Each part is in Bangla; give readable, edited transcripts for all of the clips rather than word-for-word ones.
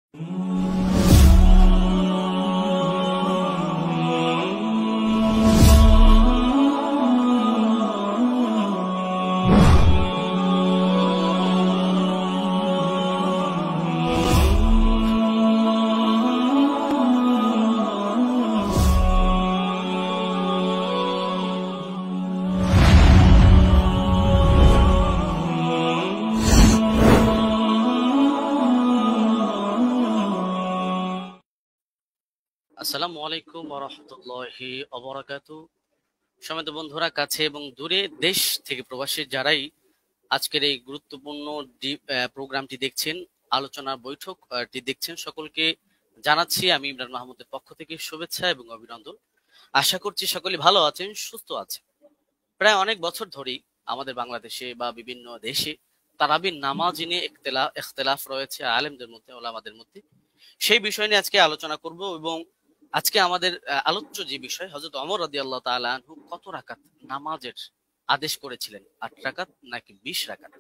আসসালামু আলাইকুম ওয়া রাহমাতুল্লাহি ওয়া বারাকাতুহু। সম্মানিত বন্ধুরা, কাছে এবং দূরে, দেশ থেকে প্রবাসী যারাই আজকের এই গুরুত্বপূর্ণ প্রোগ্রামটি দেখছেন, আলোচনা বৈঠকটি দেখছেন, সকলকে জানাচ্ছি আমি ইমরান মাহমুদের পক্ষ থেকে শুভেচ্ছা এবং অভিনন্দন। আশা করছি সকলে ভালো আছেন, সুস্থ আছেন। প্রায় অনেক বছর ধরেই আমাদের বাংলাদেশে বা বিভিন্ন দেশে তারাবির নামাজ নিয়ে ইখতিলাফ রয়েছে আলেমদের মধ্যে, ওলামাদের মধ্যে। সেই বিষয় নিয়ে আজকে আলোচনা করব এবং আজকে আমাদের আলোচ্য যে বিষয়, হযরত ওমর রাদিয়াল্লাহু তাআলা আনহু কত রাকাত নামাজের আদেশ করেছিলেন, 8 রাকাত নাকি 20 রাকাত,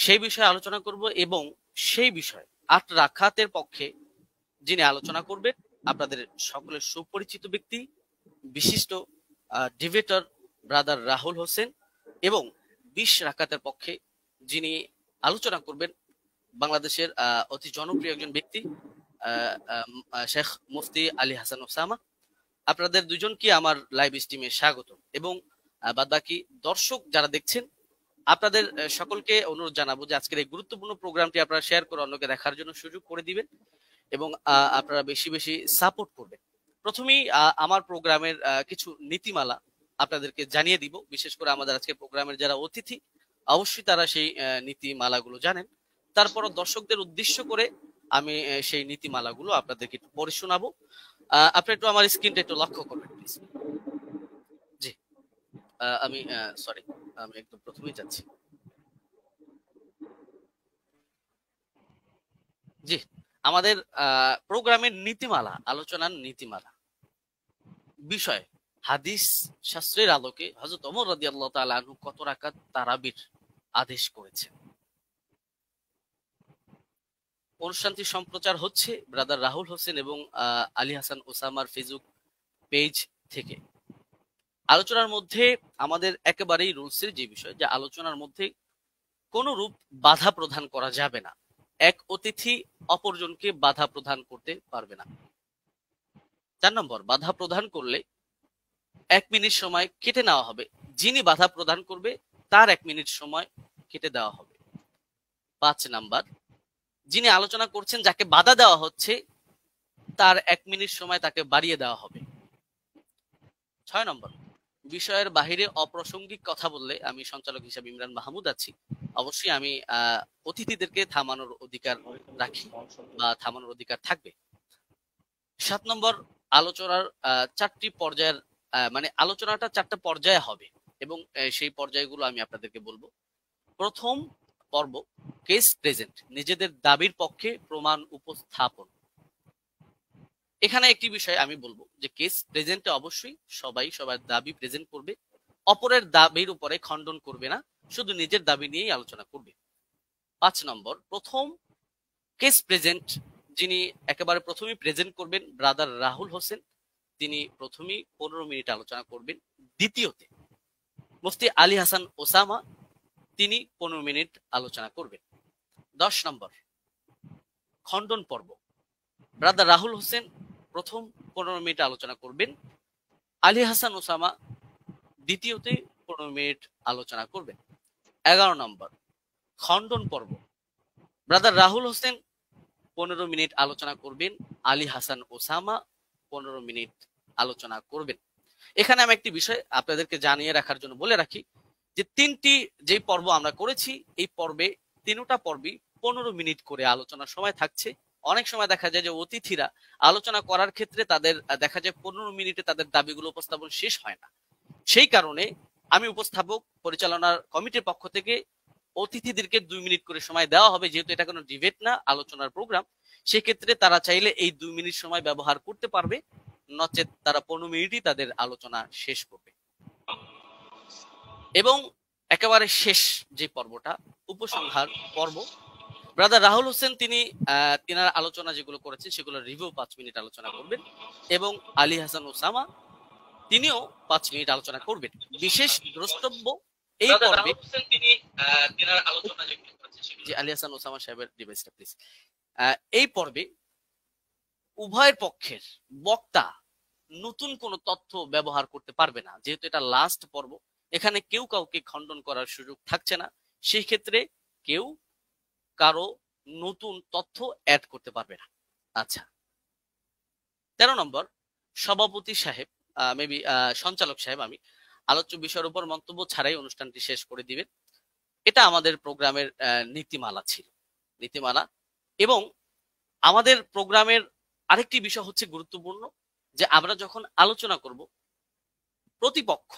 সেই বিষয়ে আলোচনা করব। এবং সেই বিষয়ে 8 রাকাতের পক্ষে যিনি আলোচনা করবেন, আপনাদের সকলের সুপরিচিত ব্যক্তি, বিশিষ্ট ডিবেটর ব্রাদার রাহুল হোসেন। এবং 20 রাকাতের পক্ষে যিনি আলোচনা করবেন, বাংলাদেশের অতি জনপ্রিয় একজন ব্যক্তি, শেখ মুফতি আলী হাসান ওসামা। আপনাদের দুজনকে আমার লাইভ স্ট্রিমে স্বাগত। এবং বাদবাকি দর্শক যারা দেখছেন, আপনাদের সকলকে অনুরোধ জানাবো যে আজকের এই গুরুত্বপূর্ণ প্রোগ্রামটি আপনারা শেয়ার করে অন্যকে দেখার জন্য সুযোগ করে দিবেন এবং আপনারা বেশি বেশি সাপোর্ট করবেন। প্রথমেই আমার প্রোগ্রামের কিছু নীতিমালা আপনাদেরকে জানিয়ে দিব। বিশেষ করে আমাদের আজকের প্রোগ্রামের যারা অতিথি, অবশ্যই তারা সেই নীতিমালাগুলো জানেন। তারপরও দর্শকদের উদ্দেশ্য করে আমি সেই নীতিমালাগুলো আপনাদেরকে একটু পড়ে শোনাবো। আপনি একটু আমার স্ক্রিনটা একটু লক্ষ্য করবেন প্লিজ। জি, আমি সরি, আমি একদম প্রথমেই যাচ্ছি। জি, আমাদের প্রোগ্রামের নীতিমালা, আলোচনার নীতিমালা বিষয়, হাদিস শাস্ত্রের আলোকে হযরত ওমর রাদিয়াল্লাহু তাআলা আনহু কত রাকাত তারাবির আদেশ করেছেন। অনুষ্ঠানটি সম্প্রচার হচ্ছে ব্রাদার রাহুল হোসেন এবং আলী হাসান ওসামার ফেসবুক পেজ থেকে। আলোচনার মধ্যে আমাদের একেবারেই রুলসের যে বিষয়, যে আলোচনার মধ্যে কোন রূপ বাধা প্রদান করা যাবে না। এক অতিথি অপরজনকে বাধা প্রদান করতে পারবে না। 4 নম্বর, বাধা প্রদান করলে 1 মিনিট সময় কেটে নেওয়া হবে। যিনি বাধা প্রদান করবে তার 1 মিনিট সময় কেটে দেওয়া হবে। 5 নাম্বার, যিনি আলোচনা করছেন, যাকে বাধা দেওয়া হচ্ছে, তার 1 মিনিট সময় তাকে বাড়িয়ে দেওয়া হবে। 6 নম্বর, বিষয়ের বাহিরে অপ্রাসঙ্গিক কথা বললে, আমি সঞ্চালক হিসেবে ইমরান মাহমুদ আছি, অবশ্যই আমি অতিথিদেরকে থামানোর অধিকার রাখি বা থামানোর অধিকার থাকবে। 7 নম্বর, আলোচনার 4টি পর্যায়ের মানে আলোচনাটা 4টা পর্যায়ে হবে এবং সেই পর্যায়গুলো আমি আপনাদেরকে বলবো। প্রথম পর্ব, কেস প্রেজেন্ট, নিজেদের দাবির পক্ষে প্রমাণ উপস্থাপন। এখানে একটি বিষয় আমি বলবো যে কেস প্রেজেন্টে অবশ্যই সবাই সবার দাবি প্রেজেন্ট করবে, অপরের দাবির উপরে খণ্ডন করবে না, শুধু নিজের দাবি নিয়েই আলোচনা করবে। 5 নম্বর, প্রথম কেস প্রেজেন্ট, যিনি একেবারে প্রথমেই প্রেজেন্ট করবেন, ব্রাদার রাহুল হোসেন, তিনি প্রথমেই 15 মিনিট আলোচনা করবেন। দ্বিতীয়তে মুফতি আলী হাসান ওসামা, তিনি 15 মিনিট আলোচনা করবেন। 10 নম্বর, খণ্ডন পর্ব, ব্রাদার রাহুল হোসেন প্রথম 15 মিনিট আলোচনা করবেন, আলী হাসান ওসামা দ্বিতীয়তে 15 মিনিট আলোচনা করবেন। 11 নম্বর, খণ্ডন পর্ব, ব্রাদার রাহুল হোসেন 15 মিনিট আলোচনা করবেন, আলী হাসান ওসামা 15 মিনিট আলোচনা করবেন। এখানে আমি একটি বিষয় আপনাদেরকে জানিয়ে রাখার জন্য বলে রাখি যে 3টি যে পর্ব আমরা করেছি, এই পর্বে 3টা পর্বই 15 মিনিট করে আলোচনার সময় থাকছে। অনেক সময় দেখা যায় যে অতিথিরা আলোচনা করার ক্ষেত্রে তাদের দেখা যায় 15 মিনিটে তাদের দাবিগুলো উপস্থাপন শেষ হয় না। সেই কারণে আমি উপস্থাপক পরিচালনার কমিটির পক্ষ থেকে অতিথিদেরকে 2 মিনিট করে সময় দেওয়া হবে, যেহেতু এটা কোনো ডিবেট না, আলোচনার প্রোগ্রাম। সেক্ষেত্রে তারা চাইলে এই 2 মিনিট সময় ব্যবহার করতে পারবে, নচেত তারা 15 মিনিটই তাদের আলোচনা শেষ করবে। এবং একেবারে শেষ যে পর্বটা, উপসংহার পর্ব, ব্রাদার রাহুল হোসেন তিনি তিনার আলোচনা যেগুলো করেছেন সেগুলো রিভিউ 5 মিনিট আলোচনা করবেন, এবং আলী হাসান ওসামা তিনিও 5 মিনিট আলোচনা করবেন। বিশেষ দ্রষ্টব্য এই পর্বে তিনি তিনার আলোচনা যেগুলো করেছেন যে আলী হাসান ওসামা সাহেবের ডিভাইসটা প্লিজ। এই পর্বে উভয়ের পক্ষের বক্তা নতুন কোনো তথ্য ব্যবহার করতে পারবে না, যেহেতু এটা লাস্ট পর্ব। এখানে কেউ কাউকে খণ্ডন করার সুযোগ থাকছে না, সেই ক্ষেত্রে কেউ কারো নতুন তথ্য অ্যাড করতে পারবে না। আচ্ছা, 13 নম্বর, সভাপতি সাহেব মেবি সঞ্চালক সাহেব আমি আলোচ্য বিষয়ের উপর মন্তব্য ছাড়াই অনুষ্ঠানটি শেষ করে দিবেন। এটা আমাদের প্রোগ্রামের নীতিমালা ছিল, নীতিমালা। এবং আমাদের প্রোগ্রামের আরেকটি বিষয় হচ্ছে গুরুত্বপূর্ণ, যে আমরা যখন আলোচনা করব, প্রতিপক্ষ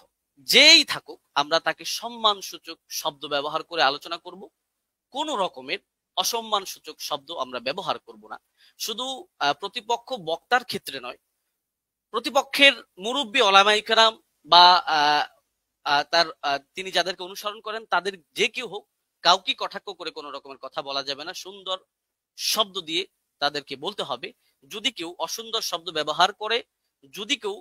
যেই থাকুক আমরা তাকে সম্মান সূচক শব্দ ব্যবহার করে আলোচনা করব। কোন রকমের অসম্মান সূচক শব্দ আমরা ব্যবহার করব না। শুধু প্রতিপক্ষ বক্তার ক্ষেত্রে নয়, প্রতিপক্ষের মুরব্বী ওলামায়ে কেরাম বা তার তিনি যাদেরকে অনুসরণ করেন তাদের যে কেউ হোক, কাউকে কটাক্ষ করে কোনো রকমের কথা বলা যাবে না। সুন্দর শব্দ দিয়ে তাদেরকে বলতে হবে। যদি কেউ অসুন্দর শব্দ ব্যবহার করে, যদি কেউ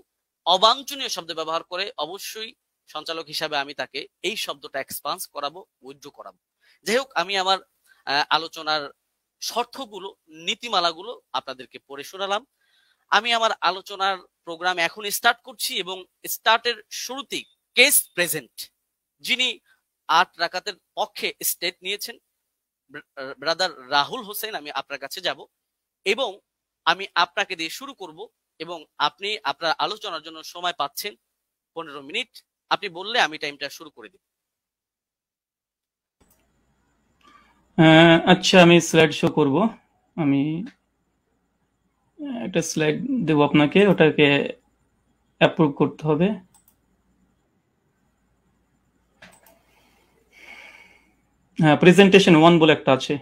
অবাঞ্ছনীয় শব্দ ব্যবহার করে, অবশ্যই সঞ্চালক হিসাবে আমি তাকে এই শব্দটা এক্সপান্স করাবো, উইথড্র করাবো। যাই হোক, আমি আমার আলোচনার শর্তগুলো, নীতিমালাগুলো আপনাদেরকে পড়ে শোনালাম। আমি আমার আলোচনার প্রোগ্রাম এখন স্টার্ট করছি, এবং স্টার্টের শুরুতেই কেস প্রেজেন্ট যিনি 8 রাকাতের পক্ষে স্টেট নিয়েছেন, ব্রাদার রাহুল হোসেন, আমি আপনার কাছে যাব এবং আমি আপনাকে দিয়ে শুরু করব, এবং আপনি আপনার আলোচনার জন্য সময় পাচ্ছেন 15 মিনিট। আপনি বললে আমি টাইমটা শুরু করে দিব। আচ্ছা, আমি স্লাইড শো করব। আমি একটা স্লাইড দেব আপনাকে, ওটাকে অ্যাপ্রুভ করতে হবে। হ্যাঁ, প্রেজেন্টেশন 1 বলে একটা আছে।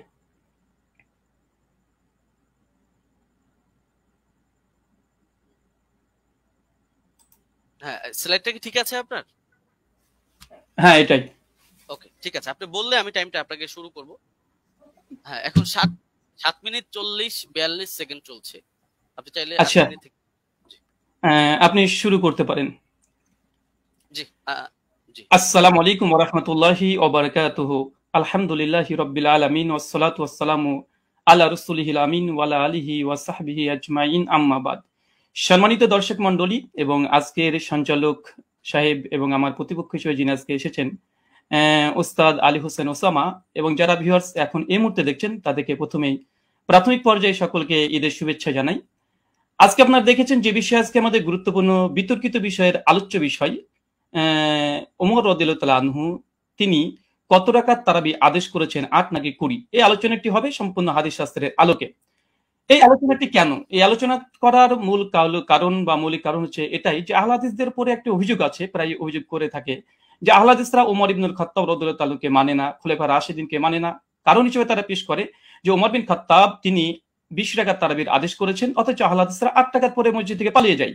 হ্যাঁ, স্লাইডটা কি ঠিক আছে আপনার? হ্যাঁ, এটাই। ওকে, ঠিক আছে। আপনি বললে আমি টাইমটা আপনাকে শুরু করব। হ্যাঁ, এখন 7 মিনিট 40-42 সেকেন্ড চলছে। আপনি চাইলে আচ্ছা, আপনি শুরু করতে পারেন। জি জি। আসসালামু আলাইকুম ওয়া রাহমাতুল্লাহি ওয়া বারাকাতুহু। আলহামদুলিল্লাহি রাব্বিল আলামিন ওয়াস সালাতু ওয়াস সালামু আলা রাসূলিহিল আমিন ওয়া আলা আলিহি ওয়া সাহবিহি আজমাইন, আম্মা বাদ। সম্মানিত দর্শক মণ্ডলী এবং আজকের সঞ্চালক সাহেব এবং আমার প্রতিপক্ষ হিসেবে যিনি আজকে এসেছেন, ওস্তাদ আলী হোসেন ওসামা, এবং যারা ভিউয়ার্স এখন এই মুহূর্তে দেখছেন তাদেরকে প্রথমেই প্রাথমিক পর্যায়ে সকলকে ঈদের শুভেচ্ছা জানাই। আজকে আপনারা দেখেছেন যে বিষয় আজকে আমাদের গুরুত্বপূর্ণ বিতর্কিত বিষয়ের আলোচ্য বিষয়, ওমর রাদিয়াল্লাহু তাআলা আনহু তিনি কত রাকাত তারাবি আদেশ করেছেন, 8 নাকি 20। এই আলোচনাটি হবে সম্পূর্ণ হাদিস শাস্ত্রের আলোকে। এই আলোচনাটি কেন? এই আলোচনা করার মূল কারণ বা মৌলিক কারণ হচ্ছে এটাই যে আহলে হাদিসদের উপরে একটা অভিযোগ আছে, প্রায় অভিযোগ করে থাকে যে আহলে হাদিসরা ওমর ইবনুল খাত্তাব রাদিয়াল্লাহু তাআলাকে মানে না, খোলাফা রাশিদিনকে মানে না। কারণ হিসেবে তারা পেশ করে যে ওমর বিন খাত্তাব তিনি 20 রাকাত তারাবির আদেশ করেছেন, অথচ আহলে হাদিসরা 8 রাকাত পরে মসজিদ থেকে পালিয়ে যায়।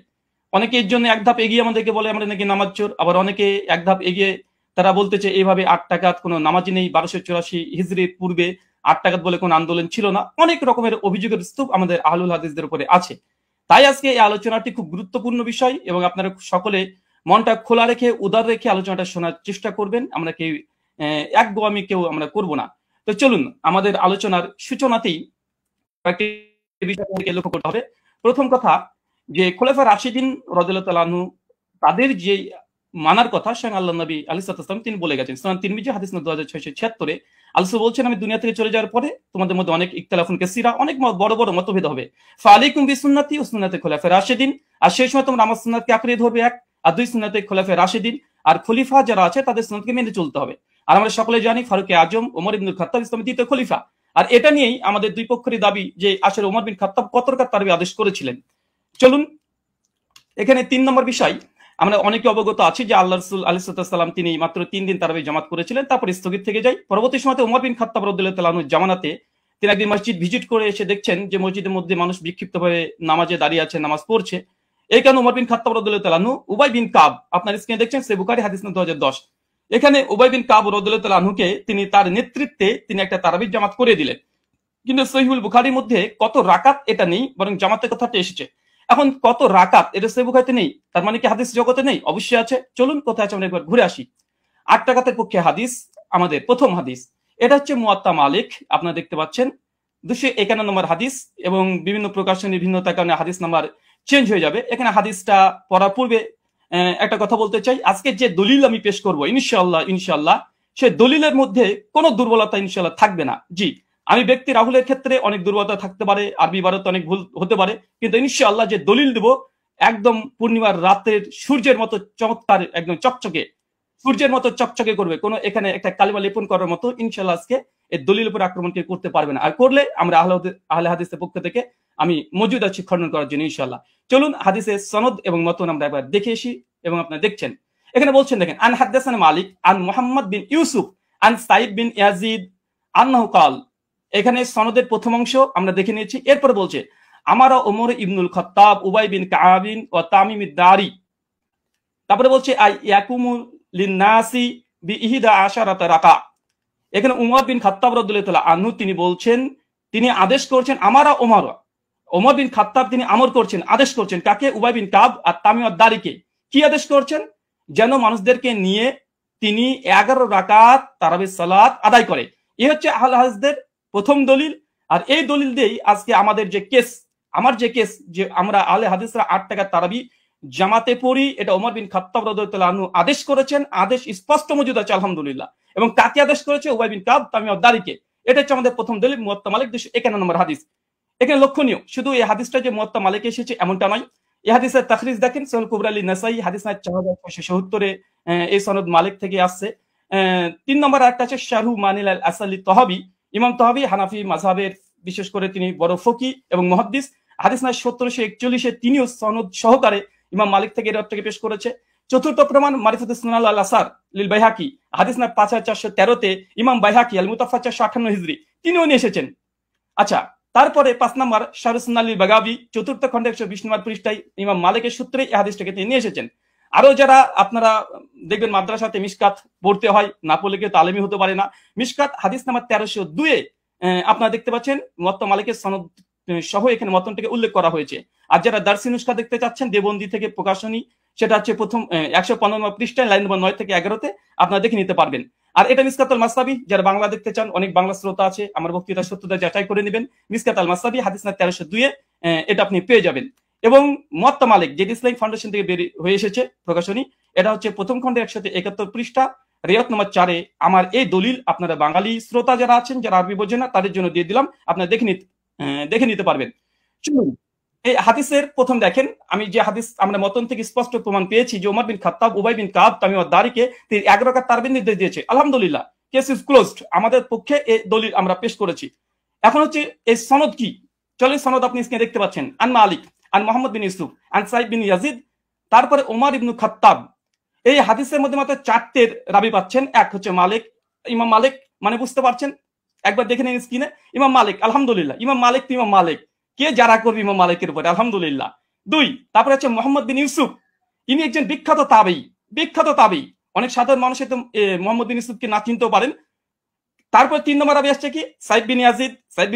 অনেকে এর জন্য এক ধাপ এগিয়ে আমাদেরকে বলে আমরা নাকি নামাজ চোর, আবার অনেকে এক ধাপ এগিয়ে তারা বলতেছে এইভাবে 8 রাকাত কোনো নামাজই নেই, 1284 হিজরির পূর্বে 8 রাকাত বলে কোনো আন্দোলন ছিল না। অনেক রকমের অভিযোগের স্তূপ আমাদের আহলুল হাদিসদের উপরে আছে। তাই আজকে এই আলোচনাটি খুব গুরুত্বপূর্ণ বিষয়, এবং আপনারা সকলে মনটা খোলা রেখে উদার রেখে আলোচনাটা শোনার চেষ্টা করবেন। আমরা কেউ একদমই কেউ আমরা করব না। তো চলুন আমাদের আলোচনার সূচনাতেই কয়েকটি বিষয়কে লক্ষ্য করতে হবে। প্রথম কথা, যে খোলাফা রাশিদিন রাদিয়াল্লাহু তাআলা আনহু তাদের যে মানার কথা স্বয়ং আল্লাহ নবী আলাইহিস সালাম তিনি বলে গেছেন। সুনান তিরমিজি হাদিস নম্বর 2676 আল্লাহ বলছেন, আমি দুনিয়া থেকে চলে যাওয়ার পরে তোমাদের মধ্যে অনেক ইখতিলাফুন কাসীরা, অনেক বড় বড় মতভেদ হবে। ফালাইকুম বিসুন্নতি ওয়া সুন্নাতি খোলাফা রাশিদিন, আর সেই সময় তোমরা আমার সুন্নাতকে আঁকড়ে ধরবে, এক, আর দুই, সুন্নাতে খোলাফা রাশিদিন, আর খলিফা যারা আছে তাদের সুন্নাতকে মেনে চলতে হবে। আর আমরা সকলে জানি ফারুকে আজম ওমর ইবনুল খাত্তাব ইসলামের দ্বিতীয় খলিফা। আর এটা নিয়েই আমাদের দুই পক্ষেরই দাবি যে আসলে ওমর বিন খাত্তাব কত রাকাত তারাবি আদেশ করেছিলেন। চলুন এখানে 3 নম্বর বিষয়, আমরা অনেকে অবগত আছি যে আল্লাহ রাসূল আলাইহিস সালাম তিনি মাত্র 3 দিন তারাবি জামাত করেছিলেন, তারপর স্থগিত থেকে যায়। পরবর্তী সময়তে ওমর বিন খাত্তাব রাদিয়াল্লাহু তাআলা আনহু জামানাতে তিনি একদিন মসজিদ ভিজিট করে এসে দেখছেন যে মসজিদের মধ্যে মানুষ বিক্ষিপ্তভাবে নামাজে দাঁড়িয়ে আছে, নামাজ পড়ছে। এই কারণে ওমর বিন খাত্তাব রাদিয়াল্লাহু তাআলা আনহু উবাই বিন কাব, আপনার স্ক্রিনে দেখছেন সহিহ বুখারী হাদিস নম্বর 2010, এখানে উবাই বিন কাব রাদিয়াল্লাহু তাআলা আনহুকে তিনি তার নেতৃত্বে তিনি একটা তারাবি জামাত করে দিলেন। কিন্তু সহিহুল বুখারীর মধ্যে কত রাকাত এটা নেই, বরং জামাতের কথাটা এসেছে। এখন কত রাকাত এটা সহিহ বুখারীতে নেই, তার মানে কি হাদিস জগতে নেই? অবশ্যই আছে। চলুন কোথায় আছে আমরা একবার ঘুরে আসি। 8 রাকাতের পক্ষে হাদিস, আমাদের প্রথম হাদিস, এটা হচ্ছে মুয়াত্তা মালিক, আপনারা দেখতে পাচ্ছেন 251 নম্বর হাদিস, এবং বিভিন্ন প্রকাশনের ভিন্নতার কারণে হাদিস নাম্বার চেঞ্জ হয়ে যাবে। এখানে হাদিসটা পড়ার পূর্বে একটা কথা বলতে চাই, আজকে যে দলিল আমি পেশ করব ইনশাআল্লাহ সে দলিলের মধ্যে কোনো দুর্বলতা ইনশাআল্লাহ থাকবে না। জি, আমি ব্যক্তি রাহুলের ক্ষেত্রে অনেক দুর্বলতা থাকতে পারে, আরবি ইবারত অনেক ভুল হতে পারে, কিন্তু ইনশাআল্লাহ যে দলিল দেব একদম পূর্ণিমার রাতের সূর্যের মতো চমৎকার, একদম চকচকে, সূর্যের মতো চকচকে করবে, কোনো এখানে একটা কালিমা লেপন করার মতো ইনশাআল্লাহ আজকে এই দলিল উপর আক্রমণ কেউ করতে পারবে না। আর করলে আমরা আহলে হাদিসের পক্ষ থেকে আমি মজুদ আছি খণ্ডন করার জন্য ইনশাআল্লাহ। চলুন হাদিসের সনদ এবং মতন আমরা একবার দেখে আসি, এবং আপনারা দেখছেন এখানে বলছেন, দেখেন, আন হাদাসানা মালিক আন মুহাম্মদ বিন ইউসুফ আন সাইদ বিন ইয়াজিদ আন্নাহু কাল। এখানে সনদের প্রথম অংশ আমরা দেখে নিয়েছি। এরপরে বলছে আমারা ওমর ইবনুল খাত্তাব উবাই বিন কাবিন ও তামিম দারি। তারপরে বলছে আই ইয়াকুমু লিন্নাসি বিইহদা আশারাতা রাকা। এখানে উমর বিন খাত্তাব রাদিয়াল্লাহু তাআলা আনহু তিনি বলছেন, তিনি আদেশ করছেন, ওমর বিন খাত্তাব তিনি আমর করছেন, আদেশ করছেন কাকে? উবাই বিন কাব আর তামিম দারিকে। কি আদেশ করছেন? যেন মানুষদেরকে নিয়ে তিনি 11 রাকাত তারাবির সালাত আদায় করে। এই হচ্ছে আহলে হাদিসদের প্রথম দলিল। আর এই দলিল দিয়েই আজকে আমাদের যে কেস, যে আমরা আহলে হাদিসরা 8 টাকা তারাবি জামাতে পড়ি, এটা ওমর বিন খাত্তাব রাদিয়াল্লাহু তাআলা আনহু আদেশ করেছেন। আদেশ স্পষ্ট মজুদ আছে আলহামদুলিল্লাহ। এবং কাকে আদেশ করেছে? উবাই বিন কাব, তামিম দারিকে। এটা হচ্ছে আমাদের প্রথম দলিল, মুয়াত্তা মালিক 251 নম্বর হাদিস। এখানে লক্ষণীয় শুধু এই হাদিসটা যে মুয়াত্তা মালিকে এসেছে এমনটা নয়। এই হাদিসের তাখরিজ দেখেন, সহিহ কুবরা লি নাসাই হাদিস নাম্বার 4677 এই সনদ মালিক থেকে আসছে। 3 নম্বর আরেকটা আছে শারহু মানিল আল আসালি তহাবি। ইমাম তহাবি হানাফি মাযহাবের বিশেষ করে তিনি বড় ফকি এবং মুহাদ্দিস। হাদিস নাম্বার 1741 তিনিও সনদ সহকারে ইমাম মালিক থেকে এর থেকে পেশ করেছে। চতুর্থ প্রমাণ মারিফাতুস সুনান আল আসার লিল বাইহাকি, হাদিস নাম্বার 5413 ইমাম বাইহাকি আল মুতাফা 458 হিজরি তিনিও নিয়ে এসেছেন। আচ্ছা, তারপরে 5 নম্বর শারহুস সুনান লিল বাগাবি, চতুর্থ খণ্ডে 120 নম্বর পৃষ্ঠায় ইমাম মালিকের সূত্রে এই হাদিসটাকে তিনি নিয়ে এসেছেন। আরো যারা আপনারা দেখবেন মাদ্রাসাতে মিশকাত পড়তে হয়, না পড়লে কেউ তালিমি হতে পারে না। মিশকাত হাদিস নাম্বার 1302 আপনারা দেখতে পাচ্ছেন মুয়াত্তা মালিকের সনদ সহ এখানে মতনটাকে উল্লেখ করা হয়েছে। আর যারা দারসি নুসখা দেখতে চাচ্ছেন দেবন্দি থেকে প্রকাশনী, সেটা হচ্ছে প্রথম 115 নম্বর পৃষ্ঠায় লাইন নম্বর 9 থেকে 11তে আপনারা দেখে নিতে পারবেন। আর এটা মিসকাতুল মাসনাবি, যারা বাংলা দেখতে চান, অনেক বাংলা শ্রোতা আছে, আমার বক্তৃতার সত্যতা যাচাই করে নেবেন। মিসকাতুল মাসনাবি হাদিস নাম্বার 1302 এটা আপনি পেয়ে যাবেন। এবং মুয়াত্তা মালিক যেটি ইসলামিক ফাউন্ডেশন থেকে বের হয়ে এসেছে প্রকাশনী, এটা হচ্ছে প্রথম খণ্ডে 171 পৃষ্ঠা রিয়াত নম্বর 4 আমার এই দলিল আপনারা বাঙালি শ্রোতা যারা আছেন, যারা আরবি বোঝেন না, তাদের জন্য দিয়ে দিলাম, আপনারা দেখে নিতে পারবেন। চলুন এই হাদিসের প্রথম দেখেন, আমি যে হাদিস আমরা মতন থেকে স্পষ্ট প্রমাণ পেয়েছি যে ওমর বিন খাত্তাব উবাই বিন কাব তামিম দারিকে তিনি 11 রাকাত তারাবির নির্দেশ দিয়েছে। আলহামদুলিল্লাহ, কেস ইজ ক্লোজড। আমাদের পক্ষে এই দলিল আমরা পেশ করেছি। এখন হচ্ছে এই সনদ কি, চলেন সনদ আপনি স্ক্রিনে দেখতে পাচ্ছেন। আন মালিক আন মুহাম্মদ বিন ইউসুফ আন সাইদ বিন ইয়াজিদ, তারপরে ওমর ইবনু খাত্তাব। এই হাদিসের মধ্যে মাত্র 4টের রাবি পাচ্ছেন। এক হচ্ছে মালিক, ইমাম মালিক, মানে বুঝতে পারছেন, একবার দেখে নিন স্ক্রিনে। ইমাম মালিক, আলহামদুলিল্লাহ, ইমাম মালিক তো ইমাম মালিক, কে যারা করবে ইমাম মালিকের উপরে, আলহামদুলিল্লাহ। 2, তারপরে হচ্ছে মোহাম্মদ বিন ইউসুফ, ইনি একজন বিখ্যাত তাবেঈ। অনেক সাধারণ মানুষের তো মোহাম্মদ বিন ইউসুফকে না চিনতেও পারেন। তারপর 3 নম্বর রাবি আসছে কি? সাইদ বিন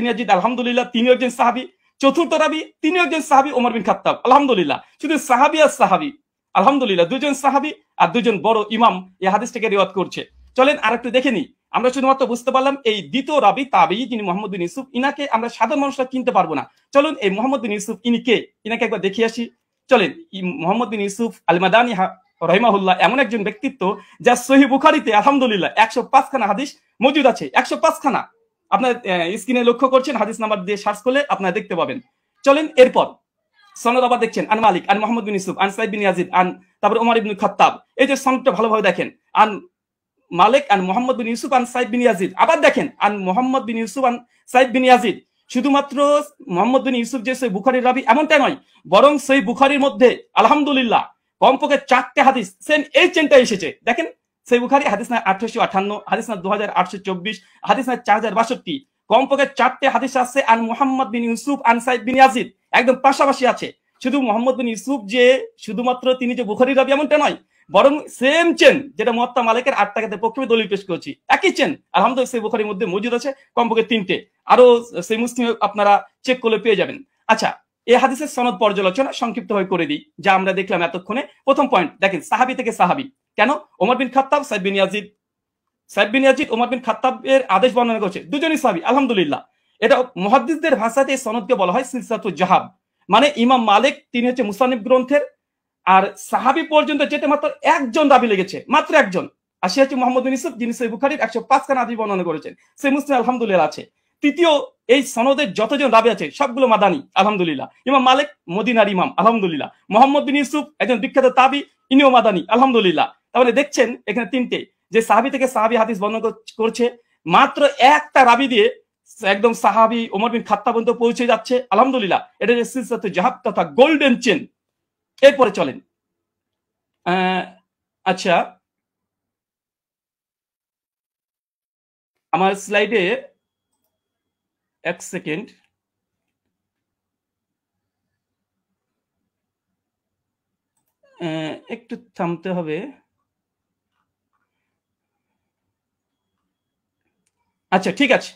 ইয়াজিদ, আলহামদুলিল্লাহ, তিনিও একজন সাহাবী। চতুর্থ রাবি, তিনিও একজন সাহাবী, ওমর বিন খাত্তাব, আলহামদুলিল্লাহ। শুধু সাহাবী আর সাহাবী, আলহামদুলিল্লাহ, 2 জন সাহাবী আর 2 জন বড় ইমাম এই হাদিসটাকে রিওয়ায়াত করছে। চলেন আরেকটু দেখে নিই। আমরা শুধুমাত্র বুঝতে পারলাম এই দ্বিতীয় রাবি তাবেঈ যিনি মোহাম্মদ বিন ইউসুফ, ইনাকে আমরা সাধারণ মানুষরা চিনতে পারবো না। চলুন এই মোহাম্মদ বিন ইউসুফ ইনি কে, ইনাকে একবার দেখিয়ে আসি। চলেন, মোহাম্মদ বিন ইউসুফ আল মাদানী রাহিমাহুল্লাহ এমন একজন ব্যক্তিত্ব যা সহিহ বুখারীতে আলহামদুলিল্লাহ 105 খানা হাদিস মজুদ আছে। 105 খানা আপনার স্ক্রিনে লক্ষ্য করছেন, হাদিস নাম্বার দিয়ে সার্চ করলে আপনারা দেখতে পাবেন। চলেন এরপর সনদ আবার দেখছেন, আন মালিক আন মুহাম্মদ বিন ইউসুফ আন সাইদ বিন ইয়াজিদ আন, তারপর ওমর ইবনে খাত্তাব। এই যে সনদটা ভালোভাবে দেখেন, আন মালিক আন মুহাম্মদ বিন ইউসুফ আন সাইদ বিন ইয়াজিদ। আবার দেখেন আন মুহাম্মদ বিন ইউসুফ আন সাইদ বিন ইয়াজিদ। শুধুমাত্র মুহাম্মদ বিন ইউসুফ যে সহিহ বুখারীর রাবি এমনটা নয়, বরং সহিহ বুখারীর মধ্যে আলহামদুলিল্লাহ কমপক্ষে 4টে হাদিস সেম এই চেনটা এসেছে। দেখেন সহিহ বুখারী হাদিস না 1858, হাদিস না 2824, হাদিস না 4062, কমপক্ষে 4টে হাদিস আছে আন মুহাম্মদ বিন ইউসুফ আন সাইদ বিন ইয়াজিদ, একদম পাশাপাশি আছে। শুধু মুহাম্মদ বিন ইউসুফ যে শুধুমাত্র তিনি যে বুখারীর রাবি এমনটা নয়, বরং সেম চেন যেটা মুয়াত্তা মালিকের 8 টাকাতে পক্ষে দলিল পেশ করেছি, একই চেন আলহামদুলিল্লাহ সহিহ বুখারীর মধ্যে মজুদ আছে, কমপক্ষে 3টে, আরো সহিহ মুসলিম আপনারা চেক করলে পেয়ে যাবেন। আচ্ছা, এই হাদিসের সনদ পর্যালোচনা সংক্ষিপ্তভাবে করে দিই, যা আমরা দেখলাম এতক্ষণে। প্রথম পয়েন্ট দেখেন, সাহাবী থেকে সাহাবী কেন? ওমর বিন খাত্তাব, সাইদ বিন ইয়াজিদ ওমর বিন খাত্তাবের আদেশ বর্ণনা করছে, দুজনই সাহাবী। আলহামদুলিল্লাহ, এটা মুহাদ্দিসদের ভাষাতে এই সনদকে বলা হয় সিলসিলাতুল জাহাব, মানে ইমাম মালিক তিনি হচ্ছে মুসান্নিফ গ্রন্থের, আর সাহাবী পর্যন্ত যেতে মাত্র একজন রাবী লেগেছে, মাত্র একজন, আর সে হচ্ছে মুহাম্মদ বিন ইউসুফ, যিনি সহিহ বুখারীর 105 খানা হাদিস বর্ণনা করেছেন। সহিহ মুসলিম আলহামদুলিল্লাহ আছে। তৃতীয়, এই সনদের যতজন রাবী আছে সবগুলো মাদানী, আলহামদুলিল্লাহ। ইমাম মালিক মদিনার ইমাম, আলহামদুলিল্লাহ। মুহাম্মদ বিন ইউসুফ একজন বিখ্যাত তাবী, ইনিও মাদানী, আলহামদুলিল্লাহ। তাহলে দেখছেন এখানে 3টে, যে সাহাবী থেকে সাহাবী হাদিস বর্ণনা করছে, মাত্র একটা রাবী দিয়ে একদম সাহাবী ওমর বিন খাত্তাব পর্যন্ত পৌঁছে যাচ্ছে, আলহামদুলিল্লাহ। এটা যে সিলসিলাতুল জাহাব তথা গোল্ডেন চেন। এরপরে চলেন, আচ্ছা আমার স্লাইডে 1 সেকেন্ড, একটু থামতে হবে। আচ্ছা ঠিক আছে।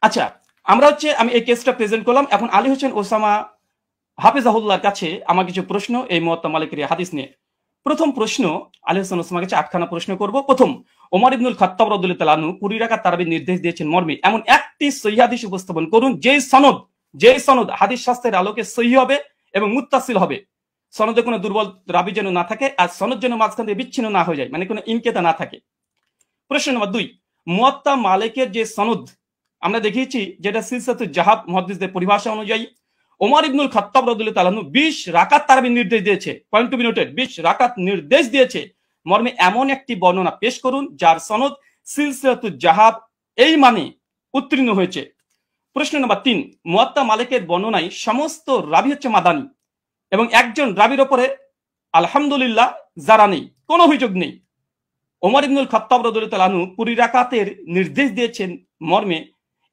আচ্ছা, আমরা হচ্ছে আমি এই কেসটা প্রেজেন্ট করলাম। এখন আলী হোসেন ওসামা হাফিজাহুল্লাহর কাছে আমার কিছু প্রশ্ন এই মুয়াত্তা মালিকের হাদিস নিয়ে। প্রথম প্রশ্ন, আলী হোসেন ওসামার কাছে 8খানা প্রশ্ন করব। প্রথম, ওমর ইবনুল খাত্তাব রাদিয়াল্লাহু তাআলা আনহু 20 রাকাত তারাবির নির্দেশ দিয়েছেন মর্মে এমন একটি সহিহ হাদিস উপস্থাপন করুন যেই সনদ হাদিস শাস্ত্রের আলোকে সহিহ হবে এবং মুত্তাসিল হবে, সনদে কোনো দুর্বল রাবী যেন না থাকে, আর সনদ যেন মাঝখান থেকে বিচ্ছিন্ন না হয়ে যায়, মানে কোনো ইনকেতা না থাকে। প্রশ্ন নম্বর 2, মুয়াত্তা মালিকের যে সনদ আমরা দেখিয়েছি, যেটা সিলসিলাতুল জাহাব মুহাদ্দিসদের পরিভাষা অনুযায়ী ওমর ইবনুল খাত্তাব রাদিয়াল্লাহু তাআলা আনহু 20 রাকাত তারাবির নির্দেশ দিয়েছে, পয়েন্ট টু বি নোটেড, 20 রাকাত নির্দেশ দিয়েছে মর্মে এমন একটি বর্ণনা পেশ করুন যার সনদ সিলসিলাতুল জাহাব এই মানে উত্তীর্ণ হয়েছে। প্রশ্ন নম্বর 3, মুয়াত্তা মালিকের বর্ণনায় সমস্ত রাবী হচ্ছে মাদানী এবং একজন রাবীর উপরে আলহামদুলিল্লাহ যারা নেই, কোনো অভিযোগ নেই। ওমর ইবনুল খাত্তাব রাদিয়াল্লাহু তাআলা আনহু 20 রাকাতের নির্দেশ দিয়েছেন মর্মে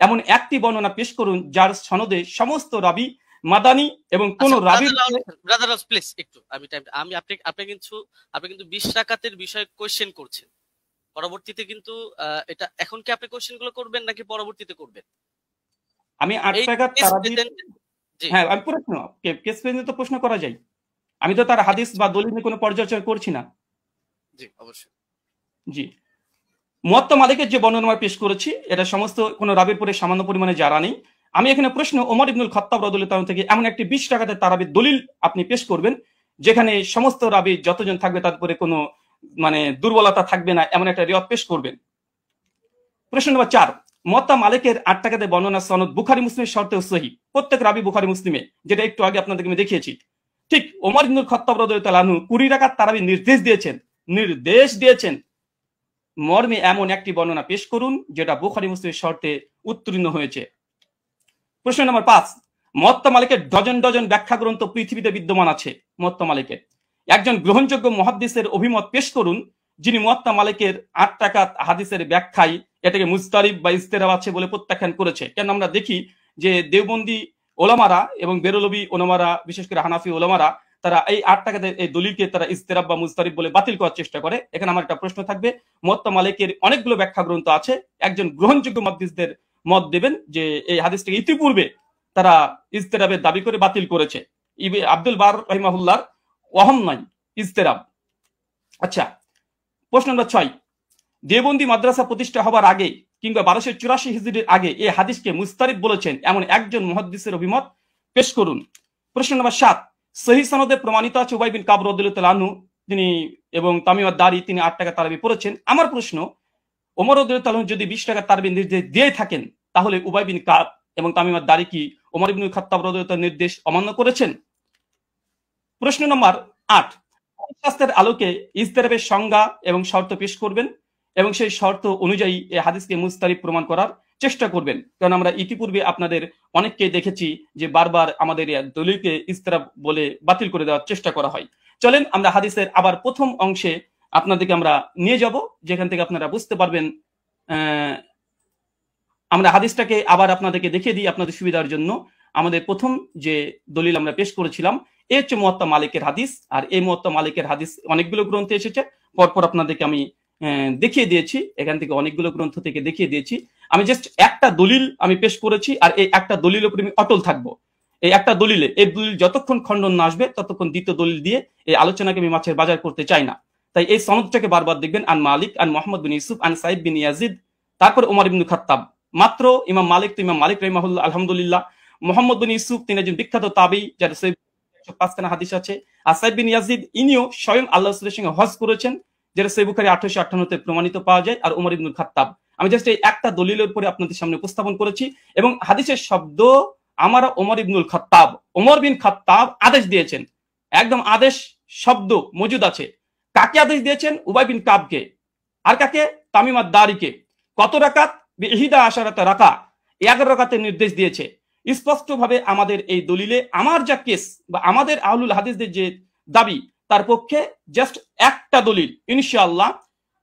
এমন একটি বর্ণনা পেশ করুন যার সনদে সমস্ত রাবী মাদানী এবং কোন রাবী। ব্রাদার প্লিজ একটু আমি আপনি কিন্তু 20 রাকাতের বিষয়ে কোশ্চেন করছেন, পরবর্তীতে কিন্তু এটা এখন কি আপনি কোশ্চেনগুলো করবেন নাকি পরবর্তীতে করবেন? আমি 8 রাকাত তারাবি, হ্যাঁ আমি প্রশ্ন কেস প্রেজেন্ট তো প্রশ্ন করা যায়, আমি তো তার হাদিস বা দলিল নিয়ে কোনো পর্যালোচনা করছি না। জি অবশ্যই। জি, মুয়াত্তা মালিকের যে বর্ণনা পেশ করেছি এটা সমস্ত কোন রাবীর পরে সামান্য পরিমাণে যারা নেই। আমি এখানে প্রশ্ন, ওমর ইবনুল খাত্তাব রাদিয়াল্লাহু তাআলা থেকে এমন একটি 20 রাকাতের তারাবির দলিল আপনি পেশ করবেন যেখানে সমস্ত রাবী যতজন থাকবে তার উপরে কোনো মানে দুর্বলতা থাকবে না, এমন একটা রিওয়ায়াত পেশ করবেন। প্রশ্ন নম্বর 4, মুয়াত্তা মালিকের 8 টাকাতে বর্ণনা সনদ বুখারী মুসলিমের শর্তেও সহিহ, প্রত্যেক রাবী বুখারী মুসলিমে, যেটা একটু আগে আপনাদেরকে আমি দেখিয়েছি। ঠিক ওমর ইবনুল খাত্তাব রাদিয়াল্লাহু তাআলা আনহু 20 রাকাত তারাবির নির্দেশ দিয়েছেন মর্মে এমন একটি বর্ণনা পেশ করুন যেটা বুখারী মুসলিমের শর্তে উত্তীর্ণ হয়েছে। প্রশ্ন নম্বর 5, মুয়াত্তা মালিকের ডজন ডজন ব্যাখ্যা গ্রন্থ পৃথিবীতে বিদ্যমান আছে। মুয়াত্তা মালিকের একজন গ্রহণযোগ্য মুহাদ্দিসের অভিমত পেশ করুন যিনি মুয়াত্তা মালিকের 8 রাকাত হাদিসের ব্যাখ্যায় এটাকে মুজতারিব বা ইজতিরাব আছে বলে প্রত্যাখ্যান করেছে। কেন আমরা দেখি যে দেওবন্দি ওলামারা এবং বেরলভী ওলামারা, বিশেষ করে হানাফি ওলামারা, তারা এই 8 টাকাতে এই দলিলকে তারা ইজতিরাব বা মুজতারিব বলে বাতিল করার চেষ্টা করে। এখানে আমার একটা প্রশ্ন থাকবে, মুয়াত্তা মালিকের অনেকগুলো ব্যাখ্যা গ্রন্থ আছে, একজন গ্রহণযোগ্য মুহাদ্দিসদের মত দেবেন যে এই হাদিসটাকে ইতিপূর্বে তারা ইজতিরাবের দাবি করে বাতিল করেছে। আব্দুল বার রাহিমাহুল্লাহর ওয়াহম নয়, ইজতিরাব। আচ্ছা, প্রশ্ন নম্বর 6, দেওবন্দি মাদ্রাসা প্রতিষ্ঠা হবার আগে কিংবা 1284 হিজরির আগে এই হাদিসকে মুস্তারিব বলেছেন এমন একজন মুহাদ্দিসের অভিমত পেশ করুন। প্রশ্ন নম্বর 7, সহিহ সনদে প্রমাণিত আছে উবাই বিন কাব রাদিয়াল্লাহু তাআলা আনহু তিনি এবং তামিম আদ-দারি তিনি 8 টাকা তারাবি পড়েছেন। আমার প্রশ্ন, ওমর রাদিয়াল্লাহু তাআলা যদি 20 টাকা তারাবির নির্দেশ দিয়ে থাকেন তাহলে উবাই বিন কাব এবং তামিম আদ-দারি কি ওমর ইবনুল খাত্তাব রাদিয়াল্লাহু তাআলার নির্দেশ অমান্য করেছেন? প্রশ্ন নম্বর 8, শাস্ত্রের আলোকে ইজতিরাবের সংজ্ঞা এবং শর্ত পেশ করবেন এবং সেই শর্ত অনুযায়ী এই হাদিসকে মুস্তারিব প্রমাণ করার চেষ্টা করবেন। কারণ আমরা ইতিপূর্বে আপনাদের অনেককে দেখেছি যে বারবার আমাদের দলিলকে ইজতিরাব বলে বাতিল করে দেওয়ার চেষ্টা করা হয়। চলেন আমরা হাদিসের আবার প্রথম অংশে আপনাদেরকে আমরা নিয়ে যাব, যেখান থেকে আপনারা বুঝতে পারবেন। আমরা হাদিসটাকে আবার আপনাদেরকে দেখিয়ে দিই আপনাদের সুবিধার জন্য। আমাদের প্রথম যে দলিল আমরা পেশ করেছিলাম এই হচ্ছে মুয়াত্তা মালিকের হাদিস। আর এই মুয়াত্তা মালিকের হাদিস অনেকগুলো গ্রন্থে এসেছে, পরপর আপনাদেরকে আমি দেখিয়ে দিয়েছি, এখান থেকে অনেকগুলো গ্রন্থ থেকে দেখিয়ে দিয়েছি। আমি জাস্ট একটা দলিল আমি পেশ করেছি, আর এই একটা দলিলের উপরে আমি অটল থাকবো। এই একটা দলিলে, এই দলিল যতক্ষণ খণ্ডন না আসবে ততক্ষণ দ্বিতীয় দলিল দিয়ে এই আলোচনাকে আমি মাছের বাজার করতে চাই না। তাই এই সনদটাকে বারবার দেখবেন, আন মালিক, আন মোহাম্মদ বিন ইউসুফ, আন সাইদ বিন ইয়াজিদ, তারপর ওমর ইবনে খাত্তাব। মাত্র ইমাম মালিক তো ইমাম মালিক রাহিমাহুল্লাহ, আলহামদুলিল্লাহ। মোহাম্মদ বিন ইউসুফ তিনি একজন বিখ্যাত তাবী, যার 105খানা হাদিস আছে। আর সাইদ বিন ইয়াজিদ ইনিও স্বয়ং আল্লাহ রাসূলের সঙ্গে হজ করেছেন, যেটা সহিহ বুখারী 1858-তে প্রমাণিত পাওয়া যায়। আর ওমর ইবনে খাত্তাব। আমি জাস্ট এই একটা দলিলের উপরে আপনাদের সামনে উপস্থাপন করেছি, এবং হাদিসের শব্দ আমার ওমর ইবনুল খাত্তাব, ওমর বিন খাত্তাব আদেশ দিয়েছেন, একদম আদেশ শব্দ মজুদ আছে। কাকে আদেশ দিয়েছেন? উবাই বিন কাবকে। আর কাকে? তামিম আদ-দারিকে। কত রাকাত? বিহিদা আশারাতা রাকা, 11 রাকাতের নির্দেশ দিয়েছে। স্পষ্টভাবে আমাদের এই দলিলে আমার যা কেস বা আমাদের আহলুল হাদিসদের যে দাবি, তার পক্ষে জাস্ট একটা দলিল, ইনশাআল্লাহ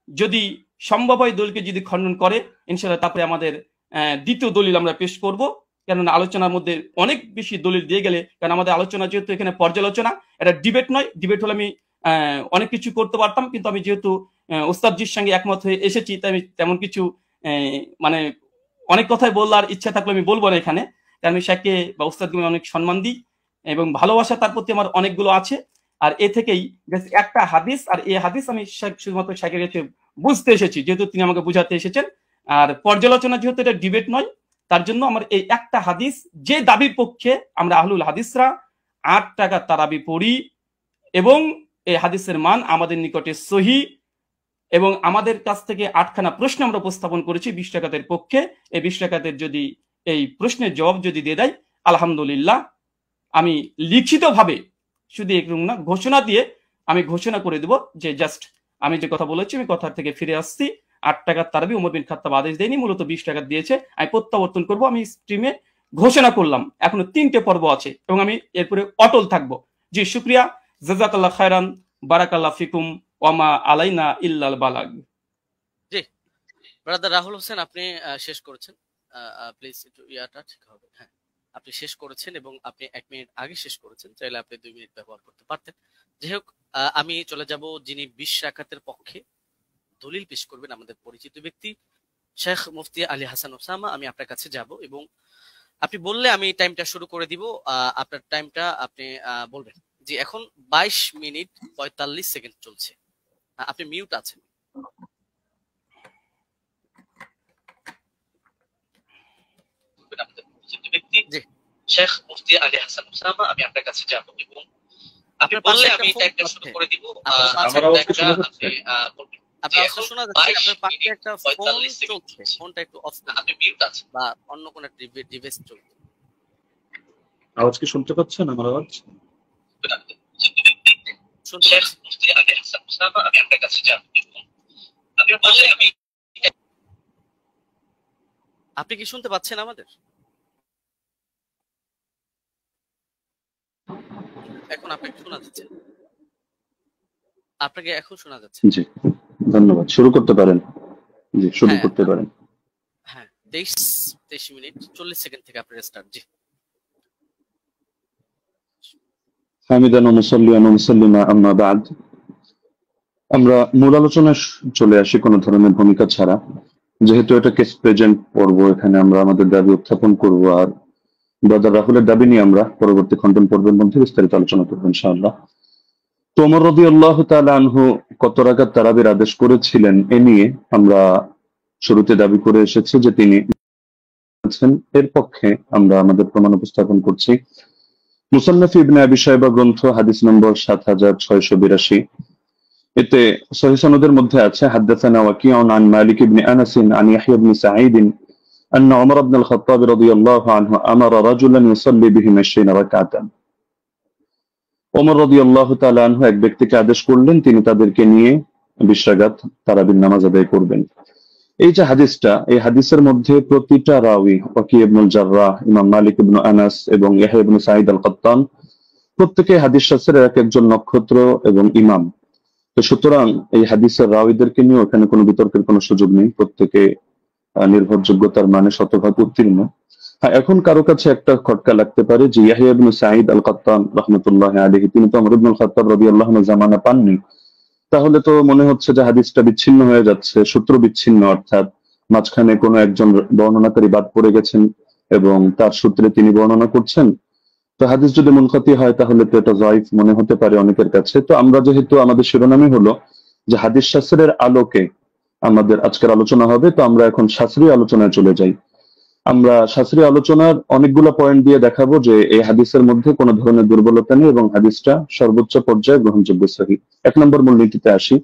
যদি সম্ভব হয় দলিলকে যদি খণ্ডন করে, ইনশাআল্লাহ তারপরে আমাদের দ্বিতীয় দলিল আমরা পেশ করব। কেননা আলোচনার মধ্যে অনেক বেশি দলিল দিয়ে গেলে, কারণ আমাদের আলোচনা যেহেতু এখানে পর্যালোচনা, এটা ডিবেট নয়। ডিবেট হলে আমি অনেক কিছু করতে পারতাম, কিন্তু আমি যেহেতু ওস্তাদজির সঙ্গে একমত হয়ে এসেছি, তাই আমি তেমন কিছু মানে অনেক কথাই বলার ইচ্ছা থাকলে আমি বলবো না এখানে, কারণ আমি শেখকে বা ওস্তাদকে অনেক সম্মান দিই এবং ভালোবাসা তার প্রতি আমার অনেকগুলো আছে। আর এ থেকেই একটা হাদিস, আর এই হাদিস আমি শুধুমাত্র শেখের কাছে বুঝতে এসেছি, যেহেতু তিনি আমাকে বুঝাতে এসেছেন। আর পর্যালোচনা যেহেতু এটা ডিবেট নয়, তার জন্য আমার এই একটা হাদিস, যে দাবির পক্ষে আমরা আহলুল হাদিসরা 8 টাকা তারাবি পড়ি, এবং এই হাদিসের মান আমাদের নিকটে সহিহ, এবং আমাদের কাছ থেকে 8খানা প্রশ্ন আমরা উপস্থাপন করেছি 20 টাকাতের পক্ষে। এই 20 টাকাতের যদি এই প্রশ্নের জবাব যদি দিয়ে দেয়, আলহামদুলিল্লাহ আমি লিখিতভাবে, শুধু এরকম না, ঘোষণা দিয়ে আমি ঘোষণা করে দেব যে জাস্ট আমি যে কথা বলেছি আমি কথা থেকে ফিরে আসছি। 8 টাকার তারাবি ওমর বিন খাত্তাব আদেশ দেয়নি, মূলত 20 টাকা দিয়েছে। আমি প্রত্যাবর্তন করব, আমি স্ট্রিমে ঘোষণা করলাম। এখনো 3টে পর্ব আছে এবং আমি এরপরে অটল থাকবো। জি, শুকরিয়া, জাযাকাল্লাহ খায়রান, বারাকাল্লাহ ফিকুম, ওয়ামা আলাইনা ইল্লাল বালাগ। জি, ব্রাদার রাহুল হোসেন, আপনি শেষ করেছেন। প্লিজ একটু ইয়াটা ঠিক হবে। হ্যাঁ, আপনি শেষ করেছেন এবং আপনি 1 মিনিট আগে শেষ করেছেন, চাইলে আপনি 2 মিনিট ব্যবহার করতে পারতেন। যাই হোক, আমি চলে যাব যিনি 20 রাকাতের পক্ষে দলিল পেশ করবেন, আমাদের পরিচিত ব্যক্তি শেখ মুফতি আলী হাসান ওসামা। আমি আপনার কাছে যাব এবং আপনি বললে আমি টাইমটা শুরু করে দিব। আপনার টাইমটা আপনি বলবেন। জি, এখন 22 মিনিট 45 সেকেন্ড চলছে। আপনি মিউট আছেন। জি, শেখ মুফতি আলী হাসান ওসামা, আমি আপনার কাছে যাব এবং আপনি বললে আমি টাইমটা শুরু করে দিব। আপনার আওয়াজ শোনা যাচ্ছে, আপনার পাশে একটা ফোন চলছে, ফোনটা একটু অফ করুন, আপনি মিউট আছেন বা অন্য কোন ডিভাইস চলছে। আওয়াজ কি শুনতে পাচ্ছেন? আমার আওয়াজ শুনতে পাচ্ছি। মুফতি আলী হাসান ওসামা, আমি আপনার কাছে যাব এবং আপনি বললে আমি, আপনি কি শুনতে পাচ্ছেন আমাদের? এখন আপনাকে শোনা যাচ্ছে, আপনাকে এখন শোনা যাচ্ছে। জি, ধন্যবাদ। শুরু করতে পারেন। জি, শুরু করতে পারেন। হ্যাঁ, 23 মিনিট 40 সেকেন্ড থেকে আপনার স্টার্ট। জি, হামিদান ওয়া মুসাল্লিয়ান ওয়া মুসাল্লিমা আম্মা বাদ। আমরা মূল আলোচনায় চলে আসি কোনো ধরনের ভূমিকা ছাড়া, যেহেতু এটা কেস প্রেজেন্ট পর্ব, এখানে আমরা আমাদের দাবি উত্থাপন করব, আর ব্রাদার রাহুলের দাবি নিয়ে আমরা পরবর্তী খণ্ডন পর্বের মধ্যে বিস্তারিত আলোচনা করবো ইনশাআল্লাহ। তো ওমর রাদিয়াল্লাহু তাআলা আনহু কত রাকাত তারাবির আদেশ করেছিলেন, এ নিয়ে আমরা শুরুতে দাবি করে এসেছি যে তিনি এর পক্ষে আমরা আমাদের প্রমাণ উপস্থাপন করছি। মুসান্নাফ ইবনে আবি শাইবা গ্রন্থ, হাদিস নম্বর 7682। এতে সহিহ সনদের মধ্যে আছে হাদাসানা ওয়াকিউন আন মালিক ইবনে আনাস আন ইয়াহইয়া ইবনে সাঈদ أن عمر بن الخطاب رضي الله عنه أمر رجلا يصلي بهم 20 ركعة। ওমর রাদিয়াল্লাহু তাআলা আনহু এক ব্যক্তিকে আদেশ করলেন তিনি তাদেরকে নিয়ে 20 রাকাত তারাবির নামাজ আদায় করবেন। এই যে হাদিসটা, এই হাদিসের মধ্যে প্রতিটা রাওয়ী, ওয়াকি ইবনুল জাররাহ, ইমাম মালিক ইবনে আনাস এবং ইয়াহইয়া ইবনে সাঈদ আল-কাত্তান, প্রত্যেকে হাদিস শাস্ত্রের এক একজন নক্ষত্র এবং ইমাম। তো সুতরাং এই হাদিসের রাওয়ীদেরকে নিয়ে এখানে কোনো বিতর্কের কোনো সুযোগ নেই, প্রত্যেকে নির্ভরযোগ্যতার মানে শতভাগ উত্তীর্ণ। হ্যাঁ, এখন কারো কাছে একটা খটকা লাগতে পারে যে ইয়াহইয়া ইবনে সাঈদ আল কাত্তান রাহমাতুল্লাহি আলাইহি তিনি তো ওমর ইবনে খাত্তাব রাদিয়াল্লাহু আনহু জামানা পাননি, তাহলে তো মনে হচ্ছে যে হাদিসটা বিচ্ছিন্ন হয়ে যাচ্ছে, সূত্র বিচ্ছিন্ন, অর্থাৎ মাঝখানে কোনো একজন বর্ণনাকারী বাদ পড়ে গেছেন এবং তার সূত্রে তিনি বর্ণনা করছেন। তো হাদিস যদি মুনকাতি হয় তাহলে তো এটা যায়িফ মনে হতে পারে অনেকের কাছে। তো আমরা যেহেতু আমাদের শিরোনামই হলো যে হাদিস শাস্ত্রের আলোকে আমাদের আজকের আলোচনা হবে, তো আমরা এখন শাস্ত্রীয় আলোচনায় চলে যাই। আমরা শাস্ত্রীয় আলোচনার অনেকগুলো পয়েন্ট দিয়ে দেখাবো যে এই হাদিসের মধ্যে কোনো ধরনের দুর্বলতা নেই এবং হাদিসটা সর্বোচ্চ পর্যায়ে গ্রহণযোগ্য সহিহ। 1 নম্বর মূলনীতিতে আসি।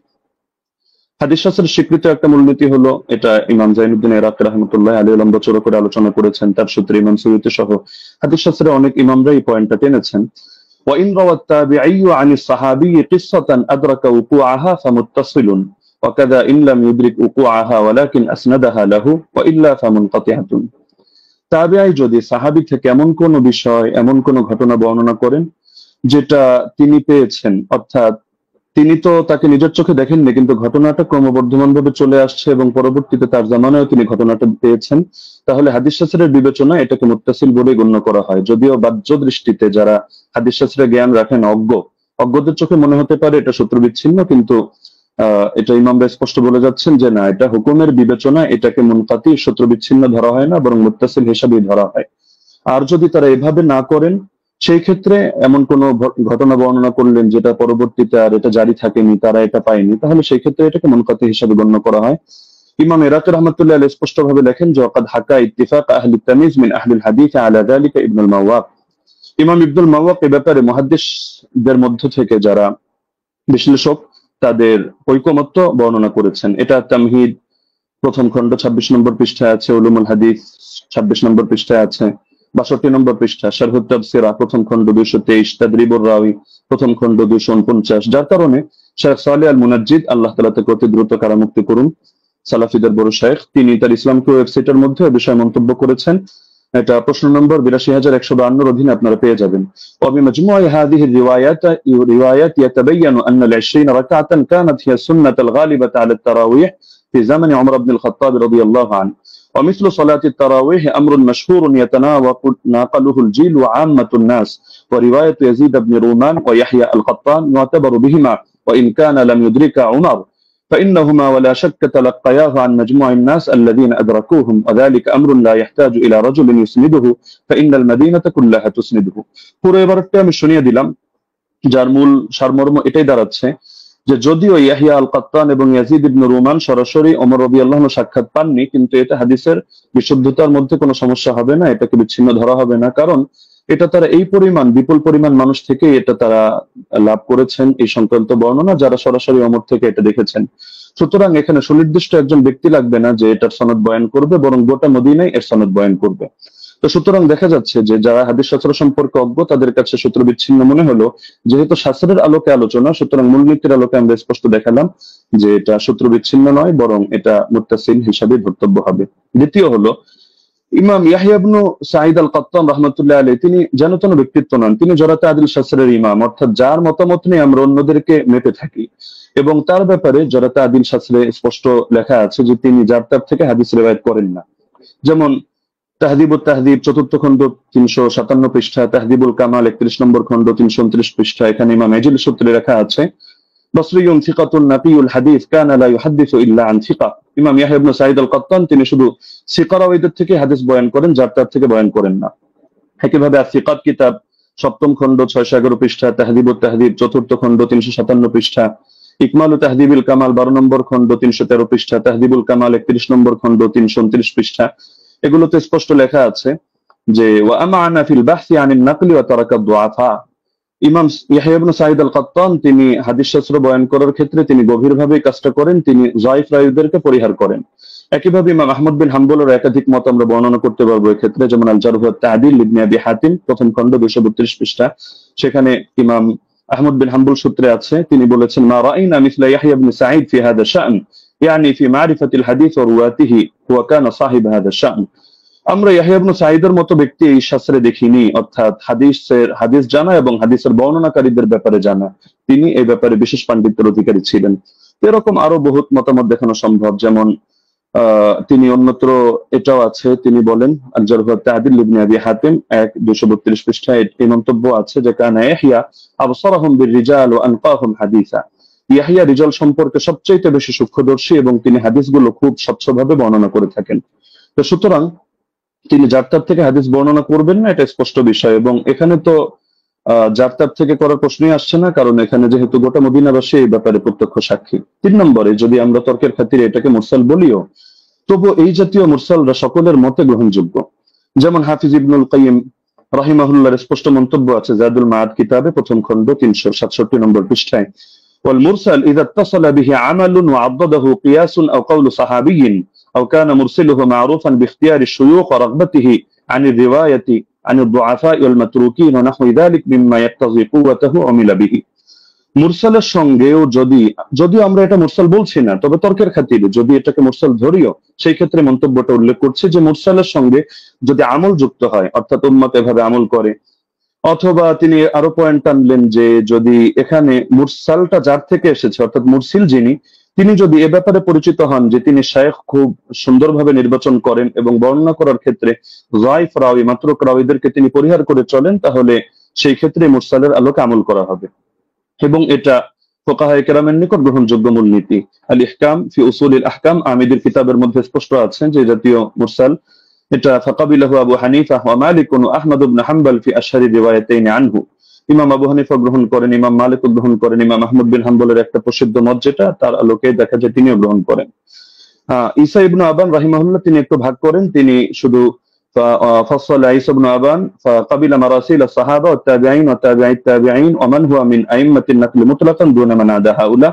হাদিস শাস্ত্রের স্বীকৃত একটা মূলনীতি হলো, এটা ইমাম জাইনুদ্দিন ইরাকি রাহমাতুল্লাহি আলাইহি লম্বা চওড়া করে আলোচনা করেছেন, তার সূত্রে ইমাম সুয়ুতী সহ হাদিস শাস্ত্রের অনেক ইমামরা এই পয়েন্টটা টেনেছেন। وإن روى التابعي عن الصحابي قصة أدرك وقوعها فمتصل وكذا إن لم يدرك وقوعها ولكن أسندها له وإلا فمنقطعة। তাবিঈ যদি সাহাবী থেকে এমন কোন বিষয়, এমন কোন ঘটনা বর্ণনা করেন যেটা তিনি পেয়েছেন, অর্থাৎ তিনি তো তাকে নিজের চোখে দেখেননি কিন্তু ঘটনাটা ক্রমবর্ধমান ভাবে চলে আসছে এবং পরবর্তীতে তার জামানায় তিনি ঘটনাটা পেয়েছেন, তাহলে হাদিস শাস্ত্রের বিবেচনা এটাকে মুত্তাসিল বলে গণ্য করা হয়। যদিও বাহ্য দৃষ্টিতে যারা হাদিস শাস্ত্রের জ্ঞান রাখেন অজ্ঞদের চোখে মনে হতে পারে এটা সূত্র বিচ্ছিন্ন, কিন্তু এটা ইমামরা স্পষ্ট বলে যাচ্ছেন যে না, এটা হুকুমের বিবেচনা, এটাকে মুনকাতি সূত্র বিচ্ছিন্ন ধরা হয় না, বরং মুত্তাসিল হিসাবেই ধরা হয়। আর যদি তারা এভাবে না করেন, সেই ক্ষেত্রে এমন কোন ঘটনা বর্ণনা করলেন যেটা পরবর্তীতে আর এটা জারি থাকেনি, তারা এটা পায়নি, তাহলে সেই ক্ষেত্রে এটাকে মুনকাতি হিসাবে গণ্য করা হয়। ইমাম ইরাকি রাহমাতুল্লাহি আলাইহি স্পষ্ট ভাবে লেখেন যে ওয়াকাদ হাকা ইত্তিফাক আহলি তামিজ মিন আহলিল হাদিস আলা যালিকা ইবনুল মাওয়াক। ইমাম ইবনুল মাওয়াক এই ব্যাপারে মুহাদ্দিসদের মধ্য থেকে যারা বিশ্লেষক তাদের ঐকমত্য বর্ণনা করেছেন। এটা তামহিদ প্রথম খণ্ড 26 নম্বর পৃষ্ঠায় আছে, উলুমুল হাদিস 26 নম্বর পৃষ্ঠায় আছে, 62 নম্বর পৃষ্ঠা শারহুত তাফসিরা প্রথম খণ্ড 223, তাদরিবুর রাওয়ী প্রথম খণ্ড 249। যার কারণে শেখ সালেহ আল মুনাজ্জিদ, আল্লাহ তাআলা তাকে অতি দ্রুত কারামুক্তি করুন, সালাফিদের বড় শেখ, তিনি তার ইসলামকে ওয়েবসাইটের মধ্যে এই বিষয়ে মন্তব্য করেছেন। এটা প্রশ্ন নম্বর 82152 অধীনে আপনারা পেয়ে যাবেন। وبمجموع هذه الروايات يتبين أن ال20 ركعة كانت هي السنة الغالبة على التراويح في زمن عمر بن الخطاب رضي الله عنه، ومثل صلاة التراويح أمر مشهور يتناقله الجيل وعامة الناس، ورواية يزيد بن رومان ويحيى القطان يعتبر بهما وإن كان لم يدرك عمر، فإنهما ولا شك تلقياه عن مجموع الناس الذين أدركوهم، وذلك أمر لا يحتاج إلى رجل يسنده فإن المدينة كلها تسنده। পুরো এবারটা আমি শুনিয়ে দিলাম, যার মূল সারমর্ম এটাই দাঁড়াচ্ছে যে যদিও ইয়াহিয়া আল কাত্তান এবং ইয়াজিদ ইবনে রুমান সরাসরি ওমর রাদিয়াল্লাহু আনহু সাক্ষাৎ পাননি, কিন্তু এটা হাদিসের বিশুদ্ধতার মধ্যে কোনো সমস্যা হবে না, এটাকে বিচ্ছিন্ন ধরা হবে না, কারণ এটা তারা এই পরিমাণ বিপুল পরিমাণ মানুষ থেকে এটা তারা লাভ করেছেন এই সংক্রান্ত বর্ণনা, যারা সরাসরি ওমর থেকে এটা দেখেছেন। সুতরাং এখানে সুনির্দিষ্ট একজন ব্যক্তি লাগবে না যে এটার সনদ বয়ান করবে, বরং গোটা মদিনায় এর সনদ বয়ান করবে। তো সুতরাং দেখা যাচ্ছে যে যারা হাদিস শাস্ত্র সম্পর্কে অজ্ঞ তাদের কাছে সূত্র বিচ্ছিন্ন মনে হলো, যেহেতু শাস্ত্রের আলোকে আলোচনা, সুতরাং মূলনীতির আলোকে আমরা স্পষ্ট দেখালাম যে এটা সূত্র বিচ্ছিন্ন নয়, বরং এটা মুত্তাসিল হিসাবে ধর্তব্য হবে। দ্বিতীয় হলো, ইমাম ইয়াহইয়া ইবনে সাঈদ আল কাত্তান রাহমাতুল্লাহি আলাইহি তিনি যেন তেন ব্যক্তিত্ব নন, তিনি জরাতে আদিল শাস্ত্রের ইমাম, অর্থাৎ যার মতামত নিয়ে আমরা অন্যদেরকে মেপে থাকি, এবং তার ব্যাপারে জরাতে আদিল শাস্ত্রে স্পষ্ট লেখা আছে যে তিনি যার তার থেকে হাদিস রিওয়ায়াত করেন না। যেমন তাহদিবুত তাহদিব 4th খণ্ড 357 পৃষ্ঠা, তাহদিবুল কামাল 31 নম্বর খণ্ড 329 পৃষ্ঠা, এখানে ইমাম এজিল সূত্রে লেখা আছে বসরিয়ুন সিকাতুন নাকিউল হাদিস কানা লা ইউহাদ্দিসু ইল্লা আন সিকা। ইমাম ইয়াহইয়া ইবনে সাঈদ আল কাত্তান তিনি শুধু সিকারাওয়ীদের থেকে হাদিস বয়ান করেন, যার তার থেকে বয়ান করেন না। একইভাবে আসিকাত কিতাব 7ম খণ্ড 611 পৃষ্ঠা, তাহদিবুত তাহদিব 4th খণ্ড 357 পৃষ্ঠা, ইকমালু তাহদিবিল কামাল 12 নম্বর খণ্ড 313 পৃষ্ঠা, তাহদিবুল কামাল 31 নম্বর খণ্ড 329 পৃষ্ঠা, এগুলোতে স্পষ্ট লেখা আছে যে ওয়া আমানা ফিল বাহসি আনিন নাকলি ওয়া তারাকা দুআফা। ইমাম ইয়াহইয়া ইবনে সাঈদ আল কাত্তান তিনি হাদিস শাস্ত্র বয়ান করার ক্ষেত্রে তিনি গভীরভাবে কাজটা করেন, তিনি যায়িফ রাওয়ীদেরকে পরিহার করেন। একইভাবে ইমাম আহমদ বিন হাম্বলের একাধিক মত আমরা বর্ণনা করতে পারবো এই ক্ষেত্রে, যেমন আল জারহ ওয়াত তা'দীল ইবনে আবি হাতিম 1ম খণ্ড 232 পৃষ্ঠা, সেখানে ইমাম আহমদ বিন হাম্বল সূত্রে আছে, তিনি বলেছেন মা রাআইনা মিসলা ইয়াহইয়া ইবনে সাঈদ ফি হাদা শা'n يعني في معرفة الحديث ورواته هو كان صاحب هذا الشأن। আমরা ইয়াহইয়া ইবনে সাঈদের মতো ব্যক্তি এই শাস্ত্রে দেখিনি, অর্থাৎ হাদিস জানা এবং হাদিসের বর্ণনাকারীদের ব্যাপারে জানা, তিনি এই ব্যাপারে বিশেষ পাণ্ডিত্যের অধিকারী ছিলেন। এরকম আরো বহুত মতামত দেখানো সম্ভব, যেমন তিনি অন্যত্র এটাও আছে, তিনি বলেন আল-জারহ ওয়া তা'দীল ইবনে আবি হাতিম 232 পৃষ্ঠায় এই মন্তব্য আছে যে কানা ইয়াহইয়া আবসারাহুম বির-রিজাল ওয়া আনকাহুম হাদিসা। ইয়াহইয়া রিজাল সম্পর্কে সবচেয়ে বেশি সূক্ষ্মদর্শী এবং তিনি হাদিসগুলো খুব স্বচ্ছভাবে বর্ণনা করে থাকেন। তো সুতরাং তিনি যার তার থেকে হাদিস বর্ণনা করবেন না, এটা স্পষ্ট বিষয়। এবং এখানে তো যার তার থেকে করার প্রশ্নই আসছে না, কারণ এখানে যেহেতু গোটা মদিনাবাসী এই ব্যাপারে প্রত্যক্ষ সাক্ষী। 3 নম্বরে, যদি আমরা তর্কের খাতিরে এটাকে মুরসাল বলিও, তবু এই জাতীয় মুরসালরা সকলের মতে গ্রহণযোগ্য। যেমন হাফিজ ইবনুল কাইয়িম রাহিমাহুল্লাহর স্পষ্ট মন্তব্য আছে জাদুল মাআদ কিতাবে 1ম খণ্ড 367 নম্বর পৃষ্ঠায়, ওয়াল মুরসাল ইযা ইত্তাসালা বিহি আমালুন ওয়া আদ্দাদাহু কিয়াসুন আও কাওলু সাহাবিয়্যিন আও কানা মুরসিলুহু মা'রুফান বিইখতিয়ারি আশ-শুয়ুখ ওয়া রাগবাতিহি আন আর-রিওয়ায়াতি عن الضعفاء والمتروكين ونحو ذلك مما يقتضي قوته عمل به। মুরসালের সঙ্গেও যদিও আমরা এটা মুরসাল বলছি না, তবে তর্কের খাতিরে যদি এটাকে মুরসাল ধরিও, সেই ক্ষেত্রে মন্তব্যটা উল্লেখ করছে যে মুরসালের সঙ্গে যদি আমল যুক্ত হয়, অর্থাৎ উম্মত এভাবে আমল করে, অথবা তিনি আরো পয়েন্ট আনলেন যে যদি এখানে মুরসালটা যার থেকে এসেছে, অর্থাৎ মুরসিল যিনি, তিনি যদি এ ব্যাপারে পরিচিত হন যে তিনি শায়েখ খুব সুন্দরভাবে নির্বাচন করেন এবং বর্ণনা করার ক্ষেত্রে যায়ফ রাওয়ী, মাতরুক রাওয়ীদেরকে তিনি পরিহার করে চলেন, তাহলে সেই ক্ষেত্রে মুরসালের আলোকে আমল করা হবে এবং এটা ফুকাহায়ে কেরামের নিকট গ্রহণযোগ্য মূলনীতি। আল ইহকাম ফি উসুলিল আহকাম আমিদের কিতাবের মধ্যে স্পষ্ট আছে যে জাতীয় মুরসাল এটা ফাকাবিলাহু আবু হানিফা ওয়া মালিক ওয়া আহমদ ইবনে হাম্বল ফি আশহারি রিওয়ায়াতাইন আনহু। ইমাম আবু হানিফা গ্রহণ করেন, ইমাম মালিক গ্রহণ করেন, ইমাম আহমদ বিন হাম্বলের একটা প্রসিদ্ধ মত যেটা তার আলোকে দেখা যায় তিনিও গ্রহণ করেন। ঈসা ইবনে আবান রাহিমাহুল্লাহ তিনি একটু ভাগ করেন, তিনি শুধু ফাসালা ঈসা ইবনে আবান ফাকাবিলা মারাসিল আস-সাহাবা ওয়া তাবিঈন ওয়া তাবিঈত তাবিঈন ওয়া মান হুয়া মিন আইম্মাতিন নাকল মুতলাকান দুনা মান আদা হাউলা।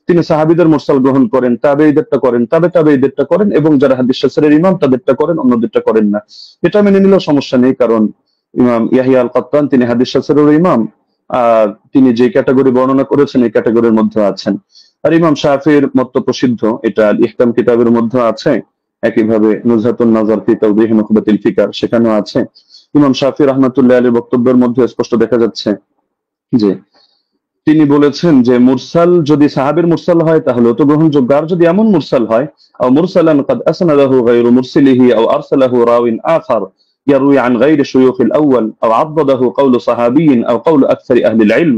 তিনি সাহাবীদের মুরসাল গ্রহণ করেন, তাবেঈদেরটা করেন, তাবেঈদেরটা করেন, এবং যারা হাদিস শাস্ত্রের ইমাম তাদেরটা করেন, অন্যদেরটা করেন না। এটা মেনে নিলেও সমস্যা নেই, কারণ ইমাম ইয়াহইয়া আল-কাত্তান তিনি হাদিস শাস্ত্রের ইমাম, তিনি যে ক্যাটাগরি বর্ণনা করেছেন এই ক্যাটাগরির মধ্যে আছেন। আর ইমাম শাফিঈর মত প্রসিদ্ধ, এটা ইহকাম কিতাবের মধ্যে আছে, একইভাবে নুজহাতুন নাজার ফি তাওদীহ নুখবাতিল ফিকার সেখানেও আছে। ইমাম শাফিঈ রাহমাতুল্লাহ আলাইহির বক্তব্যের মধ্যে স্পষ্ট দেখা যাচ্ছে যে তিনি বলেছেন যে মুরসাল যদি সাহাবীর মুরসাল হয় তাহলে তো গ্রহণযোগ্য, আর যদি এমন মুরসাল হয় আও মুরসালান ক্বাদ আসনাদাহু গায়রু মুরসিলিহি আও আরসালাহু রাওয়িন আখার يروي عن غير شيوخ الأول أو عضده قول صحابي أو قول أكثر أهل العلم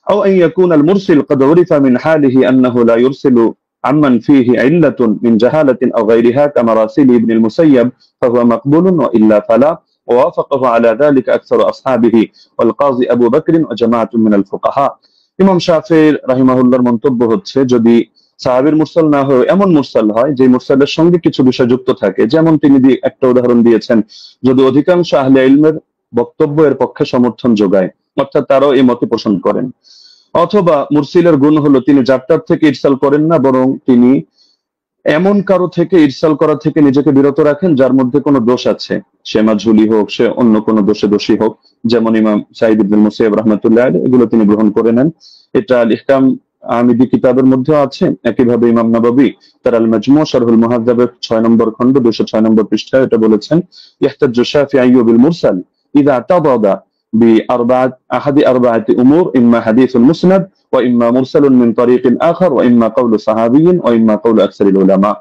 أو أن يكون المرسل قد عرف من حاله أنه لا يرسل عمن فيه علة من جهالة أو غيرها كمراسيل ابن المسيب فهو مقبول وإلا فلا، ووافقه على ذلك أكثر أصحابه والقاضي أبو بكر وجماعة من الفقهاء। ইমাম শাফিঈ রাহিমাহুল্লাহর মন্তব্য হচ্ছে যদি সাহাবীর মুরসাল না হয় এমন মুরসাল হয় যে মুরসালের সঙ্গে কিছু বিষয় যুক্ত থাকে, যেমন তিনি একটা উদাহরণ দিয়েছেন, যদি অধিকাংশ আহলে ইলমের বক্তব্য এর পক্ষে সমর্থন যোগায়, অর্থাৎ তারাও এই মতে পোষণ করেন, অথবা মুরসিলের গুণ হলো তিনি যাত্রার থেকে ইরসাল করেন না, বরং তিনি এমন কারো থেকে ইরসাল করা থেকে নিজেকে বিরত রাখেন যার মধ্যে কোনো দোষ আছে, সে মাঝহুলি হোক, সে অন্য কোনো দোষে দোষী হোক, যেমন ইমাম সাঈদ ইবনুল মুসাইয়্যিব রাহমাতুল্লাহ আলাইহি, এগুলো তিনি গ্রহণ করে নেন। এটা আল ইহকাম আমিদি কিতাবের মধ্যে আছে। একইভাবে ইমাম নাবাবী তার আল মাজমু' শারহুল মুহাদ্দাবের 6 নম্বর খণ্ড 206 নম্বর পৃষ্ঠায় এটা বলেছেন, ইহতাজ্জু শাফিঈ বিল মুরসাল ইযা তাদাদা بأربعة أحد أربعة أمور إما حديث مسند وإما مرسل من طريق آخر وإما قول صحابي وإما قول أكثر العلماء।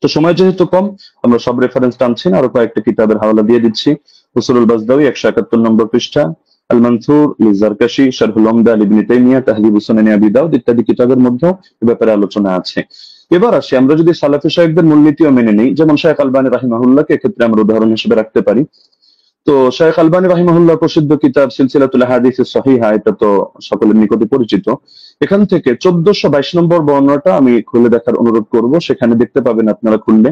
তো সময় যেহেতু কম আমরা সব রেফারেন্স টানছি না, আরো কয়েকটা কিতাবের হাওয়ালা দিয়ে দিচ্ছি। উসুলুল বাজদাওয়ী 171 নম্বর পৃষ্ঠা, আল মানসুর লিজারকাশি, শারহুল উমদা ইবনে তাইমিয়া, তাহযীবু সুনান আবি দাউদ ইত্যাদি কিতাবের মধ্যে এই ব্যাপারে আলোচনা আছে। এবার আসি আমরা যদি সালাফি শায়খদের মূলনীতিও মেনে নিই, যেমন শায়খ আলবানী রাহিমাহুল্লাহকে এক্ষেত্রে আমরা উদাহরণ হিসেবে রাখতে পারি। তো শায়খ আলবানী রাহিমাহুল্লাহ প্রসিদ্ধ কিতাব সিলসিলাতুল আহাদিস সহিহা, এটা তো সকলের নিকটে পরিচিত। এখান থেকে 1422 নম্বর বর্ণনাটা আমি খুলে দেখার অনুরোধ করব, সেখানে দেখতে পাবেন আপনারা খুললে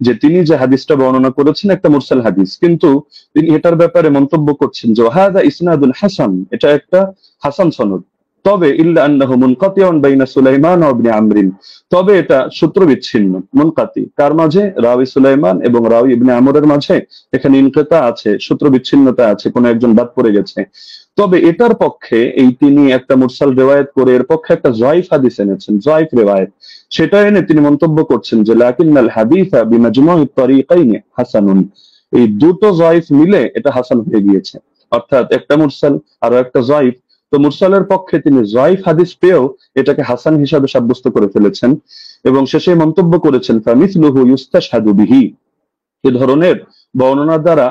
যে তিনি যে হাদিসটা বর্ণনা করেছেন একটা মুরসাল হাদিস, কিন্তু তিনি এটার ব্যাপারে মন্তব্য করছেন যে হাযা ইসনাদুল হাসান, এটা একটা হাসান সনদ, তবে ইল্লা আন্নাহু মুনকাতিউন বাইনা সুলাইমান ওয়া ইবনে আমরিন, তবে এটা সূত্র বিচ্ছিন্ন, মুনকাতি কার মাঝে, রাওয়ী সুলাইমান এবং রাওয়ী ইবনে আমরের মাঝে এখানে ইনকিতা আছে, সূত্র বিচ্ছিন্নতা আছে, কোন একজন বাদ পড়ে গেছে। তবে এটার পক্ষে এই তিনি একটা মুরসাল রিওয়ায়াত করে এর পক্ষে একটা যায়ফ হাদিস এনেছেন, যায়ফ রিওয়ায়াত, সেটা এনে তিনি মন্তব্য করছেন যে লাকিনাল হাদিসা বিমাজমু'i তারিকাইনি হাসানুন, এই দুটো যায়ফ মিলে এটা হাসান হয়ে গিয়েছে, অর্থাৎ একটা মুরসাল আর একটা যায়ফ তো মুরসালের পক্ষে তিনি জয়ীফ হাদিস পেয়েও এটাকে হাসান হিসাবে সাব্যস্ত করে ফেলেছেন এবং শেষে মন্তব্য করেছেন ফামিসলুহু ইউস্তাশহাদু বিহি, এ ধরনের বর্ণনা দ্বারা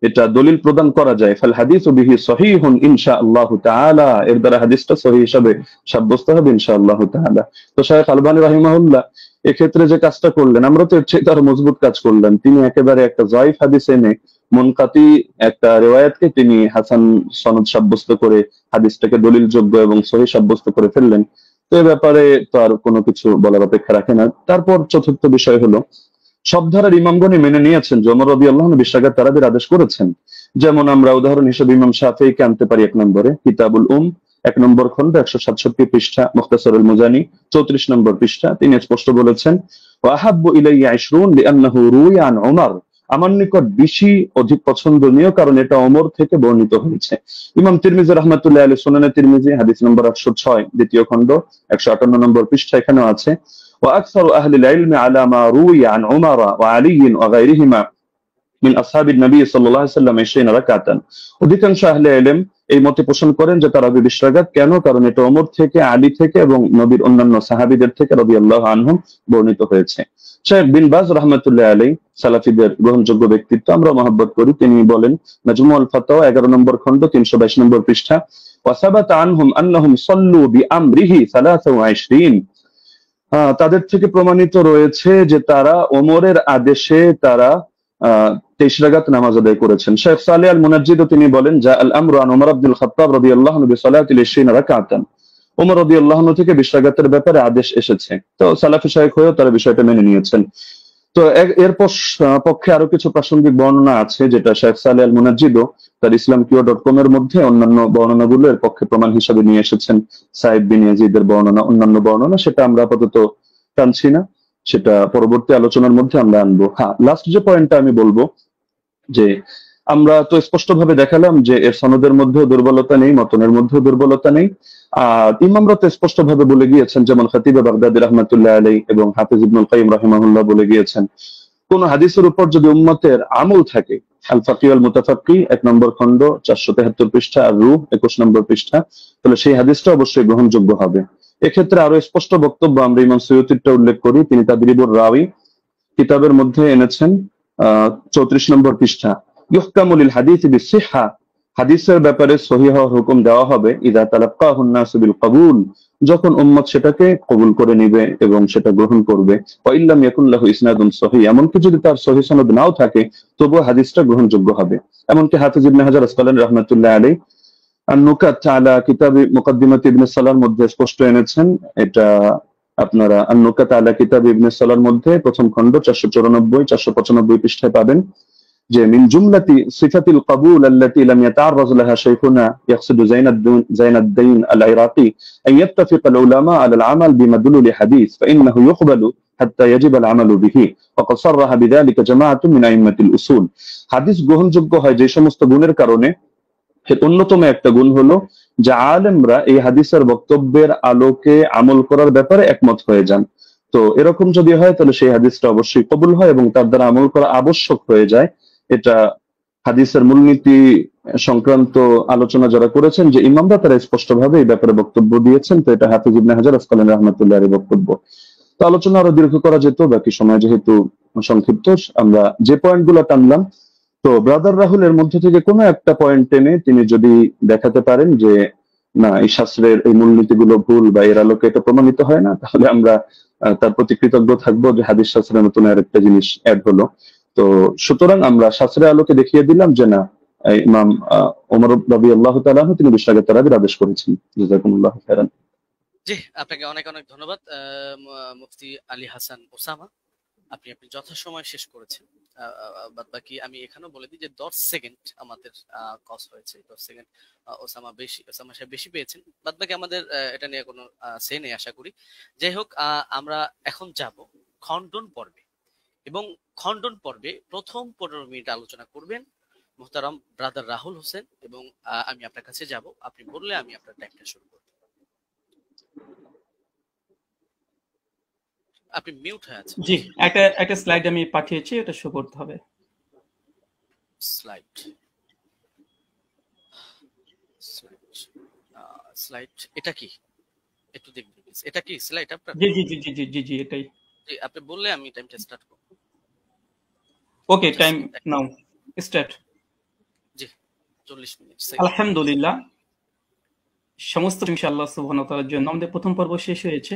এটা দলিল প্রদান করা যায়। ফাল হাদিসু বিহি সহিহুন ইনশাআল্লাহু তাআলা, এর দ্বারা হাদিসটা সহিহ হিসাবে সাব্যস্ত হবে ইনশাআল্লাহু তাআলা। তো শায়খ আলবানী রাহিমাহুল্লাহ এক্ষেত্রে যে কাজটা করলেন, আমরা তো এর চেয়ে আরো মজবুত কাজ করলেন। তিনি একেবারে একটা জয়ীফ হাদিস এনে মুনকাতি একটা রিওয়ায়াতকে তিনি হাসান সনদ সাব্যস্ত করে হাদিসটাকে দলিলযোগ্য এবং সহিহ সাব্যস্ত করে ফেললেন। তো এ ব্যাপারে তো আর কোনো কিছু বলার অপেক্ষা রাখে না। তারপর চতুর্থ বিষয় হলো, সব ধারার ইমামগণই মেনে নিয়েছেন যে ওমর রাদিয়াল্লাহু আনহু 20 রাকাত তারাবির আদেশ করেছেন। যেমন আমরা উদাহরণ হিসেবে ইমাম শাফিঈকে আনতে পারি 1 নম্বরে, কিতাবুল 1 নম্বর খন্ড 167 পৃষ্ঠা, মুখতাসারুল মুজানি 34 নম্বর পৃষ্ঠা। তিনি স্পষ্ট বলেছেন, ওয়া আহাব্বু ইলাইয়া 20 লিআন্নাহু রুইয়া আন উমর, আমার নিকট 20 অধিক পছন্দনীয় কারণ এটা ওমর থেকে বর্ণিত হয়েছে। ইমাম তিরমিজি রাহমাতুল্লাহি আলাইহি সুনানে তিরমিজি হাদিস নম্বর 806 দ্বিতীয় খন্ড 158 নম্বর পৃষ্ঠা, এখানেও আছে وأكثر أهل العلم على ما روي عن عمر وعلي وغيرهما من أصحاب النبي صلى الله عليه وسلم 20 রাকাত। অধিকাংশ আহলে ইলম এই মতে পোষণ করেন যে তারাবি 20 রাকাত। কেন? কারণ এটা ওমর থেকে, আলী থেকে এবং নবীর অন্যান্য সাহাবীদের থেকে রাদিয়াল্লাহু আনহুম বর্ণিত হয়েছে। শেখ বিন বাজ রাহমাতুল্লাহি আলাইহি সালাফিদের গ্রহণযোগ্য ব্যক্তিত্ব, আমরা মহব্বত করি। তিনি বলেন মাজমুউল ফাতাওয়া 11 নম্বর খন্ড 322 নম্বর পৃষ্ঠা, ওয়া সাবাতা আনহুম আন্নাহুম সাল্লু বিআমরিহি 23, তাদের থেকে প্রমাণিত রয়েছে যে তারা ওমরের আদেশে তারা 23 রাকাত নামাজ আদায় করেছেন। শেখ সালেহ আল মুনাজ্জিদ তিনি বলেন জা আল আমরু আন ওমর ইবনুল খাত্তাব রাদিয়াল্লাহু আনহু বিসালাতিল 20 রাকাতান, ওমর রাদিয়াল্লাহু আনহু থেকে 20 রাকাতের ব্যাপারে আদেশ এসেছে। তো সালাফি শায়খ হয়েও তারা বিষয়টা মেনে নিয়েছেন। তো এর পক্ষে আরো কিছু প্রাসঙ্গিক বর্ণনা আছে, যেটা শেখ সালেহ আল মুনাজ্জিদ তার islamqo.com এর মধ্যে অন্যান্য বর্ণনাগুলো এর পক্ষে প্রমাণ হিসেবে নিয়ে এসেছেন। সাইদ বিন ইয়াজিদের বর্ণনা, অন্যান্য বর্ণনা, সেটা আমরা আপাতত টানছি না, সেটা পরবর্তী আলোচনার মধ্যে আমরা আনবো। হ্যাঁ, লাস্ট যে পয়েন্টটা আমি বলবো, যে আমরা তো স্পষ্টভাবে দেখালাম যে এর সনদের মধ্যেও দুর্বলতা নেই, মতনের মধ্যেও দুর্বলতা নেই। আর ইমামরা তো স্পষ্টভাবে বলে গিয়েছেন, যেমন খতিব বাগদাদি রাহমাতুল্লাহ আলাইহি এবং হাফিজ ইবনুল কাইয়িম রাহিমাহুল্লাহ বলে গিয়েছেন, কোন হাদিসের উপর যদি উম্মতের আমল থাকে, আল ফাকি ওয়াল মুতাফাক্কি 1 নম্বর খন্ড 473 পৃষ্ঠা, আর রূহ 21 নম্বর পৃষ্ঠা, তাহলে সেই হাদিসটা অবশ্যই গ্রহণযোগ্য হবে। এক্ষেত্রে আরো স্পষ্ট বক্তব্য আমরা ইমাম সুয়ুতিরটা উল্লেখ করি। তিনি তাদরিবুর রাওয়ী কিতাবের মধ্যে এনেছেন 34 নম্বর পৃষ্ঠা, ইহকামু লিল হাদিস বিসিহহা, হাদিসের ব্যাপারে সহিহ হুকুম দেওয়া হবে ইদা তালাক্কাহুন নাসু বিল কবুল, যখন উম্মত সেটাকে কবুল করে নিবে এবং সেটা গ্রহণ করবে। ওয়া ইল্লাম ইয়াকুন লাহু ইসনাদুন সহিহ, এমনকি যদি তার সহিহ সনদ নাও থাকে তবুও হাদিসটা গ্রহণযোগ্য হবে। এমনকি হাফিজ ইবনে হাজার আসকালানী রাহমাতুল্লাহ আলাইহি আন-নুকাত আলা কিতাব মুকদ্দিমাত ইবনে সালাহর মধ্যে স্পষ্ট এনেছেন। এটা আপনারা আন-নুকাত আলা কিতাব ইবনে সালাহর মধ্যে প্রথম খন্ড 494 495 পৃষ্ঠায় পাবেন যে মিন জুমলাতি সিফাতিল কবুল আল্লাতী লাম ইয়াতাআররাজ লাহা শাইখুনা ইয়াকসিদু জাইনাদ্দিন আল-ইরাকি আন ইয়াত্তাফিক আল-উলামা আলা আল-আমাল বিমাদলুল হাদিস ফাইন্নাহু ইউকবালু হাত্তা ইয়াজিব আল-আমালু বিহি ওয়া ক্বাদ সাররাহা বিযালিকা জামাআতুন মিন আইম্মাতিল উসুল। হাদিস গ্রহণযোগ্য হয় যে সমস্ত গুণের কারণে, এর অন্যতম একটা গুণ হলো যে আলেমরা এই হাদিসের বক্তব্যের আলোকে আমল করার ব্যাপারে একমত হয়ে যান। তো এরকম যদি হয় তাহলে সেই হাদিসটা অবশ্যই কবুল হয় এবং তার দ্বারা আমল করা আবশ্যক হয়ে যায়। এটা হাদিসের মূলনীতি সংক্রান্ত আলোচনা যারা করেছেন যে ইমামরা, তারা স্পষ্টভাবে এই ব্যাপারে বক্তব্য দিয়েছেন। তো এটা হাফিজ ইবনে হাজার আসকালানী রাহমাতুল্লাহির বক্তব্য। তো আলোচনা আরো দীর্ঘ করা যেত, বাকি সময় যেহেতু সংক্ষিপ্ত, আমরা যে পয়েন্টগুলো টানলাম, তো ব্রাদার রাহুল এর মধ্যে থেকে কোনো একটা পয়েন্ট টেনে তিনি যদি দেখাতে পারেন যে না, এই শাস্ত্রের এই মূলনীতিগুলো ভুল বা এর আলোকে এটা প্রমাণিত হয় না, তাহলে আমরা তার প্রতি কৃতজ্ঞ থাকবো যে হাদিস শাস্ত্রের নতুন আরেকটা জিনিস অ্যাড হলো। তো সুতরাং আমরা শাস্ত্রের আলোকে দেখিয়ে দিলাম যে না, ইমাম ওমর রাদিয়াল্লাহু তাআলা আনহু তিনি 20 রাকাত তারাবির আদেশ করেছেন। জাযাকুমুল্লাহু খাইরান। জি, আপনাকে অনেক অনেক ধন্যবাদ মুফতি আলী হাসান ওসামা, আপনি যথাসময় শেষ করেছেন। বাদ বাকি আমি এখানেও বলে দিই যে 10 সেকেন্ড আমাদের কস হয়েছে, 10 সেকেন্ড ওসামা সাহেব বেশি পেয়েছেন। বাদ বাকি আমাদের এটা নিয়ে কোনো সে নেই আশা করি। যাই হোক, আমরা এখন যাব খণ্ডন পর্বে, এবং খণ্ডন পর্বে প্রথম 15 মিনিট আলোচনা করবেন মুহতারাম ব্রাদার রাহুল হোসেন, এবং আমি আপনার কাছে যাব, আপনি বললে আমি আপনার টাইমটা শুরু করব। আপনি মিউট হয়ে আছেন। জি, একটা স্লাইড আমি পাঠিয়েছি, এটা শো করতে হবে। স্লাইড এটা কি একটু দেখবেন প্লিজ, এটা কি স্লাইড আপনার? জি জি জি জি জি জি জি এটাই। জি, আপনি বললে আমি টাইমটা স্টার্ট করব। ওকে, টাইম নাও স্টার্ট। জি 40 মিনিট। আলহামদুলিল্লাহ, সমস্ত ইনশাআল্লাহ সুবহানাহু ওয়া তাআলার জন্য। আমাদের প্রথম পর্ব শেষ হয়েছে।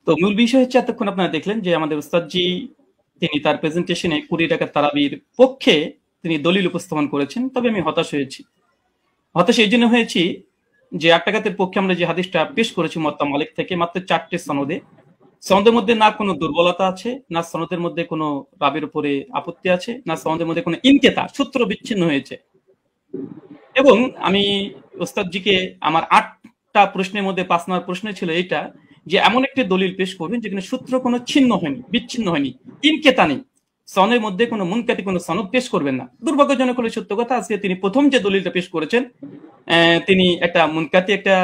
তো মূল বিষয় হচ্ছে এতক্ষণ আপনারা দেখলেন যে আমাদের উস্তাদজি তিনি তার প্রেজেন্টেশনে 20 টাকার তারাবির পক্ষে তিনি দলিল উপস্থাপন করেছেন। তবে আমি হতাশ হয়েছি। হতাশ এই জন্য হয়েছি যে 8 টাকাতের পক্ষে আমরা যে হাদিসটা পেশ করেছি মুয়াত্তা মালিক থেকে মাত্র 4টে সনদে, সনদের মধ্যে না কোনো দুর্বলতা আছে, না সনদের মধ্যে কোনো রাবির উপরে আপত্তি আছে, না সনদের মধ্যে কোনো ইনকেতা সূত্র বিচ্ছিন্ন হয়েছে। এবং আমি ওস্তাদজিকে আমার 8টা প্রশ্নের মধ্যে 5 নম্বর প্রশ্ন ছিল এইটা যে এমন একটি দলিল পেশ করবেন যেখানে সূত্র কোনো ছিন্ন হয়নি, বিচ্ছিন্ন হয়নি, ইনকেতা নেই, সনের মধ্যে কোনো মুনকাতি কোনো সনদ পেশ করবেন না। দুর্ভাগ্যজনক হলে সত্য কথা, আজকে তিনি প্রথম যে দলিলটা পেশ করেছেন তিনি একটা মুনকাতি একটা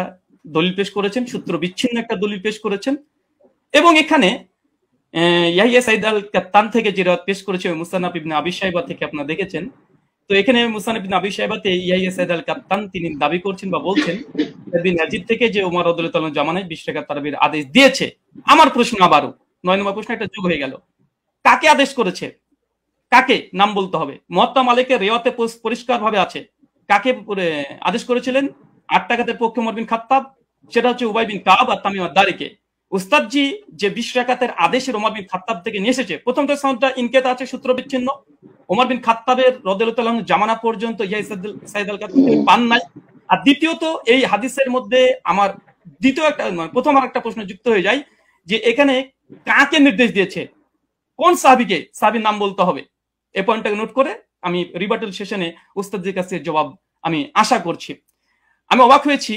দলিল পেশ করেছেন, সূত্র বিচ্ছিন্ন একটা দলিল পেশ করেছেন। এবং এখানে ইয়াহিয়া সাইদ আল কাত্তান থেকে যে রাত পেশ করেছে মুসান্নাফ ইবনে আবি শাইবা থেকে আপনারা দেখেছেন। তো এখানে মুসান্নাফ ইবনে আবি শাইবাতে ইয়াহিয়া সাইদ আল কাত্তান তিনি দাবি করছেন বা বলছেন ইবনে ইয়াজিদ থেকে যে ওমর রাদিয়াল্লাহু তাআলা জামানায় 20 টাকা তারাবির আদেশ দিয়েছে। আমার প্রশ্ন আবারও 9 নম্বর প্রশ্ন একটা যোগ হয়ে গেল, কাকে আদেশ করেছে, কাকে নাম বলতে হবে। মুয়াত্তা মালিকের রিওয়ায়াতে পরিষ্কারভাবে আছে কাকে আদেশ করেছিলেন। 8 টাকাতের পক্ষে ওমর বিন খাত্তাব, সেটা হচ্ছে উবাই বিন কাব আর তামিম আদ-দারিকে। উস্তাদজি যে 20 রাকাতের আদেশের ওমর বিন খাত্তাব থেকে নিয়ে এসেছে, প্রথমটা সনদটা ইনকেতা আছে, সূত্র বিচ্ছিন্ন। ওমর বিন খাত্তাবের রাদিয়াল্লাহু তাআলা জামানা পর্যন্ত ইয়াহিয়া সাইদ আল কাত্তান পান নাই। আর দ্বিতীয়ত এই হাদিসের মধ্যে আমার দ্বিতীয় একটা প্রথম আর একটা প্রশ্ন যুক্ত হয়ে যায় যে এখানে কাকে নির্দেশ দিয়েছে, কোন সাহাবীকে, সাহাবীর নাম বলতে হবে। এই পয়েন্টটাকে নোট করে আমি রিবাটাল সেশনে উস্তাদের কাছে জবাব আমি আশা করছি। আমি অবাক হয়েছি,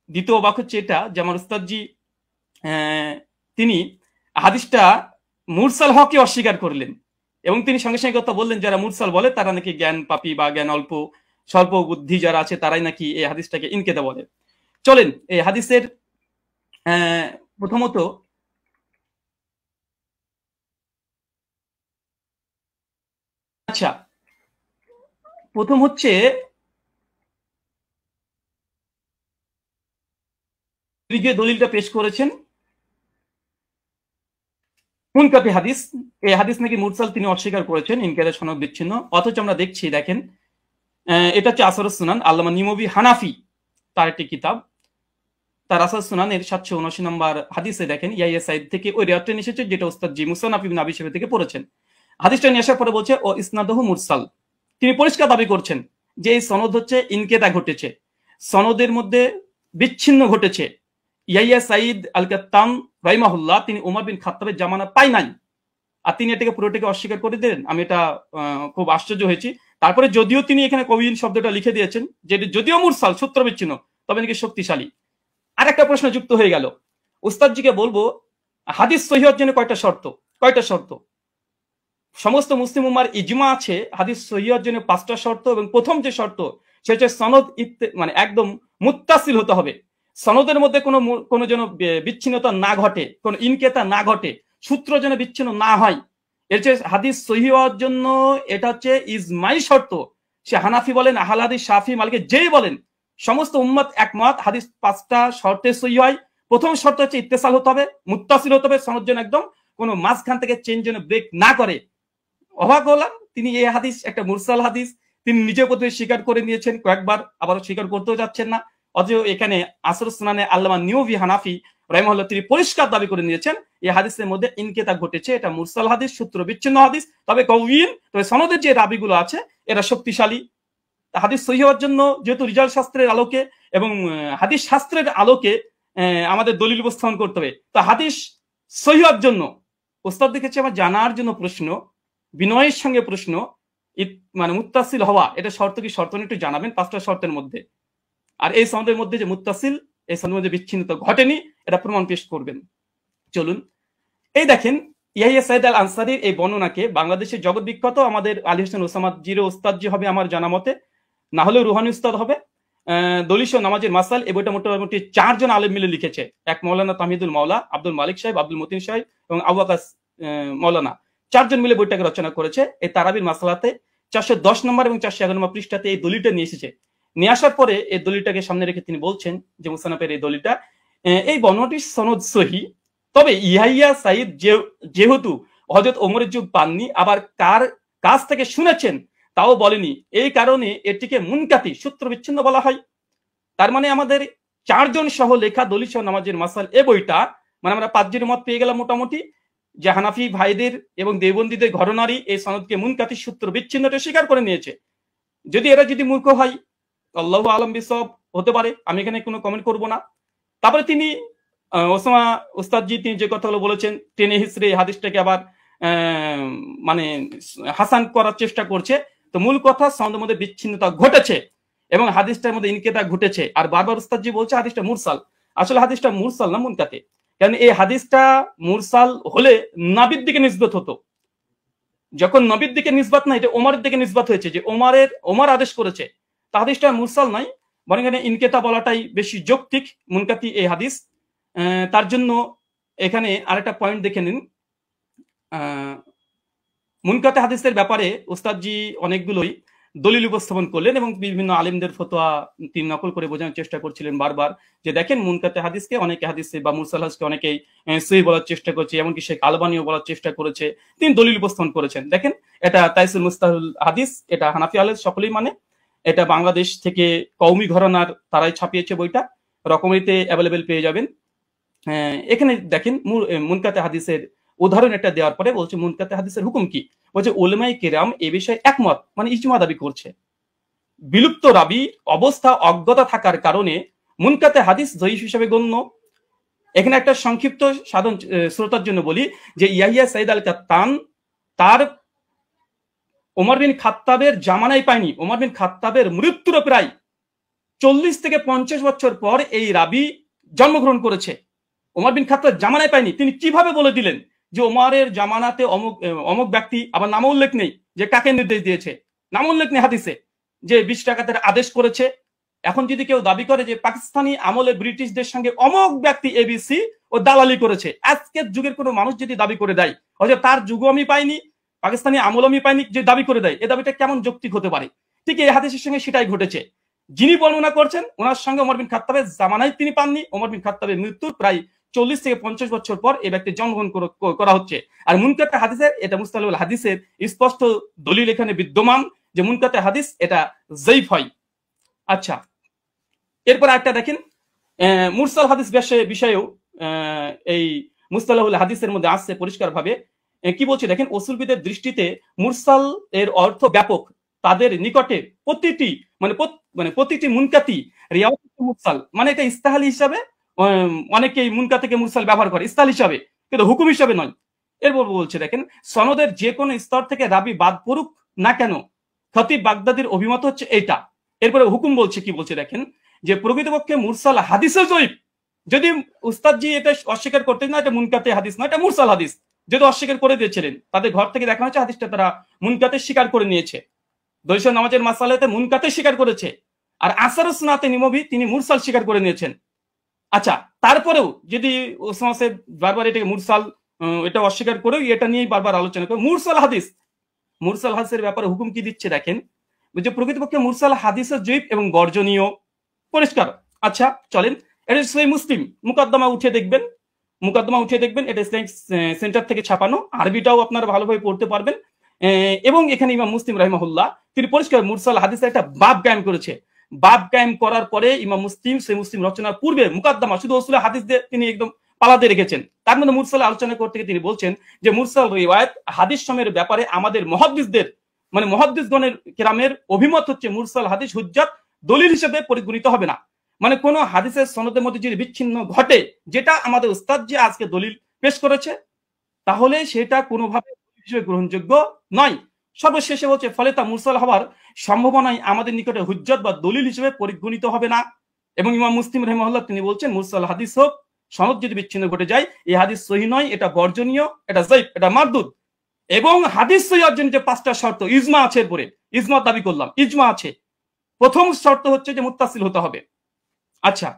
দ্বিতীয় অবাক হচ্ছে এটা যে আমার উস্তাদজি তিনি হাদিসটা মুরসাল হককে অস্বীকার করলেন এবং তিনি সঙ্গে সঙ্গে কথা বললেন যারা মুরসাল বলে তারা নাকি জ্ঞান পাপী বা জ্ঞান অল্প স্বল্প বুদ্ধি যারা আছে তারাই নাকি এই হাদিসটাকে ইনকেতা বলে। চলেন এই হাদিসের প্রথমত আচ্ছা প্রথম হচ্ছে দলিলটা পেশ করেছেন মুনকাতি হাদিস। এই হাদিস নাকি মুরসাল তিনি অস্বীকার করেছেন, ইনকারের সনদ বিচ্ছিন্ন। অথচ আমরা দেখছি দেখেন এটা হচ্ছে আসরুস সুনান, আল্লামা নিমবি হানাফি তার একটি কিতাব, তার আসরুস সুনানের 779 নম্বর হাদিসে দেখেন ইয়াহিয়া সাইদ থেকে ওই রিওয়ায়াতটা নিয়ে এসেছে যেটা উস্তাদ জি মুসান্নাফ ইবনে আবি শাইবা থেকে পড়েছেন। হাদিসটা নিয়ে আসার পরে বলছে ও ইসনাদহু মুরসাল, তিনি পরিষ্কার দাবি করছেন যে এই সনদ হচ্ছে ইনকেতা ঘটেছে, সনদের মধ্যে বিচ্ছিন্ন ঘটেছে। ইয়াহিয়া সাইদ আল কাত্তান রাহিমাহুল্লাহ তিনি ওমর বিন খাত্তাবের জামানা পাই নাই, আর তিনি এটাকে পুরোটাকে অস্বীকার করে দিলেন। আমি এটা খুব আশ্চর্য হয়েছি। তারপরে যদিও তিনি এখানে কবিন শব্দটা লিখে দিয়েছেন যে যদিও মুরসাল সূত্র বিচ্ছিন্ন তবে নাকি শক্তিশালী। আর একটা প্রশ্ন যুক্ত হয়ে গেল, উস্তাদজিকে বলবো হাদিস সহিহ হওয়ার জন্য কয়টা শর্ত। সমস্ত মুসলিম উম্মার ইজমা আছে হাদিস সহিহ হওয়ার জন্য 5টা শর্ত, এবং প্রথম যে শর্ত সে হচ্ছে সনদ মানে একদম মুত্তাসিল হতে হবে, সনদের মধ্যে কোনো যেন বিচ্ছিন্নতা না ঘটে, কোনো ইনকেতা না ঘটে, সূত্র যেন বিচ্ছিন্ন না হয়। এর চেয়ে হাদিস সহিহ হওয়ার জন্য এটা হচ্ছে ইজমাই শর্ত। সে হানাফি বলেন, আহলে হাদিস, শাফি, মালিকি যেই বলেন, সমস্ত উম্মত একমত হাদিস 5টা শর্তে সহিহ হয়। প্রথম শর্ত হচ্ছে ইত্তেসাল হতে হবে, মুত্তাসিল হতে হবে, সনদ যেন একদম কোনো মাঝখান থেকে চেঞ্জ যেন ব্রেক না করে। অবাক হলাম তিনি এই হাদিস একটা মুরসাল হাদিস তিনি নিজে প্রথমে স্বীকার করে নিয়েছেন কয়েকবার, আবার স্বীকার করতেও যাচ্ছেন না। অথচ এখানে আসরুস সুনানে আল্লামা নিমবি হানাফি রাহিমাহুল্লাহ তিনি পরিষ্কার দাবি করে নিয়েছেন এই হাদিসের মধ্যে ইনকেতা ঘটেছে, এটা মুরসাল হাদিস, সূত্র বিচ্ছিন্ন হাদিস। তবে কওয়িন, তবে সনদের যে রাবিগুলো আছে এরা শক্তিশালী। হাদিস সহিহ হওয়ার জন্য যেহেতু রিজাল শাস্ত্রের আলোকে এবং হাদিস শাস্ত্রের আলোকে আমাদের দলিল উপস্থাপন করতে হবে। তো হাদিস সহিহ হওয়ার জন্য ওস্তাদ দেখেছি আমার জানার জন্য প্রশ্ন, বিনয়ের সঙ্গে প্রশ্ন, মানে মুত্তাসিল হওয়া এটা শর্ত কি, শর্ত একটু জানাবেন 5টা শর্তের মধ্যে। আর এই সনদের মধ্যে যে মুত্তাসিল, এই সনদের মধ্যে বিচ্ছিন্নতা ঘটেনি, এটা প্রমাণ পেশ করবেন। চলুন এই দেখেন ইয়াহিয়া সাইদ আল আনসারীর এই বর্ণনাকে বাংলাদেশের জগৎ বিখ্যাত আমাদের আলী হোসেন ওসামা জিরো উস্তাদ জি হবে আমার জানা মতে, না হলেও রুহানি উস্তাদ হবে। দলিল ও নামাজের মাসাল এই বইটা মোটামুটি 4 জন আলেম মিলে লিখেছে, এক মৌলানা তামিদুল মাওলা, আব্দুল মালিক সাহেব, আব্দুল মতিন সাহেব এবং আবু আকাস মৌলানা, 4 জন মিলে বইটাকে রচনা করেছে। এই তারাবির মাসালাতে 410 নম্বর এবং 411 নম্বর পৃষ্ঠাতে এই দলিলটা নিয়ে এসেছে। নিয়ে আসার পরে এই দলিলটাকে সামনে রেখে তিনি বলছেন যে মুসানাফের এই দলিলটা, এই বর্ণনাটির সনদ সহি, তবে ইয়াহিয়া সাইদ যেহেতু হযরত ওমরের যুগ পাননি, আবার কার কাছ থেকে শুনেছেন তাও বলেনি, এই কারণে এটিকে মুনকাতি সূত্র বিচ্ছিন্ন বলা হয়। তার মানে আমাদের 4 জন সহ লেখা দলিল সহ নামাজের মাসাল এ বইটা, মানে আমরা 5 জনের মত পেয়ে গেলাম মোটামুটি, যে হানাফি ভাইদের এবং দেওবন্দীদের ঘরনারই এই সনদকে মুনকাতি সূত্র বিচ্ছিন্নটা স্বীকার করে নিয়েছে। যদি এরা যদি মূর্খ হয়, আল্লাহু আলম বিসব, হতে পারে, আমি এখানে কোনো কমেন্ট করব না। তারপরে তিনি ওসামা উস্তাদজি তিনি যে কথাগুলো বলেছেন, টেনে হিসড়ে হাদিসটাকে আবার মানে হাসান করার চেষ্টা করছে। তো মূল কথা, সনদের মধ্যে বিচ্ছিন্নতা ঘটেছে এবং হাদিসটার মধ্যে ইনকেতা ঘটেছে। আর বারবার উস্তাদজি বলছে হাদিসটা মুরসাল, আসলে হাদিসটা মুরসাল না মুনকাতে। কারণ এই হাদিসটা মুরসাল হলে নবীর দিকে নিসবত হতো, যখন নবীর দিকে নিসবত না, এটা ওমরের দিকে নিসবত হয়েছে, যে ওমর আদেশ করেছে, তা হাদিসটা মুরসাল নাই, বরং এখানে ইনকেতা বলাটাই বেশি যৌক্তিক, মুনকাতি এই হাদিস। তার জন্য এখানে আরেকটা পয়েন্ট দেখে নিন। মুনকাতে হাদিসের ব্যাপারে উস্তাদজি অনেকগুলোই দলিল উপস্থাপন করলেন এবং বিভিন্ন আলেমদের ফতোয়া তিনি নকল করে বোঝানোর চেষ্টা করছিলেন বারবার, যে দেখেন মুনকাতে হাদিসকে অনেকে হাদিসে বা মুরসাল হাদিসকে অনেকেই সহিহ বলার চেষ্টা করছে, এমনকি শেখ আলবানিও বলার চেষ্টা করেছে, তিনি দলিল উপস্থাপন করেছেন। দেখেন, এটা তাইসুল মুস্তাহুল হাদিস, এটা হানাফি আলেম সকলেই মানে, এটা বাংলাদেশ থেকে কওমি ঘরানার তারাই ছাপিয়েছে বইটা, রকমারিতে অ্যাভেলেবেল পেয়ে যাবেন। এখানে দেখেন মুনকাতে হাদিসের উদাহরণ একটা দেওয়ার পরে বলছে মুনকাতে হাদিসের হুকুম কি, বলছে উলামায়ে কেরাম এ বিষয়ে একমত, মানে ইজমা দাবি করছে। বিলুপ্ত রাবি অবস্থা অজ্ঞতা থাকার কারণে মুনকাতে হাদিস জয়ীফ হিসেবে গণ্য। এখানে একটা সংক্ষিপ্ত সাধারণ শ্রোতার জন্য বলি যে ইয়াহিয়া সাইদ আল কাত্তান তার ওমর বিন খাত্তাবের জামানায় পায়নি, ওমর বিন খাত্তাবের মৃত্যুর প্রায় 40 থেকে 50 বছর পর এই রাবি জন্মগ্রহণ করেছে। ওমর বিন খাত্তাব জামানায় পায়নি। তিনি কিভাবে বলে দিলেন যে ওমরের জামানাতে অমুক ব্যক্তি, আবার নাম উল্লেখ নেই যে কাকে নির্দেশ দিয়েছে, নাম উল্লেখ নেই হাদিসে যে 20 টাকাতের আদেশ করেছে। এখন যদি কেউ দাবি করে যে পাকিস্তানি আমলে ব্রিটিশদের সঙ্গে অমুক ব্যক্তি এবিসি ও দালালি করেছে, আজকের যুগের কোনো মানুষ যদি দাবি করে দেয়, হয়তো তার যুগও আমি পাইনি, পাকিস্তানি আমল আমি পাইনি, যে দাবি করে দেয়, এই দাবিটা কেমন যৌক্তিক হতে পারে? ঠিক এই হাদিসের সঙ্গে সেটাই ঘটেছে। যিনি বর্ণনা করছেন ওনার সঙ্গে ওমর বিন খাত্তাবের জামানায় তিনি পাননি, ওমর বিন খাত্তাবের মৃত্যুর প্রায় 40 থেকে 50 বছর পর এই ব্যক্তি জন্মগ্রহণ করা হচ্ছে। আর মুনকাতে হাদিসের, এটা মুস্তালাহুল হাদিসের স্পষ্ট দলিল এখানে বিদ্যমান যে মুনকাতে হাদিস এটা যায়ীফ হয়। আচ্ছা, এরপর একটা দেখেন মুরসাল হাদিস বিষয়েও এই মুস্তালাহুল হাদিসের মধ্যে আসছে পরিষ্কার ভাবে, কি বলছে দেখেন, উসুলবিদের দৃষ্টিতে মুরসাল এর অর্থ ব্যাপক, তাদের নিকটে প্রতিটি মুনকাতি রিওয়ায়াত মুরসাল, মানে এটা ইস্তাহাল হিসাবে অনেকেই মুনকা থেকে মুরসাল ব্যবহার করে ইস্তাহাল হিসাবে, কিন্তু হুকুম হিসাবে নয়। এরপর বলছে দেখেন, সনদের যে কোনো স্তর থেকে রাবি বাদ পড়ুক না কেন, খতিব বাগদাদির অভিমত হচ্ছে এইটা। এরপরে হুকুম বলছে, কি বলছে দেখেন, যে প্রকৃতপক্ষে মুরসাল হাদিসে জয়ীফ, যদি উস্তাদজি এটা অস্বীকার করতেন না এটা মুনকাতে হাদিস না, এটা মুরসাল হাদিস, যদি অস্বীকার করে দিয়েছিলেন, তাদের ঘর থেকে দেখা হচ্ছে হাদিসটা তারা মুনকাতে স্বীকার করে নিয়েছে, দৈশা নামাজের মাসালাতে মুনকাতে স্বীকার করেছে, আর আসারুস সুন্নাতে নিমবি তিনি মুরসাল স্বীকার করে নিয়েছেন। আচ্ছা, তারপরেও যদি ওসামা সাহেব বারবার এটাকে মুরসাল এটা অস্বীকার করেও এটা নিয়েই বারবার আলোচনা করে মুরসাল হাদিসের ব্যাপারে হুকুম কি দিচ্ছে দেখেন, যে প্রকৃতপক্ষে মুরসাল হাদিসের জয়ীফ এবং বর্জনীয়, পরিষ্কার। আচ্ছা চলেন, এটা সহিহ মুসলিম মুকদ্দমা উঠে দেখবেন, এটা ইসলামিক সেন্টার থেকে ছাপানো, আরবিটাও আপনারা ভালোভাবে পড়তে পারবেন। এবং এখানে ইমাম মুসলিম রাহিমাহুল্লাহ তিনি পরিষ্কার মুরসাল হাদিসের একটা বাব কায়েম করেছে। বাব কায়েম করার পরে ইমাম মুসলিম সহিহ মুসলিম রচনার পূর্বে মুকদ্দমা শুধু উসুলে হাদিস দিয়ে তিনি একদম পালাতে রেখেছেন। তার মধ্যে মুরসাল আলোচনা করতে গিয়ে তিনি বলছেন যে মুরসাল রিওয়ায়াত হাদিস সময়ের ব্যাপারে আমাদের মুহাদ্দিসদের, মানে মুহাদ্দিসগণের কেরামের অভিমত হচ্ছে মুরসাল হাদিস হুজ্জাত দলিল হিসেবে পরিগণিত হবে না। মানে কোন হাদিসের সনদের মধ্যে যদি বিচ্ছিন্ন ঘটে, যেটা আমাদের উস্তাদ যে আজকে দলিল পেশ করেছে, তাহলে সেটা কোনোভাবে হিসেবে গ্রহণযোগ্য নয়। সর্বশেষে বলছে ফলে তা মুরসাল হওয়ার সম্ভাবনায় আমাদের নিকটে হুজ্জত বা দলিল হিসেবে পরিগণিত হবে না। এবং ইমাম মুসলিম রাহিমাহুল্লাহ তিনি বলছেন মুরসাল হাদিস হোক, সনদ যদি বিচ্ছিন্ন ঘটে যায়, এই হাদিস সহিহ নয়, এটা বর্জনীয়, এটা যায়ীফ, এটা মারদুদ। এবং হাদিস সহিহ অর্জনের যে 5টা শর্ত, ইজমা আছে, এরপরে ইজমা দাবি করলাম, ইজমা আছে। প্রথম শর্ত হচ্ছে যে মুত্তাসিল হতে হবে। আচ্ছা,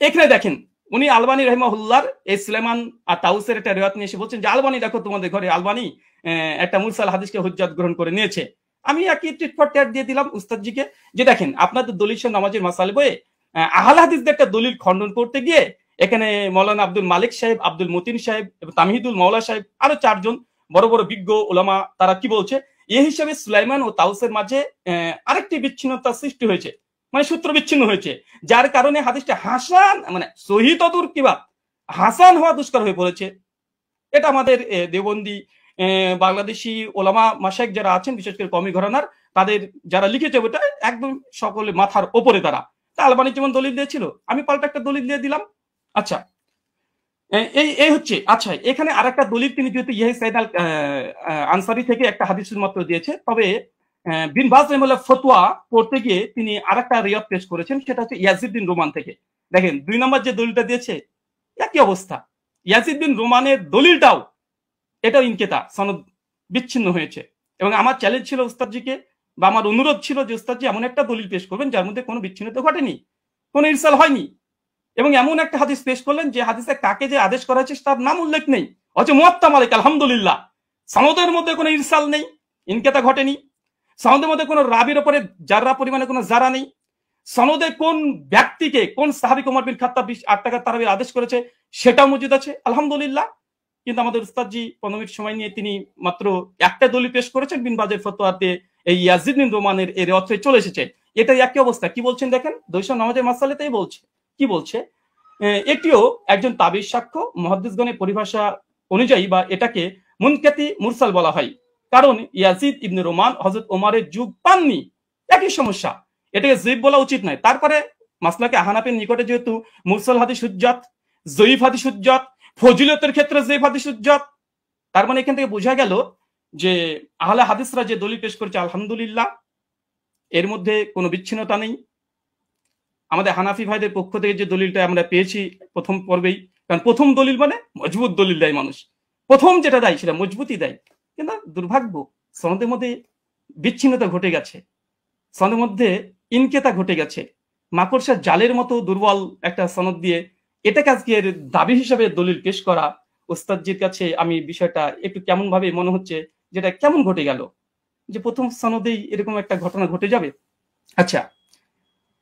এখানে দেখেন উনি আলবানী রাহিমাহুল্লাহর এই সুলাইমান আর তাউসের একটা রিওয়ায়াত নিয়ে এসে বলছেন যে আলবানী দেখো তোমাদের ঘরে আলবানী একটা মুরসাল হাদিসকে হুজ্জাত গ্রহণ করে নিয়েছে। আমি একই টিট ফর ট্যাট দিয়ে দিলাম উস্তাদজিকে যে দেখেন আপনাদের দলিল সহ নামাজের মাসালে বইয়ে আহলে হাদিসদের একটা দলিল খণ্ডন করতে গিয়ে এখানে মৌলানা আব্দুল মালিক সাহেব, আব্দুল মতিন সাহেব এবং তামহিদুল মাওলা সাহেব আরো 4 জন বড় বড় বিজ্ঞ ওলামা তারা কি বলছে, এই হিসাবে সুলাইমান ও তাউসের মাঝে আরেকটি বিচ্ছিন্নতা সৃষ্টি হয়েছে, মানে সূত্র বিচ্ছিন্ন হয়েছে, যার কারণে হাদিসটা হাসান মানে সহি তদুর কিবা হাসান হওয়া দুষ্কর হয়ে পড়েছে। এটা আমাদের দেওবন্দি বাংলাদেশি ওলামা মাশাইখ যারা আছেন, বিশেষ করে কমি ঘরানার, তাদের যারা লিখেছে ওটা একদম সকলে মাথার ওপরে তারা। তা আলবানি যেমন দলিল দিয়েছিল, আমি পাল্টা একটা দলিল দিয়ে দিলাম। আচ্ছা এই হচ্ছে। আচ্ছা এখানে আর একটা দলিল তিনি যেহেতু ইয়াহি সাইদ আল আনসারি থেকে একটা হাদিস মাত্র দিয়েছে, তবে বিন বাজ রাহিমাহুল্লাহ ফতোয়া পড়তে গিয়ে তিনি আর একটা রিওয়ায়াত পেশ করেছেন, সেটা হচ্ছে ইয়াজিদ বিন রোমান থেকে। দেখেন 2 নম্বর যে দলিলটা দিয়েছে একই অবস্থা, ইয়াজিদ বিন রোমানের দলিলটাও এটাও ইনকেতা, সনদ বিচ্ছিন্ন হয়েছে। এবং আমার চ্যালেঞ্জ ছিল উস্তাদজিকে বা আমার অনুরোধ ছিল যে উস্তাদজি এমন একটা দলিল পেশ করবেন যার মধ্যে কোনো বিচ্ছিন্নতা ঘটেনি, কোনো ইরসাল হয়নি, এবং এমন একটা হাদিস পেশ করলেন যে হাদিসে কাকে যে আদেশ করা হয়েছে তার নাম উল্লেখ নেই, অথচ মুয়াত্তা মালিক আলহামদুলিল্লাহ সনদের মধ্যে কোনো ইরসাল নেই, ইনকেতা ঘটেনি, সনদের মধ্যে কোনো রাবির উপরে জাররা পরিমাণে কোনো জারা নেই, সনদে কোন ব্যক্তিকে কোন সাহাবী ওমর বিন খাত্তাব 8 টাকা তারাবির আদেশ করেছে সেটাও মজুদ আছে আলহামদুলিল্লাহ। কিন্তু আমাদের উস্তাদজি 15 মিনিট সময় নিয়ে তিনি মাত্র একটা দলিল পেশ করেছেন, বিন বাজের ফতোয়াতে এই ইয়াজিদ বিন রোমানের এর অর্থে চলে এসেছে। এটাই একই অবস্থা। কি বলছেন দেখেন, দৈশা নামাজের মাসালাতেই বলছে, কি বলছে, এটিও একজন তাবিজ সাক্ষ্য, মুহাদ্দিসগণের পরিভাষা অনুযায়ী বা এটাকে মুনকাতি মুরসাল বলা হয়, কারণ ইয়াজিদ ইবনে রোমান হযরত ওমরের যুগ পাননি। একই সমস্যা, এটাকে যঈফ বলা উচিত নয়। তারপরে মাসলাকে হানাফির নিকটে যেহেতু মুরসাল হাদিস হুজ্জাত, যঈফ হাদিস হুজ্জাত, ফজিলতের ক্ষেত্রে যঈফ হাদিস হুজ্জাত, তার মানে এখান থেকে বোঝা গেল যে আহলে হাদিসরা যে দলিল পেশ করেছে আলহামদুলিল্লাহ এর মধ্যে কোনো বিচ্ছিন্নতা নেই। আমাদের হানাফি ভাইদের পক্ষ থেকে যে দলিলটা আমরা পেয়েছি প্রথম পর্বেই, কারণ প্রথম দলিল মানে মজবুত দলিল দেয় মানুষ, প্রথম যেটা দেয় সেটা মজবুতই দেয়, কিন্তু দুর্ভাগ্য সনদের মধ্যে বিচ্ছিন্নতা ঘটে গেছে, সনদের মধ্যে ইনকেতা ঘটে গেছে, মাকড়সার জালের মতো দুর্বল একটা সনদ দিয়ে এটাকে আজকে দাবি হিসাবে দলিল পেশ করা, ওস্তাদজির কাছে আমি বিষয়টা একটু কেমন ভাবে মনে হচ্ছে, যেটা কেমন ঘটে গেল যে প্রথম সনদেই এরকম একটা ঘটনা ঘটে যাবে। আচ্ছা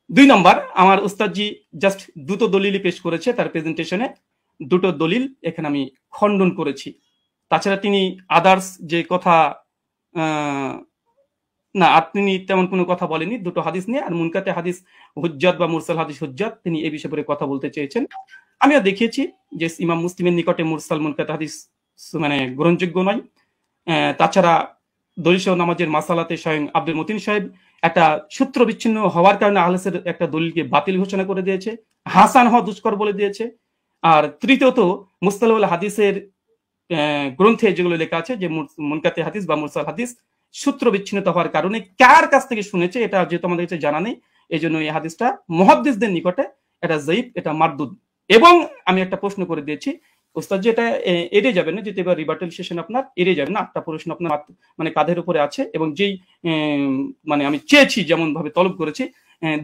2 নম্বর, আমার উস্তাদজি জাস্ট 2টো দলিলই পেশ করেছে তার প্রেজেন্টেশনে, 2টো দলিল এখানে আমি খণ্ডন করেছি। তাছাড়া তিনি আদার্স যে কথা না, তিনি তেমন কোনো কথা বলেনি 2টো হাদিস নিয়ে। আর মুনকাতে হাদিস হুজ্জাত বা মুরসাল হাদিস হুজ্জাত তিনি এই বিষয়ে কথা বলতে চেয়েছেন। আমিও দেখিয়েছি যে ইমাম মুসলিমের নিকটে মুরসাল মুনকাতে হাদিস মানে গ্রহণযোগ্য নয়। তাছাড়া দলিল সহ নামাজের মাসালাতে স্বয়ং আব্দুল মতিন সাহেব একটা সূত্র বিচ্ছিন্ন হওয়ার কারণে আহলেসের একটা দলিলকে বাতিল ঘোষণা করে দিয়েছে, হাসান হওয়া দুষ্কর বলে দিয়েছে। আর তৃতীয়ত মুস্তালাহুল হাদিসের গ্রন্থে যেগুলো লেখা আছে যে মুনকাতে হাদিস বা মুরসাল হাদিস সূত্র বিচ্ছিন্নতা হওয়ার কারণে কার কাছ থেকে শুনেছে এটা যেহেতু আমাদের কাছে জানা নেই, এই জন্য এই হাদিসটা মুহাদ্দিসদের নিকটে এটা যায়িফ, এটা মারদুদ। এবং আমি একটা প্রশ্ন করে দিয়েছি ওস্তাদ, যে এটা এড়িয়ে যাবেন না, যেহেতু এবার রিবার্টাল সেশন আপনার এড়িয়ে যাবেন না, 8টা প্রশ্ন আপনার মানে কাঁধের উপরে আছে, এবং যেই মানে আমি চেয়েছি যেমন ভাবে তলব করেছি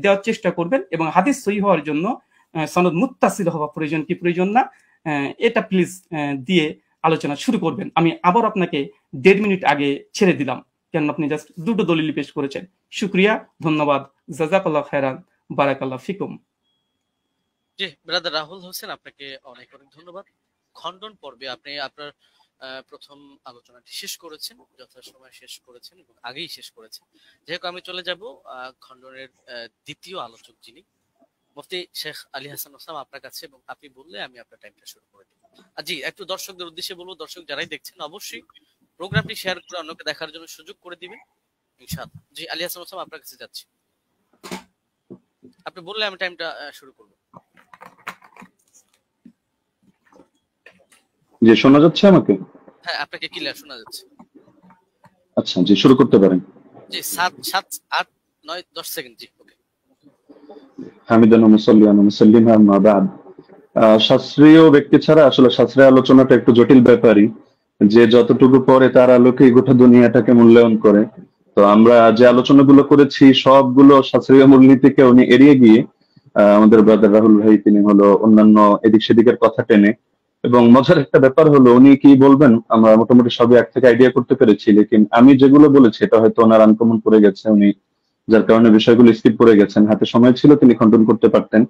দেওয়ার চেষ্টা করবেন, এবং হাদিস সহিহ হওয়ার জন্য সনদ মুত্তাসিল হওয়া প্রয়োজন কি প্রয়োজন না এটা প্লিজ দিয়ে আলোচনা শুরু করবেন। আমি আবার আপনাকে 1.5 মিনিট আগে ছেড়ে দিলাম, কেন আপনি জাস্ট 2টো দলিল পেশ করেছেন। শুকরিয়া, ধন্যবাদ, জাযাকাল্লাহ খায়রান, বারাকাল্লাহ ফিকুম। জি ব্রাদার রাহুল হোসেন, আপনাকে অনেক অনেক ধন্যবাদ। খণ্ডন পর্বে আপনি আপনার প্রথম আলোচনাটি শেষ করেছেন, যথাসময়ে শেষ করেছেন এবং আগেই শেষ করেছেন। যেহেতু আমি চলে যাব খণ্ডনের দ্বিতীয় আলোচক যিনি মুফতি শেখ আলী হাসান ওসামা আপনার কাছে, এবং আপনি বললে আমি আপনার টাইমটা শুরু করে দেব। জি একটু দর্শকদের উদ্দেশ্যে বলবো, দর্শক যারাই দেখছেন অবশ্যই প্রোগ্রামটি শেয়ার করে অন্যকে দেখার জন্য সুযোগ করে দিবেন ইনশাআল্লাহ। জি আলী হাসান ওসামা আপনার কাছে যাচ্ছি, আপনি বললে আমি টাইমটা শুরু করব। জি শোনা যাচ্ছে আমাকে? হ্যাঁ আপনাকে ক্লিয়ার শোনা যাচ্ছে। আচ্ছা জি শুরু করতে পারেন। জি 7 7 8 9 10 সেকেন্ড। জি ওকে। হামিদান ওয়া মুসাল্লিয়ান ওয়া মুসাল্লিমা আম্মা বাদ। শাস্ত্রীয় ব্যক্তি ছাড়া আসলে শাস্ত্রীয় আলোচনাটা একটু জটিল ব্যাপারই, যে যতটুকু পরে তার আলোকেই গোটা দুনিয়াটাকে মূল্যায়ন করে। তো আমরা যে আলোচনাগুলো করেছি সবগুলো শাস্ত্রীয় মূলনীতিকে উনি এড়িয়ে গিয়ে আমাদের ব্রাদার রাহুল ভাই তিনি হলো অন্যান্য এদিক সেদিকের কথা টেনে এবং মজার একটা ব্যাপার হলো উনি কি বলবেন আমরা মোটামুটি সবই এক থেকে আইডিয়া করতে পেরেছি, লেকিন আমি যেগুলো বলেছি এটা হয়তো ওনার আনকমন পড়ে গেছে, উনি যার কারণে বিষয়গুলো স্কিপ করে গেছেন। হাতে সময় ছিল, তিনি খণ্ডন করতে পারতেন।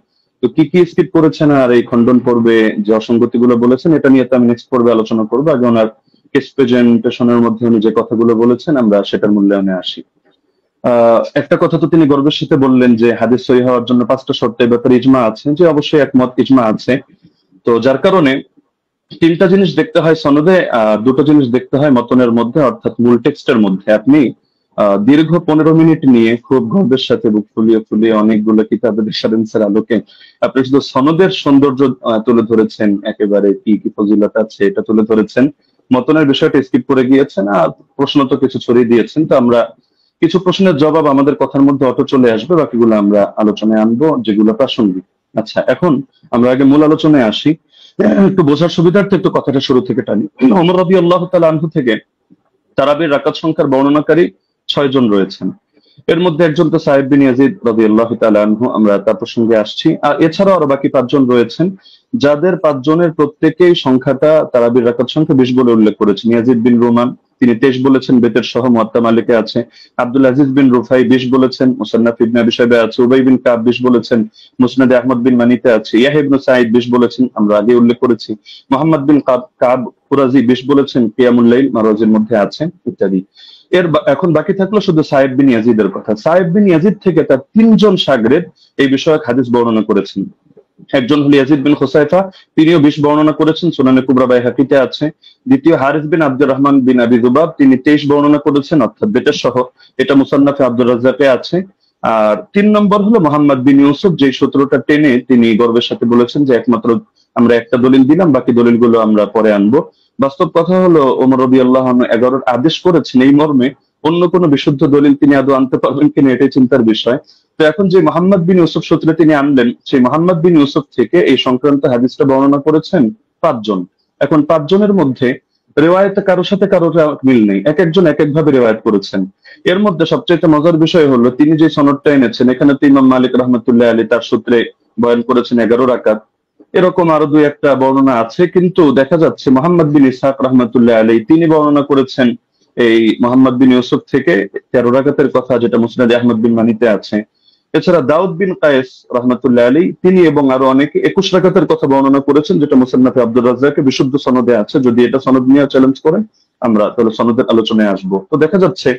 তো কি কি স্কিপ করেছেন আর এই খণ্ডন পর্বে যে অসঙ্গতিগুলো বলেছেন এটা নিয়ে তো আমি নেক্সট পর্বে আলোচনা করবো। আগে ওনার কেস প্রেজেন্টেশনের মধ্যে উনি যে কথাগুলো বলেছেন আমরা সেটার মূল্যায়নে আসি। একটা কথা তো তিনি গর্বের সাথে বললেন যে হাদিস সহিহ হওয়ার জন্য 5টা শর্ত, এই ব্যাপারে ইজমা আছে, যে অবশ্যই একমত, ইজমা আছে। তো যার কারণে 3টা জিনিস দেখতে হয় সনদে, 2টো জিনিস দেখতে হয় মতনের মধ্যে, অর্থাৎ মূল টেক্সটের মধ্যে। আপনি দীর্ঘ 15 মিনিট নিয়ে খুব গর্বের সাথে বুক ফুলিয়ে ফুলিয়ে অনেকগুলো কিতাবের রেফারেন্সের আলোকে আপনি শুধু সনদের সৌন্দর্য তুলে ধরেছেন, একেবারে কি কি ফজিলত আছে এটা তুলে ধরেছেন, মতনের বিষয়টা স্কিপ করে গিয়েছেন, আর প্রশ্ন তো কিছু ছড়িয়ে দিয়েছেন। তো আমরা কিছু প্রশ্নের জবাব আমাদের কথার মধ্যে অটো চলে আসবে, বাকিগুলো আমরা আলোচনায় আনবো যেগুলো প্রাসঙ্গিক। আচ্ছা, এখন আমরা আগে মূল আলোচনায় আসি। একটু বোঝার সুবিধার্থে একটু কথাটা শুরু থেকে টানি। ওমর রাদিয়াল্লাহু তাআলা আনহু থেকে তারাবির রাকাত সংখ্যার বর্ণনাকারী 6 জন রয়েছেন। এর মধ্যে একজন তো সাহেব বিন ইয়াজিদ রাদিয়াল্লাহু তাআলা আনহু, আমরা তার প্রসঙ্গে আসছি। আর এছাড়াও আরো বাকি 5 জন রয়েছেন, যাদের 5 জনের প্রত্যেকেই সংখ্যাটা তারাবির রাকাত সংখ্যা 20 বলে উল্লেখ করেছেন। ইয়াজিদ বিন রুমান তিনি 23 বলেছেন, বেতের সহ মুয়াত্তা মালিকে আছে। আব্দুল আজিজ বিন রুফাই 20 বলেছেন, মুসান্নাফ ইবনে আবি শাইবা আছে। উবাই বিন কাব 20 বলেছেন, মুসনাদে আহমদ বিন মানিতে আছে। ইয়াহইয়া ইবনে সাঈদ 20 বলেছেন, আমরা আগে উল্লেখ করেছি। মুহাম্মদ বিন কাব কুরাজি 20 বলেছেন, কিয়ামুল লাইল মারওয়াজির মধ্যে আছে, ইত্যাদি। এখন বাকি থাকলো শুধু সাহেব বিন ইয়াজিদের কথা। সাহেব বিন ইয়াজিদ থেকে তার 3 জন শাগরেদ এই বিষয়ক হাদিস বর্ণনা করেছেন। একজন হল ইয়াজিদ বিন খুসাইফা, তিনিও 20 বর্ণনা করেছেন, সুনানে কুবরা বাইহাকিতে আছে। দ্বিতীয় হারিস বিন আব্দুর রহমান বিন আবি যুবাব, তিনি 23 বর্ণনা করেছেন, অর্থাৎ বেতের সহ, এটা মুসান্নাফে আব্দুর রাজ্জাকে আছে। আর 3 নম্বর হলো মোহাম্মদ বিন ইউসুফ, যে সূত্রটা টেনে তিনি গর্বের সাথে বলেছেন যে একমাত্র আমরা একটা দলিল দিলাম, বাকি দলিলগুলো আমরা পরে আনবো। বাস্তব কথা হলো ওমর রাদিয়াল্লাহু আনহু 11 আদেশ করেছেন এই মর্মে, অন্য কোনো বিশুদ্ধ দলিল তিনি আদৌ আনতে পারবেন কিনা এটাই চিন্তার বিষয়। তো এখন যে মোহাম্মদ বিন ইউসুফ সূত্রে তিনি আনলেন, সেই মোহাম্মদ বিন ইউসুফ থেকে এই সংক্রান্ত হাদিসটা বর্ণনা করেছেন 5 জন। এখন 5 জনের মধ্যে রেওয়ায়েতে কারোর সাথে কারোর মিল নেই, এক একজন এক এক ভাবে রেওয়ায়েত করেছেন। এর মধ্যে সবচেয়ে মজার বিষয় হলো তিনি যে সনদটা এনেছেন, এখানে তো ইমাম মালিক রাহমাতুল্লাহ আলাইহি তার সূত্রে বয়ান করেছেন 11 রাকাত। এরকম আরো 2-1টা বর্ণনা আছে, কিন্তু দেখা যাচ্ছে মোহাম্মদ বিন ইসহাক রাহমাতুল্লাহ আলাইহি তিনি বর্ণনা করেছেন এই মোহাম্মদ বিন ইউসুফ থেকে 13 রাকাতের কথা, যেটা মুসনাদে আহমদ বিন মানিতে আছে। এছাড়া দাউদ বিন কায়েস রাহমাতুল্লাহ আলাইহি তিনি এবং আরো অনেকে 21 রাকাতের কথা বর্ণনা করেছেন, যেটা মুসান্নাফে আব্দুর রাজ্জাকে বিশুদ্ধ সনদে আছে। যদি এটা সনদ নিয়ে চ্যালেঞ্জ করে আমরা তাহলে সনদের আলোচনায় আসবো। তো দেখা যাচ্ছে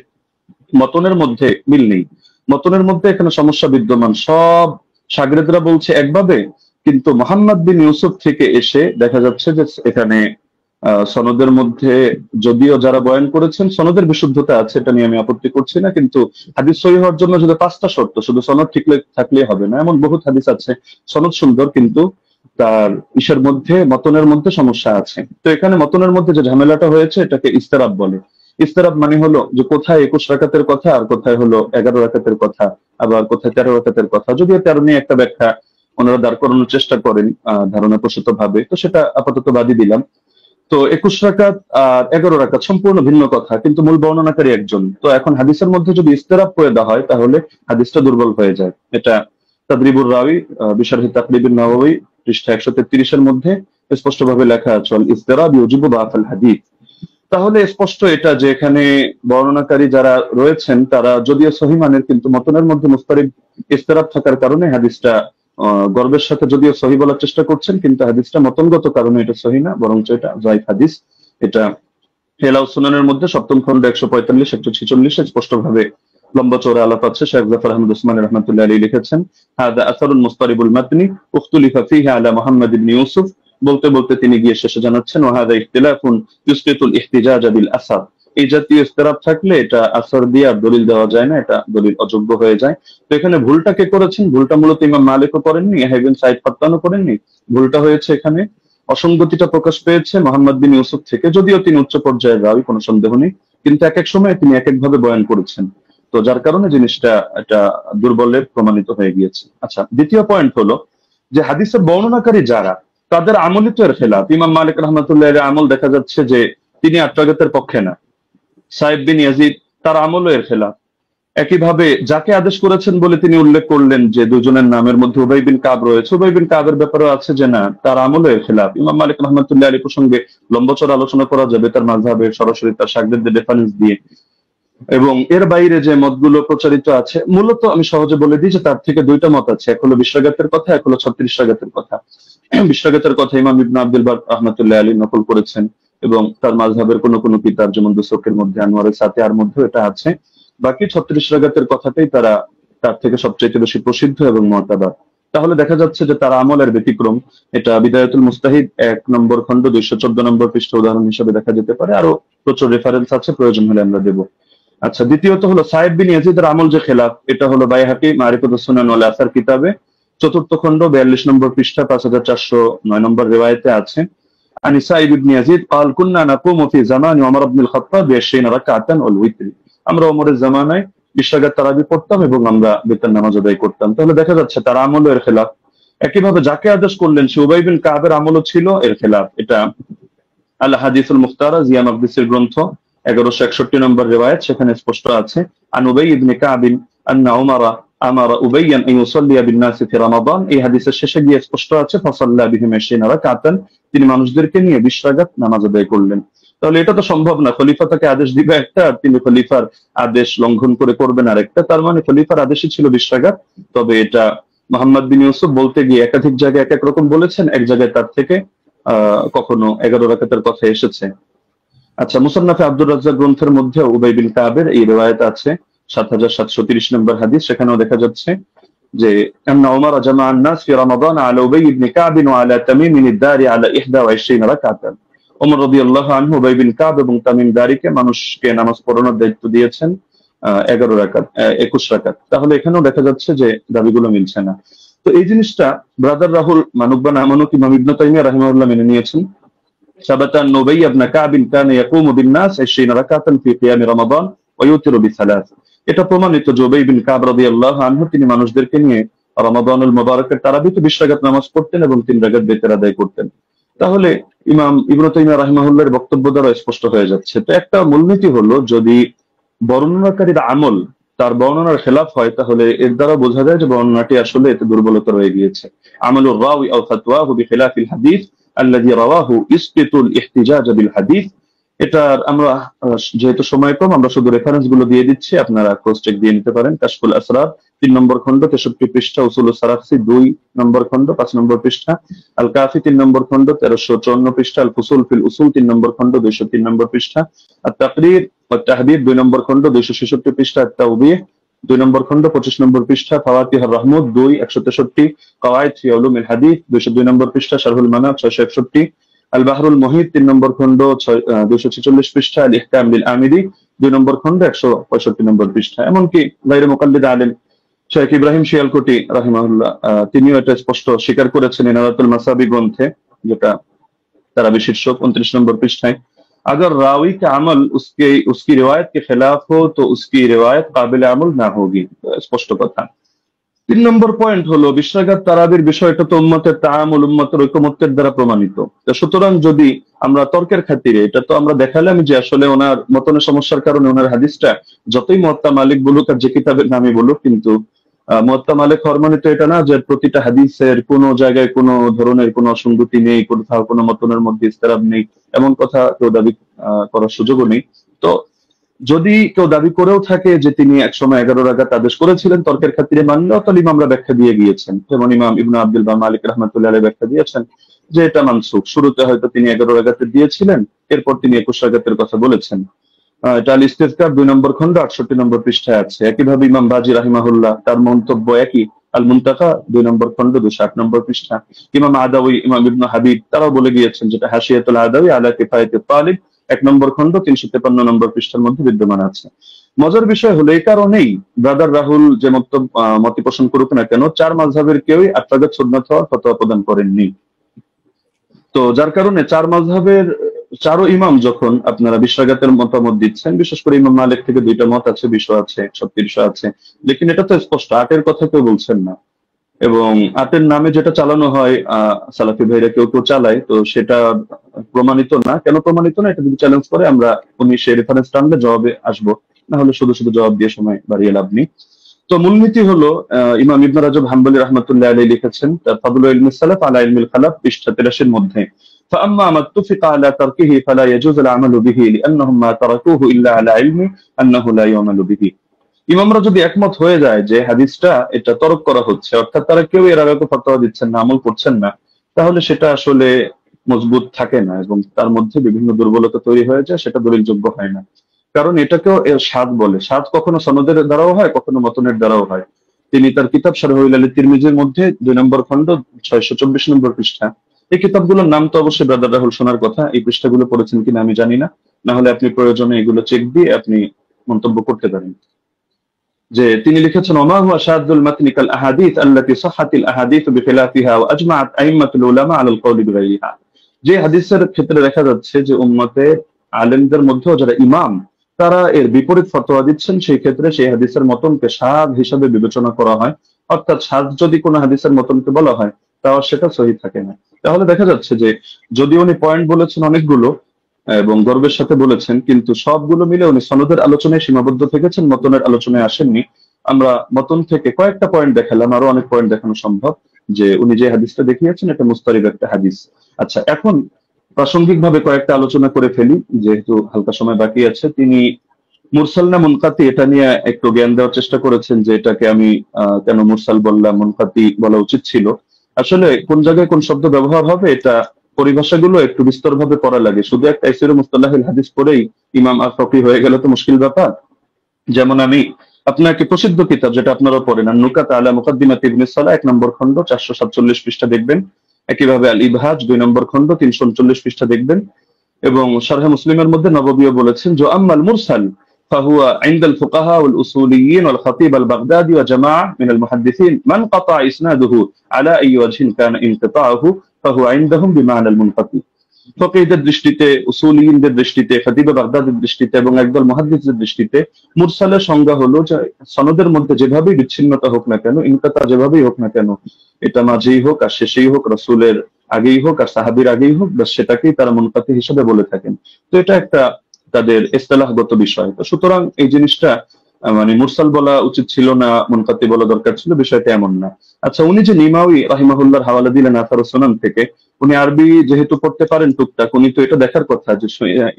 মতনের মধ্যে মিল নেই, মতনের মধ্যে এখানে সমস্যা বিদ্যমান। সব শাগরেদরা বলছে একভাবে, কিন্তু মোহাম্মদ বিন ইউসুফ থেকে এসে দেখা যাচ্ছে যে এখানে সনদের মধ্যে যদিও যারা বয়ান করেছেন সনদের বিশুদ্ধতা আছে, এটা নিয়ে আমি আপত্তি করছি না, কিন্তু হাদিস সহিহ হওয়ার জন্য যদি 5টা শর্ত, শুধু সনদ ঠিক থাকলেই হবে না। এমন বহুত হাদিস আছে সনদ সুন্দর, কিন্তু তার ইসের মধ্যে মতনের মধ্যে সমস্যা আছে। তো এখানে মতনের মধ্যে যে ঝামেলাটা হয়েছে এটাকে ইস্তেরাব বলে। ইস্তেরাব মানে হলো যে কোথায় 21 রাকাতের কথা আর কোথায় হলো 11 রাকাতের কথা, আবার কোথায় 13 রাকাতের কথা। যদিও 13 নিয়ে একটা ব্যাখ্যা ওনারা দাঁড় করানোর চেষ্টা করেন ধারণা প্রসূত ভাবে, তো সেটা আপাতত বাদই দিলাম। তো 21 রাকাত আর 11 রাকাত সম্পূর্ণ ভিন্ন কথা, কিন্তু মূল বর্ণনাকারী একজন। তো এখন হাদিসের মধ্যে যদি ইস্তেরাব করে দেওয়া হয় তাহলে হাদিসটা দুর্বল হয়ে যায়। এটা তাদরিবুর রাওয়ি বিশারহি তাকরিবুন নাওয়াবী পৃষ্ঠা 133 এর মধ্যে স্পষ্টভাবে লেখা আছে, ইস্তেরাব ইউজিবু বাফাল হাদিস। তাহলে স্পষ্ট এটা যে এখানে বর্ণনাকারী যারা রয়েছেন তারা যদিও সহিহ মানের, কিন্তু মতনের মধ্যে মুস্তারিব ইস্তেরাব থাকার কারণে হাদিসটা গর্বের সাথে যদিও সহিহ বলার চেষ্টা করছেন, কিন্তু হাদিসটা মতনগত কারণে এটা সহিহ না, বরঞ্চ এটা যায়িফ হাদিস। এটা হেলাউ সুনানের মধ্যে 7ম খণ্ড 145 146 স্পষ্টভাবে লম্বা চওড়া আলাপ আছে। শেখ জাফর আহমদ উসমানী রাহমাতুল্লাহ আলাইহি লিখেছেন, হাদা আসারুন মুস্তারিবুল মাতনি উখতুলিফা ফীহি আলা মুহাম্মদ ইবনে ইউসুফ। বলতে বলতে তিনি গিয়ে শেষে জানাচ্ছেন, ওয়াহাদা ইখতিলাফুন ইউসকিতুল ইহতিজাজ বিল আসার। এই জাতীয় ইস্তেরাব থাকলে এটা আসর দিয়ে আর দলিল দেওয়া যায় না, এটা দলিল অযোগ্য হয়ে যায়। তো এখানে ভুলটা কে করেছেন? ভুলটা মূলত ইমাম মালিকও করেননি, ইয়াহইয়া ইবনে সাঈদ ফাত্তানও করেননি। ভুলটা হয়েছে এখানে, অসঙ্গতিটা প্রকাশ পেয়েছে মোহাম্মদ বিন ইউসুফ থেকে। যদিও তিনি উচ্চ পর্যায়ের রাবী, কোনো সন্দেহ নেই, কিন্তু এক এক সময় তিনি এক এক ভাবে বয়ান করেছেন। তো যার কারণে জিনিসটা এটা দুর্বলের প্রমাণিত হয়ে গিয়েছে। আচ্ছা, দ্বিতীয় পয়েন্ট হলো যে হাদিসের বর্ণনাকারী যারা, তাদের আমলই তো এর খেলাফ। ইমাম মালিক রাহমাতুল্লাহ আলাইহির আমল দেখা যাচ্ছে যে তিনি 8 রাকাতের পক্ষে না। সাহেব বিন ইয়াজিদ তার আমলও এর খেলাফ। একইভাবে যাকে আদেশ করেছেন বলে তিনি উল্লেখ করলেন যে দুজনের নামের মধ্যে উবাই বিন কাব রয়েছে, উবাই বিন কাবের ব্যাপারে আছে যে না, তার আমলের খেলাফ। ইমাম মালিক রহমতুল্লাহ আলী প্রসঙ্গে লম্বচড় আলোচনা করা যাবে তার মাযহাবের সরাসরি তার শাগিরদের রেফারেন্স দিয়ে। এবং এর বাইরে যে মতগুলো প্রচারিত আছে, মূলত আমি সহজে বলে দিই যে তার থেকে দুইটা মত আছে, এক হলো বিশ্বঘাতের কথা, এক হলো 36 রাগাতের কথা। বিশ্বঘাতের কথা ইমাম ইবনে আব্দুল বার রহমতুল্লাহ আলী নকল করেছেন, এবং তার মাযহাবের কোন কোন কিতাব যেমন দুসুকের মধ্যে, আনোয়ারের সাতিয়ার মধ্যে এটা আছে। বাকি 36 রাগাতের কথাটাই তার থেকে সবচেয়ে বেশি প্রসিদ্ধ এবং মুতাবার। তাহলে দেখা যাচ্ছে যে তার আমলের ব্যতিক্রম। এটা বিদায়াতুল মুস্তাহিদ 1 নম্বর খণ্ড 214 নম্বর পৃষ্ঠা উদাহরণ হিসেবে দেখা যেতে পারে, আরো প্রচুর রেফারেন্স আছে, প্রয়োজন হলে আমরা দেব। আচ্ছা, দ্বিতীয়ত হলো সাইদ বিন ইয়াজিদের আমল যে খেলাফ, এটা হলো বাইহাকি মারিফাতুস সুনান ওয়াল আসার কিতাবে 4th খণ্ড 42 নম্বর পৃষ্ঠা 5409 নম্বর রিওয়ায়াতে আছে। আন সাইদ ইবনে ইয়াজিদ قال كنا نقوم في زمان عمر بن الخطاب ب20 ركعه والوتر। আমরা ওমরের জামানায় 20 রাকাত তারাবি পড়তাম এবং আমরা বেতন নামাজ আদায় করতাম। তাহলে দেখা যাচ্ছে তার আমলও এর খেলাফ। একইভাবে যাকে আদেশ করলেন সে উবাই বিন কাবের আমলও ছিল এর খেলাফ। এটা আল হাদিসুল মুখতারা জিয়া মাকদিসের গ্রন্থ 1161 নম্বর রিওয়ায়াত, সেখানে স্পষ্ট আছে আন উবাই ইবনে কাব আন্না উমারা আমারা উবাইয়ান আন ইউসাল্লিয়া বিন নাস ফি রমাদান। এই হাদিসের শেষে গিয়ে স্পষ্ট আছে ফাসাল্লা বিহিম 20 রাকাতান, তিনি মানুষদেরকে নিয়ে 20 রাকাত নামাজ আদায় করলেন। তাহলে এটা তো সম্ভব না, খলিফা তাকে আদেশ দিবে একটা আর তিনি খলিফার আদেশ লঙ্ঘন করে করবেন আরেকটা। তার মানে খলিফার আদেশই ছিল 20 রাকাত। তবে এটা মুহাম্মদ বিন ইউসুফ বলতে গিয়ে একাধিক জায়গায় এক এক রকম বলেছেন, এক জায়গায় তার থেকে কখনো 11 রাকাতের কথা এসেছে। আচ্ছা, মুসান্নাফে আব্দুর রাজ্জাক গ্রন্থের মধ্যে উবাই বিন কাবের এই রিওয়ায়াত আছে 7730 নম্বর হাদিস, সেখানেও দেখা যাচ্ছে যে আন্না উমার জামা আন-নাস ফি রমাদান আলা উবাই ইবনে কাব ওয়া আলা তামিম আদ-দারি আলা 21 রাকাতান। ওমর রাদিয়াল্লাহু আনহু উবাই বিন কাব এবং তামিম দারিকে মানুষকে নামাজ পড়ানোর দায়িত্ব দিয়েছেন 11 রাকাত 21 রাকাত। তাহলে এখানেও দেখা যাচ্ছে যে দাবিগুলো মিলছে না। তো এই জিনিসটা ব্রাদার রাহুল মানুক বা না মানুক ইমাম ইবনে তাইমিয়া রাহিমাহুল্লাহ মেনে নিয়েছেন। ثبت أن أبي بن كعب كان يقوم بالناس 20 ركعة في قيام رمضان ويوتر بثلاث। এটা প্রমাণিত যে উবাই বিন কাব রাদিয়াল্লাহু আনহু তিনি মানুষদেরকে নিয়ে রমাদানুল মুবারকের তারাবিতে 20 রাকাত নামাজ পড়তেন এবং 3 রাকাত বেতের আদায় করতেন। তাহলে ইমাম ইবনে তাইমিয়া রাহিমাহুল্লাহর বক্তব্য দ্বারা স্পষ্ট হয়ে যাচ্ছে। তো একটা মূলনীতি হলো, যদি বর্ণনাকারীর আমল তার বর্ণনার খেলাফ হয় তাহলে এর দ্বারা বোঝা যায় যে বর্ণনাটি আসলে এতে দুর্বলতা রয়ে গিয়েছে। আমলুর রাওয়ি আও ফাতওয়াহু বিখিলাফিল হাদিস আল্লাযী রাওয়াহু ইসকিতুল ইহতিজাজ বিল হাদিস। এটা আমরা যেহেতু সময় কম, আমরা শুধু রেফারেন্স গুলো দিয়ে দিচ্ছি, আপনারা ক্রস চেক দিয়ে নিতে পারেন। কাশফুল আসরার 3 নম্বর খণ্ড 63 পৃষ্ঠা, উসুলুস সারাফসি 2 নম্বর খণ্ড 5 নম্বর পৃষ্ঠা, আল কাফি 3 নম্বর খণ্ড 1354 পৃষ্ঠা, আল ফুসুল ফিল উসুল 3 নম্বর খণ্ড 203 নম্বর পৃষ্ঠা, আত তাকরীর ওয়াত তাহদীব 2 নম্বর খণ্ড 266 পৃষ্ঠা, আত তাওবীহ 2 নম্বর খণ্ড 25 নম্বর পৃষ্ঠা, ফাওয়াতিহুর রাহমুদ 2 163, কাওয়াইদ ফি উলুমিল হাদিস 202 নম্বর পৃষ্ঠা, শারহুল মানাব 661, আল বাহরুল মুহিত 3 নম্বর খণ্ড 246 পৃষ্ঠা, আল ইহকাম বিল আমিদি 2 নম্বর খণ্ড 165 নম্বর পৃষ্ঠা। এমনকি গায়রে মুকাল্লিদ আলেম শেখ ইব্রাহিম শিয়ালকুটি রাহিমাহুল্লাহ তিনিও এটা স্পষ্ট স্বীকার করেছেন ইনারাতুল মাসাবি গ্রন্থে, যেটা তারাবি শীর্ষক 29 নম্বর পৃষ্ঠায়। अगर रावी का अमल उसकी रिवायत के खिलाफ हो तो उसकी रिवायत काबिल अमल ना होगी। स्पष्ट কথা। 3 নম্বর পয়েন্ট হলো 20 রাকাত তারাবির বিষয়টা তো উম্মতের তাআমুল, উম্মতের ঐকমত্যের দ্বারা প্রমাণিত। তো সুতরাং যদি আমরা তর্কের খাতিরে, এটা তো আমরা দেখালাম যে আসলে ওনার মতনের সমস্যার কারণে ওনার হাদিসটা যতই মুয়াত্তা মালিক বলুক আর যে কিতাবের নামই বলুক, কিন্তু মুয়াত্তা মালিক হওয়ার মানে তো এটা না যে প্রতিটা হাদিসের কোনো জায়গায় কোনো ধরনের কোনো অসঙ্গতি নেই, কোথাও কোনো মতনের মধ্যে ইস্তেরাব নেই, এমন কথা কেউ দাবি করার সুযোগও নেই। তো যদি কেউ দাবি করেও থাকে যে তিনি একসময় 11 রাকাত আদেশ করেছিলেন তর্কের খাতিরে মানলেও, তাহলে ইমামরা ব্যাখ্যা দিয়ে গিয়েছেন। যেমন ইমাম ইবনে আব্দুল বার মালিক রাহমাতুল্লাহ আলাইহি ব্যাখ্যা দিয়েছেন যে এটা মানসুখ। শুরুতে হয়তো তিনি 11 রাকাতে দিয়েছিলেন, এরপর তিনি 21 রাকাতের কথা বলেছেন। এটা আল ইস্তিযকার 2 নম্বর খণ্ড 68 নম্বর পৃষ্ঠায় আছে। একইভাবে ইমাম বাজি রাহিমাহুল্লাহ তার মন্তব্য একই, আল মুনতাকা 2 নম্বর খণ্ড 208 নম্বর পৃষ্ঠা। ইমাম আদাউই, ইমাম ইবনে হাবিব তারাও বলে গিয়েছেন, যেটা হাশিয়াতুল আদাউই আলা কিফায়াতুত তালিব 1 নম্বর খণ্ড 353 নম্বর পৃষ্ঠার মধ্যে বিদ্যমান আছে। মজার বিষয় হলো এই কারণেই ব্রাদার রাহুল যে মত পোষণ করুক না কেন, 4 মাযহাবের কেউই 8 রাকাত সুন্নাত হওয়ার ফতোয়া প্রদান করেননি। তো যার কারণে 4 মাযহাবের 4 ইমাম যখন আপনারা 20 রাকাতের মতামত দিচ্ছেন, বিশেষ করে ইমাম মালিক থেকে 2টা মত আছে, 20 আছে, 36 আছে, লেকিন এটা তো স্পষ্ট 8-এর কথা কেউ বলছেন না। এবং 8-এর নামে যেটা চালানো হয় সালাফি ভাইরা কেউ চালায়, তো সেটা প্রমাণিত না। কেন প্রমাণিত না এটা যদি চ্যালেঞ্জ করে আমরা 19 রেফারেন্স টানলে জবাবে আসবো। না হলে শুধু শুধু জবাব দিয়ে সময় বাড়িয়ে লাভ নেই। তো মূলনীতি হলো ইমাম ইবনে রাজব হাম্বলি রাহমাতুল্লাহ আলাইহি লিখেছেন তার ফাদলুল ইলমি সালাফ আলা ইলমিল খালাফ পৃষ্ঠা 83 এর মধ্যে, فأما ما اتفق على تركه فلا يجوز العمل به لأنهم ما تركوه إلا على علم أنه لا يعمل به। ইমামরা যদি একমত হয়ে যায় যে হাদিসটা এটা তরক করা হচ্ছে, অর্থাৎ তারা কেউ এর আগে ফতোয়া দিচ্ছেন না, আমল করছেন না, তাহলে সেটা আসলে মজবুত থাকে না এবং তার মধ্যে বিভিন্ন দুর্বলতা তৈরি হয়ে যায়, সেটা দলিলযোগ্য হয় না। কারণ এটাকেও এর স্বাদ বলে, স্বাদ কখনো সনদের দ্বারাও হয়, কখনো মতনের দ্বারাও হয়। তিনি তার কিতাব শারহুল আলী তিরমিজির মধ্যে 2 নম্বর খণ্ড 624 নম্বর পৃষ্ঠা, এই কিতাবগুলোর নাম তো অবশ্যই ব্রাদার রাহুল শোনার কথা, এই পৃষ্ঠাগুলো পড়েছেন কিনা আমি জানি না, না হলে আপনি প্রয়োজনে এগুলো চেক দিয়ে আপনি মন্তব্য করতে পারেন। যে তিনি লিখেছেন ওমা হুয়া শাদুল মাতনি কাল আহাদিস আল্লাতী সাহাহাতিল আহাদিস বিখিলাফিহা ওয়া আজমাআত আইম্মাতুল উলামা আলাল কওলি বিগাইরিহা। যে হাদিসের ক্ষেত্রে দেখা যাচ্ছে যে উম্মতের আলেমদের মধ্যে যারা ইমাম তারা এর বিপরীত ফতোয়া দিচ্ছেন, সেই ক্ষেত্রে সেই হাদিসের মতনকে শায হিসাবে বিবেচনা করা হয়, অর্থাৎ শায যদি কোনো হাদিসের মতনকে বলা হয় তাও সেটা সহিহ থাকে না। তাহলে দেখা যাচ্ছে যে যদি উনি পয়েন্ট বলেছেন অনেকগুলো এবং গর্বের সাথে বলেছেন, কিন্তু সবগুলো মিলে উনি সনদের আলোচনায় সীমাবদ্ধ থেকেছেন, মতনের আলোচনায় আসেননি। আমরা মতন থেকে কয়েকটা পয়েন্ট দেখালাম, আরো অনেক পয়েন্ট দেখানো সম্ভব, যে উনি যে হাদিসটা দেখিয়েছেন এটা মুস্তারিব একটা হাদিস। আচ্ছা, এখন প্রাসঙ্গিকভাবে কয়েকটা আলোচনা করে ফেলি যেহেতু হালকা সময় বাকি আছে। তিনি মুরসাল না মুনকাতি এটা নিয়ে একটু জ্ঞান দেওয়ার চেষ্টা করেছেন, যে এটাকে আমি কেন মুরসাল বললাম, মুনকাতি বলা উচিত ছিল। আসলে কোন জায়গায় কোন শব্দ ব্যবহার হবে এটা পরিভাষাগুলো একটু বিস্তরভাবে পড়া লাগে, শুধু একটা তাফসীর মুস্তালাহুল হাদিস পড়েই ইমাম আর ফকিহ হয়ে গেল তো মুশকিল ব্যাপার। যেমন আমি আপনাকে প্রসিদ্ধ কিতাব যেটা আপনারা পড়েন নুকাত আলা মুকাদ্দিমাত ইবনে সালাহ 1 নম্বর খণ্ড 447 পৃষ্ঠা দেখবেন, একইভাবে আল ইবহাজ 2 নম্বর খণ্ড 339 পৃষ্ঠা দেখবেন, এবং শারহ মুসলিমের মধ্যে নববীও বলেছেন যে আম্মাল মুরসাল ফাহুয়া ইনদাল ফুকাহা ওয়াল উসুলিয়িন ওয়াল খতিব আল বাগদাদি ওয়া জামাআহ মিনাল মুহাদ্দিসিন মান কাতা ইসনাদুহু আলা আই ওয়াজহিন কানা ইনকিতাউহু ফাহুয়া ইনদাহুম বিমানাল মুনকাতি। ফকিহদের দৃষ্টিতে, উসুলিয়িনদের দৃষ্টিতে, খতিবে বাগদাদের দৃষ্টিতে এবং একদল মুহাদ্দিসদের দৃষ্টিতে মুরসালের সংজ্ঞা হলো যে সনদের মধ্যে যেভাবেই বিচ্ছিন্নতা হোক না কেন, ইনকিতা যেভাবেই হোক না কেন, এটা মাঝেই হোক আর শেষেই হোক, রাসূলের আগেই হোক আর সাহাবীর আগেই হোক, বাস সেটাকেই তারা মুনকাতি হিসেবে বলে থাকেন। তো এটা একটা তাদের ইসতিলাহগত বিষয়। তো সুতরাং এই জিনিসটা মানে মুরসাল বলা উচিত ছিল না, মুনকাতি বলা দরকার ছিল, বিষয়টা এমন না। আচ্ছা, উনি যে নিমাউই রাহিমাহুল্লাহর হাওয়ালা দিলেন আসার সুনান থেকে, উনি আরবি যেহেতু পড়তে পারেন টুকটাক, উনি তো এটা দেখার কথা যে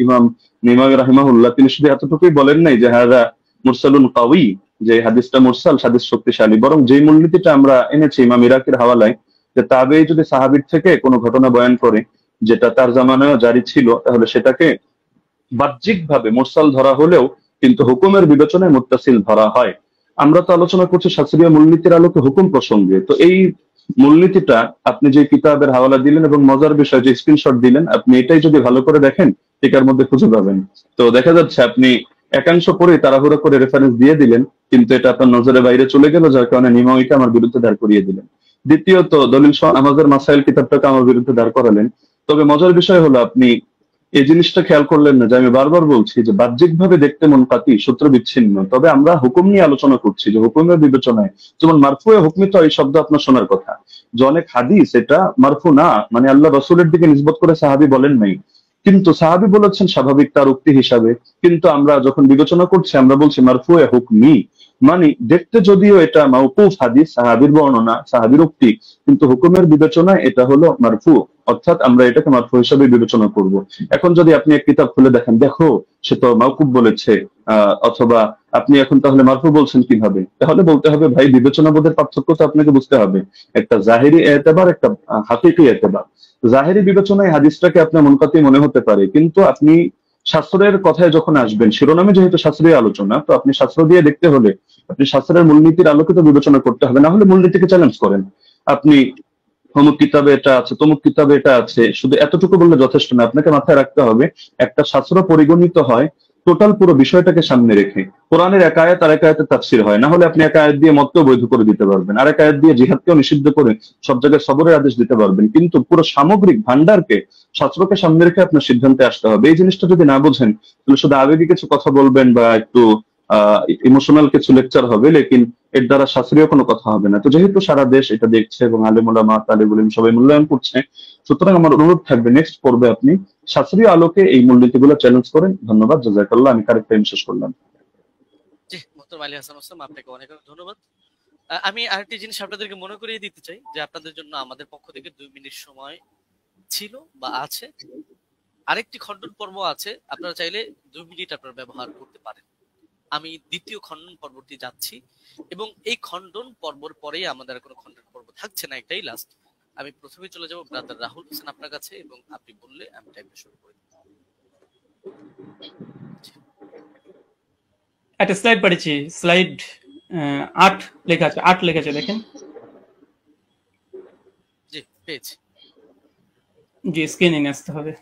ইমাম নিমাউই রাহিমাহুল্লাহ তিনি শুধু এতটুকুই বলেন নাই যে হাযা মুরসালুন কাওয়ী, যে হাদিসটা মুরসাল, হাদিস শক্তিশালী, বরং যেই মূলনীতিটা আমরা এনেছি ইমাম ইরাকির হাওয়ালায়, যে তাবেঈ যদি সাহাবীর থেকে কোনো ঘটনা বয়ান করে যেটা তার জামানায় জারি ছিল, তাহলে সেটাকে বাহ্যিকভাবে মুরসাল ধরা হলেও কিন্তু হুকুমের বিবেচনায় মুত্তাসিল ধরা হয়। আমরা তো আলোচনা করছি শাস্ত্রীয় মূলনীতির আলোকে হুকুম প্রসঙ্গে। তো এই মূলনীতিটা আপনি যে কিতাবের হাওয়ালা দিলেন এবং মজার বিষয় যে স্ক্রিনশট দিলেন, আপনি এটাই যদি ভালো করে দেখেন টিকার মধ্যে খুঁজে পাবেন। তো দেখা যাচ্ছে আপনি একাংশ পরে তাড়াহুড়ো করে রেফারেন্স দিয়ে দিলেন, কিন্তু এটা আপনার নজরের বাইরে চলে গেল, যার কারণে নিমাউইকে আমার বিরুদ্ধে দাঁড় করিয়ে দিলেন। দ্বিতীয়ত দলিল আমাদের মাসাইল কিতাবটাকে আমার বিরুদ্ধে দাঁড় করালেন। তবে মজার বিষয় হলো আপনি এই জিনিসটা খেয়াল করলেন না যে আমি বারবার বলছি যে বাহ্যিকভাবে দেখতে মুনকাতি, সূত্র বিচ্ছিন্ন, তবে আমরা হুকুম নিয়ে আলোচনা করছি যে হুকুমের বিবেচনায়, যেমন মারফুয়ে হুকমি তো এই শব্দ আপনার শোনার কথা, যে অনেক হাদিস এটা মারফু না, মানে আল্লাহ রাসূলের দিকে নিসবত করে সাহাবী বলেন নাই, কিন্তু সাহাবী বলেছেন স্বাভাবিক তার উক্তি হিসাবে, কিন্তু আমরা যখন বিবেচনা করছি আমরা বলছি মারফুয়ে হুকমি, মানে দেখতে যদিও এটা মাওকুফ হাদিস, সাহাবীর বর্ণনা, সাহাবীর উক্তি, কিন্তু হুকুমের বিবেচনায় এটা হলো মারফু, অর্থাৎ আমরা এটাকে মারফু হিসাবে বিবেচনা করব। এখন যদি আপনি এক কিতাব খুলে দেখেন, দেখো সে তো মাওকুফ বলেছে, অথবা আপনি এখন তাহলে মারফু বলছেন কিভাবে, তাহলে বলতে হবে ভাই বিবেচনাবোধের পার্থক্য তো আপনাকে বুঝতে হবে, একটা জাহিরি এতেবার, একটা হাকিকি এতেবার। জাহিরি বিবেচনায় হাদিসটাকে আপনার মুনকাতি মনে হতে পারে, কিন্তু আপনি শাস্ত্রের কথায় যখন আসবেন, শিরোনামে যেহেতু শাস্ত্রীয় আলোচনা, তো আপনি শাস্ত্র দিয়ে দেখতে হলে আপনি শাস্ত্রের মূলনীতির আলোকিত বিবেচনা করতে হবে, না হলে মূলনীতিকে চ্যালেঞ্জ করেন। আপনি অমুক কিতাবে এটা আছে, তমুক কিতাবে এটা আছে, শুধু এতটুকু বললে যথেষ্ট না, আপনাকে মাথায় রাখতে হবে একটা শাস্ত্র পরিগণিত হয় টোটাল পুরো বিষয়টাকে সামনে রেখে। কোরআনের এক আয়াত আর এক আয়াতের তাফসীর হয়, না হলে আপনি এক আয়াত দিয়ে মতকেও বৈধ করে দিতে পারবেন, আর এক আয়াত দিয়ে জিহাদকেও নিষিদ্ধ করে সব জায়গায় সবরের আদেশ দিতে পারবেন, কিন্তু পুরো সামগ্রিক ভান্ডারকে, শাস্ত্রকে সামনে রেখে আপনার সিদ্ধান্তে আসতে হবে। এই জিনিসটা যদি না বোঝেন তাহলে শুধু আবেগী কিছু কথা বলবেন বা একটু ইমোশনাল কিছু লেকচার হবে, লেকিন এর দ্বারা শাস্ত্রীয় কোনো কথা হবে না। তো যেহেতু সারা দেশ এটা দেখছে এবং আলেম ওলামা, তালিবুল ইলম সবাই মূল্যায়ন করছে, সুতরাং আমার অনুরোধ থাকবে নেক্সট পর্বে আপনি শাস্ত্রীয় আলোকে এই মূলনীতিগুলো চ্যালেঞ্জ করেন। ধন্যবাদ, জাযাকাল্লাহ। আমি কারেক্ট টাইম শেষ করলাম। ডক্টর আলী হাসান ওসাম, আপনাকে অনেক অনেক ধন্যবাদ। আমি আরেকটি জিনিস আপনাদেরকে মনে করিয়ে দিতে চাই যে আপনাদের জন্য আমাদের পক্ষ থেকে 2 মিনিট সময় ছিল বা আছে। আরেকটি খণ্ডন পর্ব আছে, আপনারা চাইলে 2 মিনিট আপনারা ব্যবহার করতে পারেন। আমি দ্বিতীয় খণ্ডন পর্বটি যাচ্ছি এবং এই খণ্ডন পর্বর পরেই আমাদের কোনো খণ্ডন পর্ব থাকছে না, একটাই লাস্ট। আমি প্রথমে চলে যাব ব্রাদার রাহুল হোসেন আপনার কাছে, এবং আপনি বললে আমি টাইমটা শুরু করি। একটা স্লাইড পড়েছি, স্লাইড 8 লেখা আছে, 8 লেখা আছে, দেখেন। জি পেয়েছি। জি স্ক্রিনে নিয়ে আসতে হবে।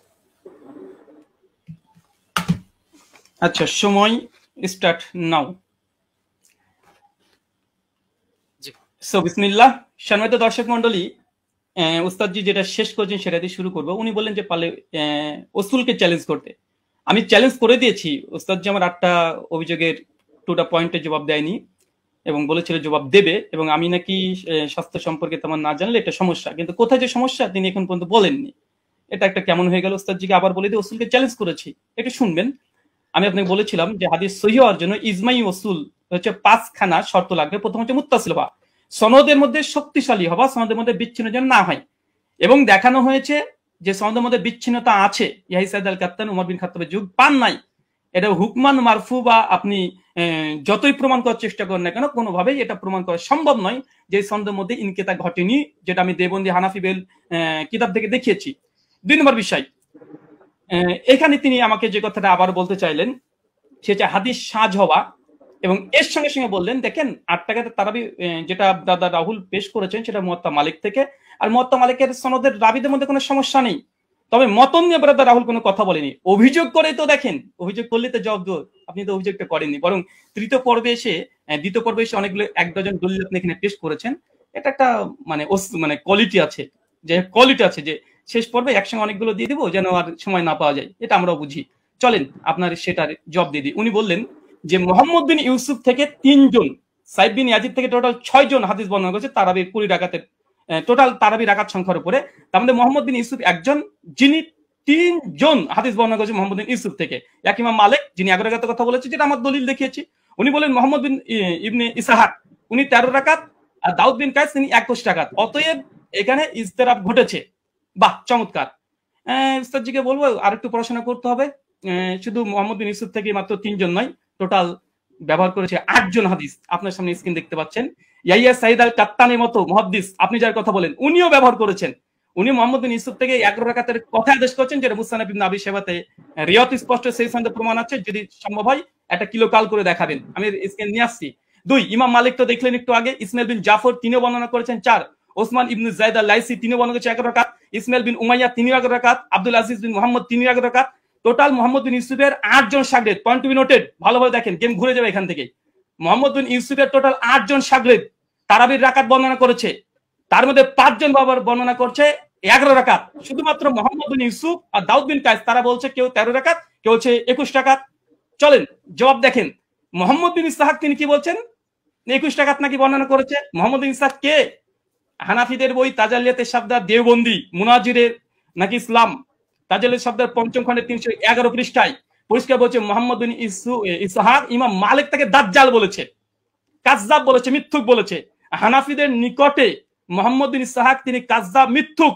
আচ্ছা, সময় স্টার্ট নাও। জি সো বিসমিল্লাহ। সম্মানিত দর্শক মন্ডলী, উস্তাদজি যেটা শেষ করেছেন সেটা দিয়ে শুরু করবো। উনি বললেন যে পালে ওসুলকে চ্যালেঞ্জ করতে। আমি চ্যালেঞ্জ করে দিয়েছি। উস্তাদজি আমার 8টা অভিযোগের 2টা পয়েন্টের জবাব দেয়নি এবং বলেছিল জবাব দেবে, এবং আমি নাকি স্বাস্থ্য সম্পর্কে তেমন না জানলে এটা সমস্যা, কিন্তু কোথায় যে সমস্যা তিনি এখন পর্যন্ত বলেননি। এটা একটা কেমন হয়ে গেল। উস্তাদজিকে আবার বলে দিয়ে ওসুলকে চ্যালেঞ্জ করেছি, একটু শুনবেন। আমি আপনাকে বলেছিলাম যে হাদিস সহিহ হওয়ার জন্য ইজমাই ওসুল হচ্ছে 5খানা শর্ত লাগবে। প্রথম হচ্ছে মুত্তাসিল হওয়া, সনদের মধ্যে শক্তিশালী হওয়া, সনদের মধ্যে বিচ্ছিন্ন যেন না হয়, এবং দেখানো হয়েছে যে সনদের মধ্যে বিচ্ছিন্নতা আছে। ইয়াহি সাইদ আল কাত্তান উমর বিন খাত্তাবের যুগ পান নাই। এটা হুকমান মারফু বা আপনি যতই প্রমাণ করার চেষ্টা করেন না কেন, কোনোভাবেই এটা প্রমাণ করা সম্ভব নয় যে সনদের মধ্যে ইনকিতা ঘটেনি, যেটা আমি দেবন্দি হানাফি বেল কিতাব থেকে দেখিয়েছি। 2 নম্বর বিষয়, এখানে তিনি আমাকে যে কথাটা আবার বলতে চাইলেন সেটা হাদিস সাজ হওয়া, এবং এর সঙ্গে সঙ্গে বললেন দেখেন 8 টাকাতে তারাবি যেটা দাদা রাহুল পেশ করেছেন সেটা মুয়াত্তা মালিক থেকে, আর মুয়াত্তা মালিকের সনদের রাবিদের মধ্যে কোনো সমস্যা নেই। তবে মতন নিয়ে ব্রাদার রাহুল কোনো কথা বলেনি। অভিযোগ করে তো দেখেন, অভিযোগ করলে তো জবাব দো, আপনি তো অভিযোগটা করেননি, বরং দ্বিতীয় পর্বে এসে অনেকগুলো 1 ডজন দলিল আপনি এখানে পেশ করেছেন। এটা একটা মানে কোয়ালিটি আছে, যে শেষ পর্বে একসঙ্গে অনেকগুলো দিয়ে দিব যেন আর সময় না পাওয়া যায়, এটা আমরাও বুঝি। চলেন আপনার সেটার জবাব দিয়ে দিই। উনি বললেন যে মোহাম্মদ বিন ইউসুফ থেকে 3 জন, সাইদ বিন ইয়াজিদ থেকে টোটাল 6 জন হাদিস বর্ণনা করেছে তারাবির 20 রাকাতের টোটাল তারাবি রাকাত সংখ্যার উপরে। তার মধ্যে মোহাম্মদ বিন ইউসুফ একজন, যিনি 3 জন হাদিস বর্ণনা করেছে মোহাম্মদ বিন ইউসুফ থেকে। এক ইমাম মালিক যিনি 11 রাকাতের কথা বলেছে, যেটা আমার দলিল দেখিয়েছি। উনি বলেন মোহাম্মদ বিন ইবনে ইসহাক উনি 13 রাকাত, আর দাউদ বিন কায়েস তিনি 21 রাকাত। অতএব এখানে ইজতিরাব ঘটেছে। বাহ, চমৎকার। উস্তাদজিকে বলবো আরেকটু পড়াশোনা করতে হবে। শুধু মোহাম্মদ বিন ইউসুফ থেকে মাত্র 3 জন নয়, টোটাল ব্যবহার করেছে 8 জন হাদিস। আপনার সামনে স্ক্রিন দেখতে পাচ্ছেন। ইয়াহিয়া সাইদ আল কাত্তানের মতো মুহাদ্দিস আপনি যার কথা বলেন, উনিও ব্যবহার করেছেন। উনি মোহাম্মদ বিন ইউসুফ থেকে 11 রাকাতের কথা আদেশ করেছেন, যেটা মুসনাদ ইবনে আবি শাইবাতে রিয়াত স্পষ্ট সেই সনদে প্রমাণ আছে। যদি সম্ভব হয় একটা কিলো কাল করে দেখাবেন, আমি স্ক্রিন নিয়ে আসছি। 2 ইমাম মালিক তো দেখলেন একটু আগে, ইসমাইল বিন জাফর তিনিও বর্ণনা করেছেন 4, ওসমান ইবনে যায়েদ আল লাইসি তিনিও বর্ণনা করেছেন 11 রাকাত, ইসমাইল বিন উমাইয়া তিনিও 11 রাকাত, আব্দুল আজিজ বিন মুহাম্মদ তিনিও 11 রাকাত। টোটাল মোহাম্মদ বিন ইউসুফের 8 জন শাগরেদ, পয়েন্ট টু বি নোটেড, ভালোভাবে দেখেন, গেম ঘুরে যাবে এখান থেকে। মোহাম্মদ বিন ইউসুফের টোটাল 8 জন শাগরেদ তারাবির রাকাত বর্ণনা করেছে, তার মধ্যে 5 জন বাবার বর্ণনা করছে 11 রাকাত। শুধুমাত্র মোহাম্মদ বিন ইউসুফ আর দাউদ বিন কায়েস তারা বলছে কেউ 13 রাকাত, কেউ হচ্ছে 21 রাকাত। চলেন জবাব দেখেন। মোহাম্মদ বিন ইসহাক তিনি কি বলছেন, 21 রাকাত নাকি বর্ণনা করেছে। মোহাম্মদ বিন ইসহাক কে? হানাফিদের বই তাজালিয়াতে শাবদার দেওবন্দি মুনাজিরের নাকি ইসলাম তাজালিয়াত শাবদার 5ম খণ্ডের 311 পৃষ্ঠায় পরিষ্কার বলছে মোহাম্মদ বিন ইসহাক ইমাম মালিক তাকে দাজ্জাল বলেছে, কাযযাব বলেছে, মিথ্যুক বলেছে। হানাফিদের নিকটে মোহাম্মদ বিন ইসহাক তিনি কাযযাব, মিথ্যুক,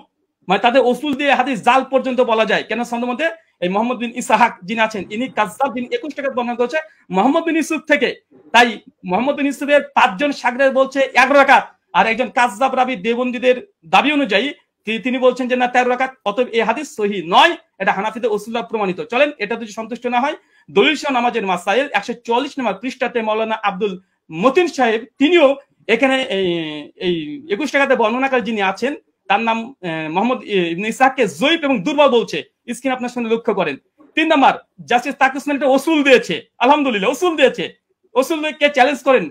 মানে তাদের উসুল দিয়ে হাদিস জাল পর্যন্ত বলা যায়। কেন সনদের মধ্যে এই মোহাম্মদ বিন ইসহাক যিনি আছেন ইনি কাযযাব, যিনি 21 রাকাত বর্ণনা করেছে মোহাম্মদ বিন ইউসুফ থেকে। তাই মোহাম্মদ বিন ইউসুফের 5 জন শাগরেদ বলছে 11 রাকাত, আর একজন কাযযাব রাবি দেওবন্দীদের দাবি অনুযায়ী তিনি বলছেন যে না 13 রাকাত। অতএব এই হাদিস সহিহ নয়, এটা হানাফিদের উসুল প্রমাণিত। চলেন এটা যদি সন্তুষ্ট না হয়, দলিল সহ নামাজের মাসাইল 144 নম্বর পৃষ্ঠাতে মাওলানা আব্দুল মতিন সাহেব তিনিও এখানে এই 21 রাকাতে বর্ণনাকারী যিনি আছেন তার নাম মোহাম্মদ ইবনে ইসহাককে জয়ীফ এবং দুর্বল বলছে। স্ক্রিন আপনার সামনে লক্ষ্য করেন। 3 নাম্বার, জাস্টিস তাকি উসমানী একটা উসুল দিয়েছে, আলহামদুলিল্লাহ উসুল দিয়েছে। উসুলকে চ্যালেঞ্জ করেন,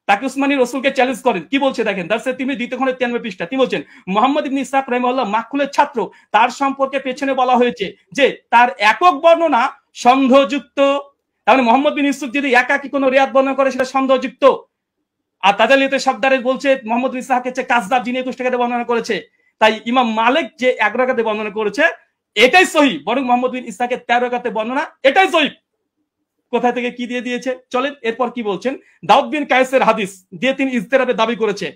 তাকি উসমানীর রসুলকে চ্যালেঞ্জ করেন। কি বলছে দেখেন, দারসে তিনি 2 খণ্ডের 93 পৃষ্ঠা তিনি বলছেন মোহাম্মদ ইবনে ইসহাক রাহিমাহুল্লাহ মাকহুলের ছাত্র, তার সম্পর্কে পেছনে বলা হয়েছে যে তার একক বর্ণনা সন্দেহযুক্ত। তাহলে মোহাম্মদ বিন ইউসুফ যদি একাকী কোনো রিয়াত বর্ণনা করে সেটা সন্দেহযুক্ত। আর তাজালিয়াতে শাবদারে বলছে মোহাম্মদ বিন ইসহাক হচ্ছে কাযযাব, যিনি 21 রাকাতে বর্ণনা করেছে। তাই ইমাম মালিক যে 11 রাকাতে বর্ণনা করেছে এটাই সহিহ, বরং মোহাম্মদ বিন ইসহাকের 13 রাকাতে বর্ণনা এটাই সহিহ। কোথা থেকে কি দিয়ে দিয়েছে চলেন এরপর কি বলছেন। দাউদ বিন কায়েসের হাদিস দিয়ে তিনি ইজতেরাবের দাবি করেছে।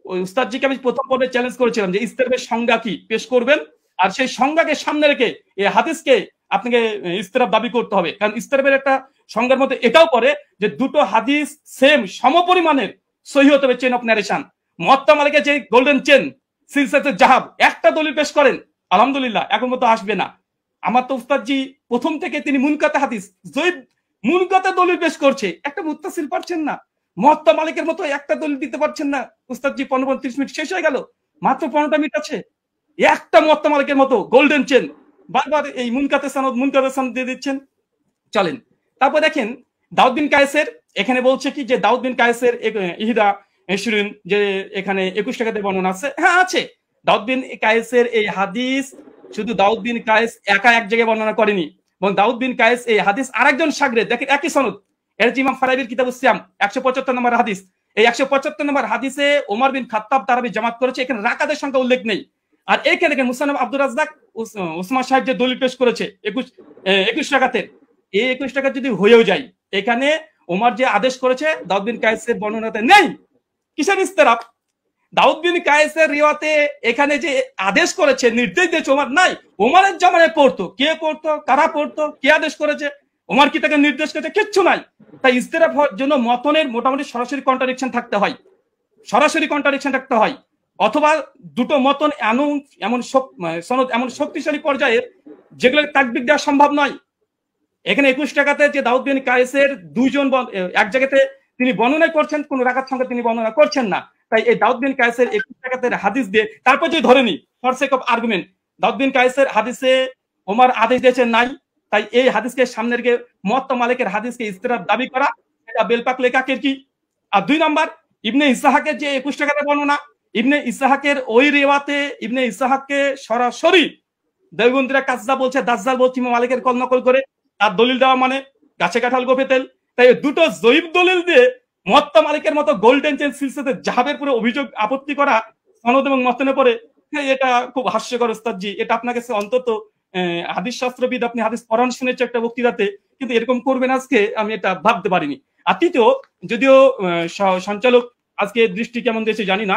ওই উস্তাদজিকে আমি প্রথম পর্বে চ্যালেঞ্জ করেছিলাম যে ইজতেরাবের সংজ্ঞা কি পেশ করবেন, আর সেই সংজ্ঞাকে সামনে রেখে এই হাদিসকে আপনাকে ইজতেরাব দাবি করতে হবে। কারণ ইজতেরাবের একটা সংজ্ঞার মধ্যে এটাও পড়ে যে দুটো হাদিস সেম সমপরিমাণের সহি হতে হবে চেন অফ ন্যারেশন। মুয়াত্তা মালিকের যে গোল্ডেন চেন সিলসিলাতুল জাহাব একটা দলিল পেশ করেন, আলহামদুলিল্লাহ এখন মতো আসবে না। আমার তো উস্তাদজি প্রথম থেকে তিনি মুনকাতে হাদিস জয়ীফ মুনকাতে দলিল পেশ করছে, একটা মুত্তাসিল পারছেন না। মুয়াত্তা মালিকের মতো একটা দলিল দিতে পারছেন না। উস্তাদজি 15-30 মিনিট শেষ হয়ে গেল, মাত্র 15টা মিনিট আছে, একটা মুয়াত্তা মালিকের মতো গোল্ডেন চেন বারবার এই মুনকাতে সনদ দিয়ে দিচ্ছেন। চলেন তারপর দেখেন দাউদ বিন কায়েসের এখানে বলছে কি যে দাউদ বিন কায়েসের ইহদা ইশরিন যে এখানে 21 টাকাতে বর্ণনা আছে, হ্যাঁ আছে। দাউদ বিন কায়েসের এই হাদিস শুধু দাউদ বিন কায়েস একা এক জায়গায় বর্ণনা করেনি, এবং দাউদ বিন কায়েস এই হাদিস আরেকজন শাগরেদ দেখেন একই সনদ, এর ইমাম ফারাবির কিতাবুস সিয়াম 175 নম্বর হাদিস। এই 175 নম্বর হাদিসে ওমর বিন খাত্তাব তারাবি জামাত করেছে, এখানে রাকাতের সংখ্যা উল্লেখ নেই। আর এখানে দেখেন মুসান্নাফ আব্দুর রাজ্জাক উসমান সাহেব যে দলিল পেশ করেছে 21 টাকাতের, এই 21 টাকা যদি হয়েও যায় এখানে ওমর যে আদেশ করেছে দাউদ বিন কায়েসের বর্ণনাতে নেই। কিসের ইস্তেরাব? দাউদ বিন কায়েসের রিওয়াতে এখানে যে আদেশ করেছে নির্দেশ দিয়েছে ওমর নাই, ওমরের জামানায় পড়তো, কে পড়তো, কারা পড়তো, কে আদেশ করেছে, ওমর কি তাকে নির্দেশ করেছে, কিচ্ছু নাই। তাই ইস্তেরাব হওয়ার জন্য মতনের মোটামুটি সরাসরি কন্ট্রাডিকশন থাকতে হয়, সরাসরি কন্ট্রাডিকশন থাকতে হয়, অথবা দুটো মতন এমন সনদ এমন শক্তিশালী পর্যায়ে যেগুলো তাকবির দেওয়া সম্ভব নয়। এখানে 21 টাকাতে যে দাউদ বিন কায়েসের দুইজন এক জায়গাতে তিনি বর্ণনা করছেন, কোন রাকাত সংখ্যা তিনি বর্ণনা করছেন না। তাই এই দাউদ বিন কায়েসের 21 টাকাতের হাদিস দিয়ে তারপর যদি ধরেনি ফর সেক অফ আর্গুমেন্ট দাউদ বিন কায়েসের হাদিসে ওমর আদেশ দিয়েছেন নাই, তাই এই হাদিসকে সামনে রেখে মুয়াত্তা মালিকের হাদিসকে ইস্তেরাব দাবি করা এটা বেলপাক লেখাকের কি। আর 2 নম্বর ইবনে ইসহাকের যে 21 টাকাতে বর্ণনা, ইবনে ইসহাকের ওই রিওয়াতে ইবনে ইসহাককে সরাসরি দেওবন্দিরা কাজদা বলছে, দাজ্জাল বলছে ইমাম মালিকের কল নকল করে, তার দলিল দেওয়া মানে গাছে কাঁঠাল গোপে তেল। তাই দুটো জয়ীফ দলিল দিয়ে মুয়াত্তা মালিকের মতো গোল্ডেন চেন সিলসিলাতে জাহাবের পুরো অভিযোগ আপত্তি করা সনদ এবং মতনে পড়ে, এটা খুব হাস্যকর উস্তাদজি। এটা আপনার কাছে অন্তত হাদিস শাস্ত্রবিদ, আপনি হাদিস পড়ান শুনেছে একটা বক্তৃতাতে, কিন্তু এরকম করবেন আজকে আমি এটা ভাবতে পারিনি। আর তৃতীয়, যদিও সঞ্চালক আজকে দৃষ্টি কেমন দিয়েছে জানি না,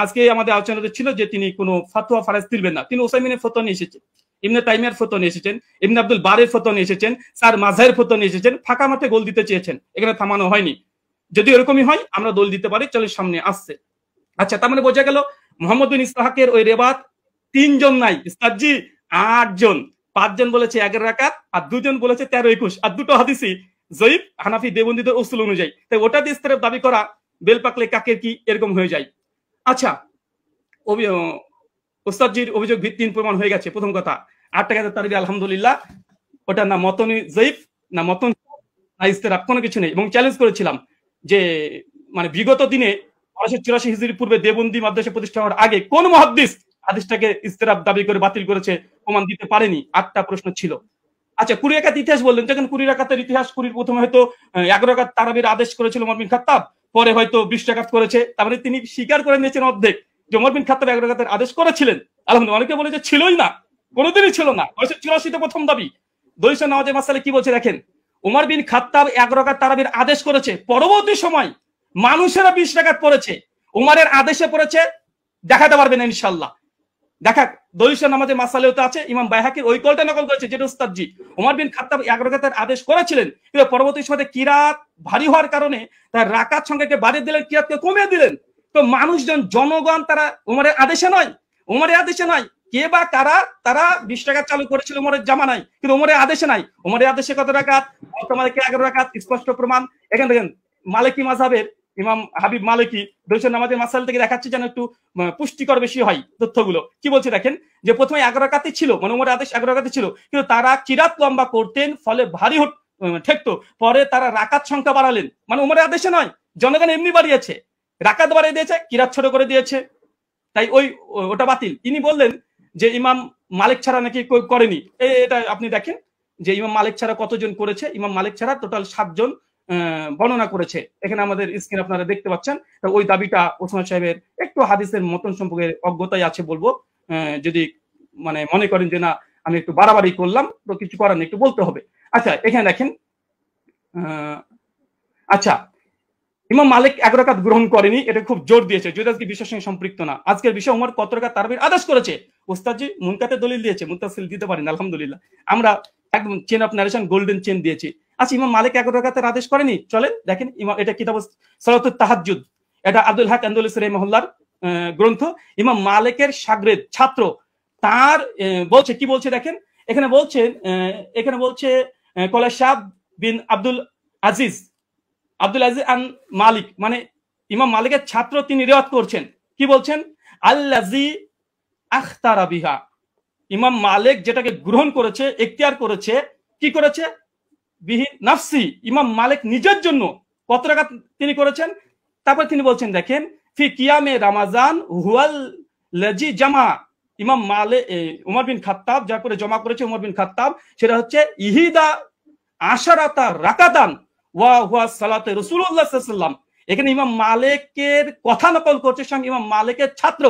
আজকে আমাদের আলোচনাতে ছিল যে তিনি কোনো ফাতোয়া ফারাজ তুলবেন না, তিনি ওসাইমিনের ফতোয়া নিয়ে এসেছেন, ইবনে তাইমিয়ার ফতোয়া নিয়ে এসেছেন, ইবনে আব্দুল বারের ফতোয়া নিয়ে এসেছেন, স্যার মাযহারের ফতোয়া নিয়ে এসেছেন, ফাঁকা মাঠে গোল দিতে চেয়েছেন, এখানে থামানো হয়নি। যদি এরকমই হয় আমরা দোল দিতে পারি, চলে সামনে আসছে। আচ্ছা, তার মানে বোঝা গেল মুহাম্মদ বিন ইসহাকের ওই রেবাত 3 জন নাই উস্তাদজি, 8 জন। 5 জন বলেছে 11 রাকাত, আর 2 জন বলেছে 13-21, আর দুটো হাদিসই জয়ীফ হানাফি দেওবন্দীদের উসুল অনুযায়ী। তাই ওটা দিয়ে ইস্তেরাব দাবি করা বেলপাকলে কাকের কি এরকম হয়ে যায়। আচ্ছা, উস্তাদজির অভিযোগ ভিত্তিহীন প্রমাণ হয়ে গেছে। প্রথম কথা 8 টাকাতে তারিবি আলহামদুলিল্লাহ, ওটা না মতনি জয়ীফ না মতন না ইস্তেরাব, কোনো কিছু নেই। এবং চ্যালেঞ্জ করেছিলাম যে মানে বিগত দিনে 1284 হিজরি পূর্বে দেওবন্দি মাদ্রাসা প্রতিষ্ঠা হওয়ার আগে কোন মুহাদ্দিস হাদিসটাকে ইস্তেরাব দাবি করে বাতিল করেছে প্রমাণ দিতে পারেনি। 8টা প্রশ্ন ছিল। আচ্ছা, 20 রাকাত ইতিহাস বললেন, যখন 20 রাকাতের ইতিহাস, 20 প্রথমে হয়তো 11 রাকাত তারাবির আদেশ করেছিল ওমর বিন খাত্তাব, পরে হয়তো 20 রাকাত করেছে, তার মানে তিনি স্বীকার করে নিয়েছেন অর্ধেক যে ওমর বিন খাত্তাব 11 রাকাতের আদেশ করেছিলেন। আলহামদুলিল্লাহ। অনেকে বলে যে ছিলই না, কোনোদিনই ছিল না। 1984 তে প্রথম দাবি। দলিল নামাজের মাসালে কি বলছে দেখেন, ওমর বিন খাত্তাব 11 রাকাত তারাবির আদেশ করেছে, পরবর্তী সময় মানুষেরা 20 রাকাত পড়েছে, ওমরের আদেশে পড়েছে, দেখাতে পারবেন ইনশাআল্লাহ। দেখা দলিল নামাজের মাসালেও তো আছে, ইমাম বাইহাকির ওই কলটা নকল করেছে যেটা উস্তাদজি ওমর বিন খাত্তাব 11 রাকাতের আদেশ করেছিলেন, কিন্তু পরবর্তী সময়ে কিরাত ভারী হওয়ার কারণে তার রাকাত সংখ্যাকে বাড়িয়ে দিলেন, কিরাতকে কমিয়ে দিলেন। তো মানুষজন জনগণ তারা ওমরের আদেশে নয়, ওমরের আদেশে নয়, কে বা কারা তারা 20 রাকাত চালু করেছিল ওমরের জামানায়, কিন্তু ওমরের আদেশে নাই। ওমরের আদেশে কত রাকাত? বর্তমানে 11 রাকাত, স্পষ্ট প্রমাণ। এখানে দেখেন মালিকি মাযহাবের ইমাম হাবিব মালিকি দলিল নামাজের মাসাল থেকে দেখাচ্ছে যেন একটু পুষ্টিকর বেশি হয় তথ্যগুলো। কি বলছে দেখেন, যে প্রথমে 11 রাকাতই ছিল, মানে ওমরের আদেশ 11 রাকাতই ছিল, কিন্তু তারা কিরাত লম্বা করতেন, ফলে ভারী ঠেকতো। পরে তারা রাকাত সংখ্যা বাড়ালেন, মানে ওমরের আদেশে নয়, জনগণ এমনি বাড়িয়েছে, রাকাত বাড়িয়ে দিয়েছে, কিরাত ছোট করে দিয়েছে, তাই ওটা বাতিল। তিনি বললেন যে ইমাম মালিক ছাড়া নাকি করেনি। এটা আপনি দেখেন যে ইমাম মালিক ছাড়া কতজন করেছে, ইমাম মালিক ছাড়া টোটাল 7 জন বর্ণনা করেছে। এখানে আমাদের স্ক্রিন আপনারা দেখতে পাচ্ছেন। ওই দাবিটা ওসমান সাহেবের একটু হাদিসের মতন সম্পর্কে অজ্ঞতাই আছে বলবো, যদি মানে মনে করেন যে না আমি একটু বাড়াবাড়ি করলাম, তো কিছু করার নেই, একটু বলতে হবে। আচ্ছা, এখানে দেখেন আচ্ছা, ইমাম মালিক 1 রাকাত গ্রহণ করেনি, এটা খুব জোর দিয়েছে, যদি আজকে বিষয়ের সঙ্গে সম্পৃক্ত না। আজকের বিষয় ওমর কত রাকাত তারাবির আদেশ করেছে। ওস্তাদজি মুনকাতে দলিল দিয়েছে, মুত্তাসিল দিতে পারেন, আলহামদুলিল্লাহ। আমরা একদম chain of narration golden chain দিয়েছি। আচ্ছা, ইমাম মালিক 1 রাকাতের আদেশ করেনি, চলেন দেখেন। এটা কিতাব সালাতুত তাহাজ্জুদ, এটা আব্দুল হক আন্দলুসি রাহিমাহুল্লাহর গ্রন্থ। ইমাম মালিকের শাগরেদ ছাত্র তার বলছে, কি বলছে দেখেন, এখানে বলছে কলা শাহ বিন আব্দুল আজিজ আন মালিক, মানে ইমাম মালিকের ছাত্র, তিনি রিওয়ায়াত করছেন, কি বলছেন, আল্লাজি আখতারা বিহা, ইমাম মালিক যেটাকে গ্রহণ করেছে, এখতিয়ার করেছে, কি করেছে, বিহি নাফসি, ইমাম মালিক নিজের জন্য কত রাকাত তিনি করেছেন। তারপর তিনি বলছেন দেখেন, ফি কিয়ামে রমাজান হুয়াল লাজি জামা, ইমাম মালিক উমর বিন খাত্তাব যার করে জমা করেছে উমর বিন খাত্তাব, সেটা হচ্ছে ইহিদা আশারাতা রাকাতান ওয়া হুয়া সালাতে রাসূলুল্লাহ সাল্লাল্লাহু আলাইহি ওয়াসাল্লাম। এখানে ইমাম মালিকের কথা নকল করছে স্বয়ং ইমাম মালিকের ছাত্র।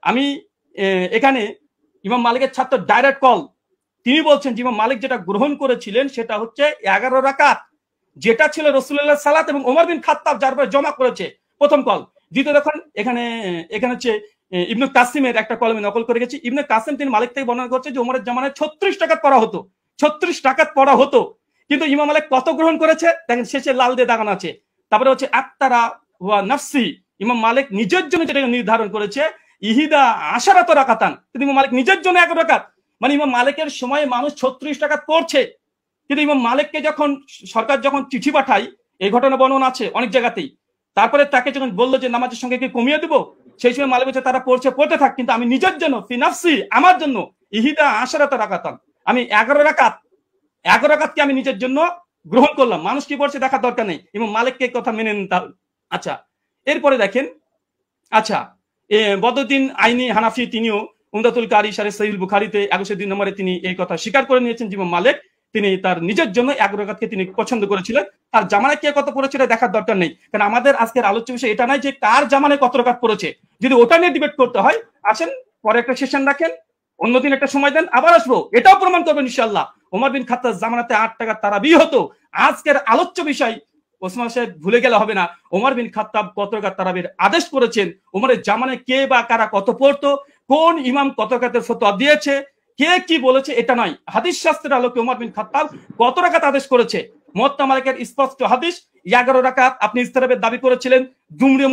আমি এখানে ইমাম মালিকের ছাত্র ডাইরেক্ট কল, তিনি বলছেন যে ইমাম মালিক যেটা গ্রহণ করেছিলেন সেটা হচ্ছে 11 রাকাত, যেটা ছিল রাসূলুল্লাহ সালাত এবং ওমর বিন খাত্তাব যার পরে জমা করেছে, প্রথম কল। দ্বিতীয় দেখুন, এখানে হচ্ছে ইবনে কাসিমের একটা কলমে নকল করে গেছি। ইবনে কাসিম তিনি মালিক থেকে বর্ণনা করছে যে ওমরের জামানায় 36 রাকাত পড়া হতো, 36 রাকাত পড়া হতো, কিন্তু ইমাম মালিক কত গ্রহণ করেছে দেখেন, শেষে লাল দিয়ে দাগানো আছে। তারপরে হচ্ছে আত্তারা ওয়া নাফসি, ইমাম মালিক নিজের জন্য যেটা নির্ধারণ করেছে, ইহিদা আশারাত রাকাতান, কিন্তু ইমাম মালিক নিজের জন্য 1 রাকাত, মানে ইমাম মালিকের সময় মানুষ 36 রাকাত পড়ছে, কিন্তু ইমাম মালিককে যখন সরকার যখন চিঠি পাঠায়, এই ঘটনা বর্ণনা আছে অনেক জায়গাতেই, তারপরে তাকে যখন বললো যে নামাজের সঙ্গে কি কমিয়ে দেবো, সেই সময় মালিক বলছে তারা পড়তে থাক, কিন্তু আমি নিজের জন্য ফি নাফসি, আমার জন্য ইহিদা আশারাত রাকাতান, আমি 11 রাকাতকে আমি নিজের জন্য গ্রহণ করলাম। মানুষ কি পড়ছে দেখার দরকার নেই, এবং মালিককে কথা মেনে নিতে হবে। আচ্ছা, এরপরে দেখেন, আচ্ছা বদরুদ্দিন আইনি হানাফি তিনিও উমদাতুল কারি শারে সহিহ বুখারীতে 102 নম্বরে তিনি এই কথা স্বীকার করে নিয়েছেন যে ইমাম মালিক তিনি তার নিজের জন্য 1 রাকাতকে তিনি পছন্দ করেছিলেন। তার জামানায় কে কত পড়েছিল দেখার দরকার নেই, কারণ আমাদের আজকের আলোচ্য বিষয় এটা নাই যে কার জামানায় কত রাকাত পড়েছে। যদি ওটা নিয়ে ডিবেট করতে হয়, আসেন পরে একটা সেশন রাখেন, অন্যদিন একটা সময় দেন, আবার আসবো, এটাও প্রমাণ করবেন ইনশাআল্লাহ। ওমর বিন খাত্তাব জামানাতে 8 টাকা তারাবি হতো। আজকের আলোচ্য বিষয় ওসমান সাহেব ভুলে গেলে হবে না, ওমর বিন খাত্তাব কত রাকাত তারাবির আদেশ করেছেন, ওমরের জামানায় কে বা কারা কত পড়তো, কোন ইমাম কত রাকাতের ফতোয়া দিয়েছে, কে কি বলেছে, এটা নয়। হাদিস শাস্ত্রের আলোকে ওমর বিন খাত্তাব কত রাকাত আদেশ করেছে, মুওয়াত্তা মালিকের স্পষ্ট হাদিস 11 রাকাত। আপনি ইস্তেরাবের দাবি করেছিলেন, দুমড়ে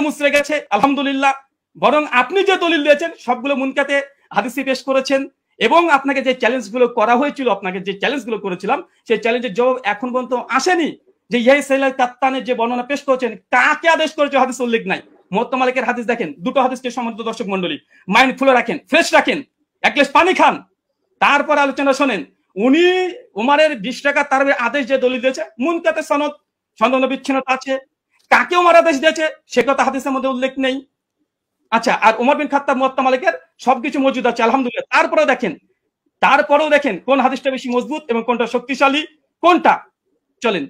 মুচড়ে গেছে, আলহামদুলিল্লাহ। বরং আপনি যে দলিল দিয়েছেন সবগুলো মুনকাতে হাদিসে পেশ করেছেন, এবং আপনাকে যে চ্যালেঞ্জগুলো করা হয়েছিল, আপনাকে যে চ্যালেঞ্জগুলো করেছিলাম, সেই চ্যালেঞ্জের জবাব এখন পর্যন্ত আসেনি। যে ইয়াহি সাইলাল কাত্তানের যে বর্ণনা পেশ করেছেন, কাকে আদেশ করেছে হাদিস উল্লেখ নাই। মুওয়াত্তা মালিকের হাদিস দেখেন, দুটো হাদিসকে সম্মানিত দর্শক মণ্ডলী মাইন্ড ফুলে রাখেন, ফ্রেশ রাখেন, এক গ্লাস পানি খান, তারপর আলোচনা শোনেন। উনি উমারের 20 টাকা তারাবির আদেশ যে দলিল দিয়েছে, মুনকাতে সনদ বিচ্ছিন্নতা আছে, কাকে উমার আদেশ দিয়েছে সে কথা হাদিসের মধ্যে উল্লেখ নেই। আচ্ছা, আর ওমর বিন খাত্তাব মুওয়াত্তা মালিকের সবকিছু মজুদ আছে, আলহামদুলিল্লাহ। তারপরেও দেখেন কোন হাদিসটা বেশি মজবুত এবং কোনটা শক্তিশালী, কোনটা। চলেন,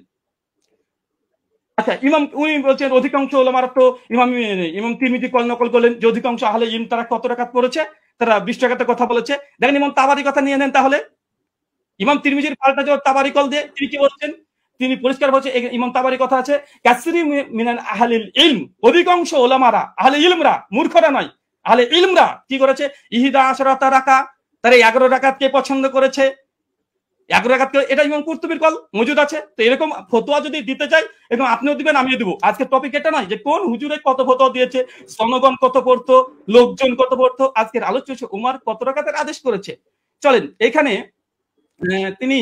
আচ্ছা, উনি বলছেন অধিকাংশ ওলামারা তো ইমাম তিরমিজি নকল করলেন যে অধিকাংশ আহলে ইলম তারা কত রাকাত পড়েছে, তারা 20 রাকাতের কথা বলেছে। দেখেন ইমাম তাবারি কথা নিয়ে নেন, তাহলে ইমাম তিরমিজির পাল্টা যে তাবারি কল দিয়ে তিনি কি বলছেন, তিনি পরিষ্কার বলছে, ইমাম তাবারি কথা আছে, কাসরি মিনান আহলিল ইলম, অধিকাংশ ওলামারা, আহলে ইলমরা, মূর্খরা নয়, আহলে ইলমরা কি করেছে, ইহিদা আশরাতা রাকা, তারা 11 রাকাতকে পছন্দ করেছে, 11 রাকাতকে। এটা ইমাম কুরতুবীর কল মজুদ আছে। তো এরকম ফতোয়া যদি দিতে চাই, এরকম আপনিও দিবেন, আমিও দিব। আজকে টপিক এটা নয় যে কোন হুজুরে কত ফতোয়া দিয়েছে, জনগণ কত পড়তো, লোকজন কত পড়তো। আজকের আলোচ্য হচ্ছে উমর কত রাকাতের আদেশ করেছে। চলেন, এখানে তিনি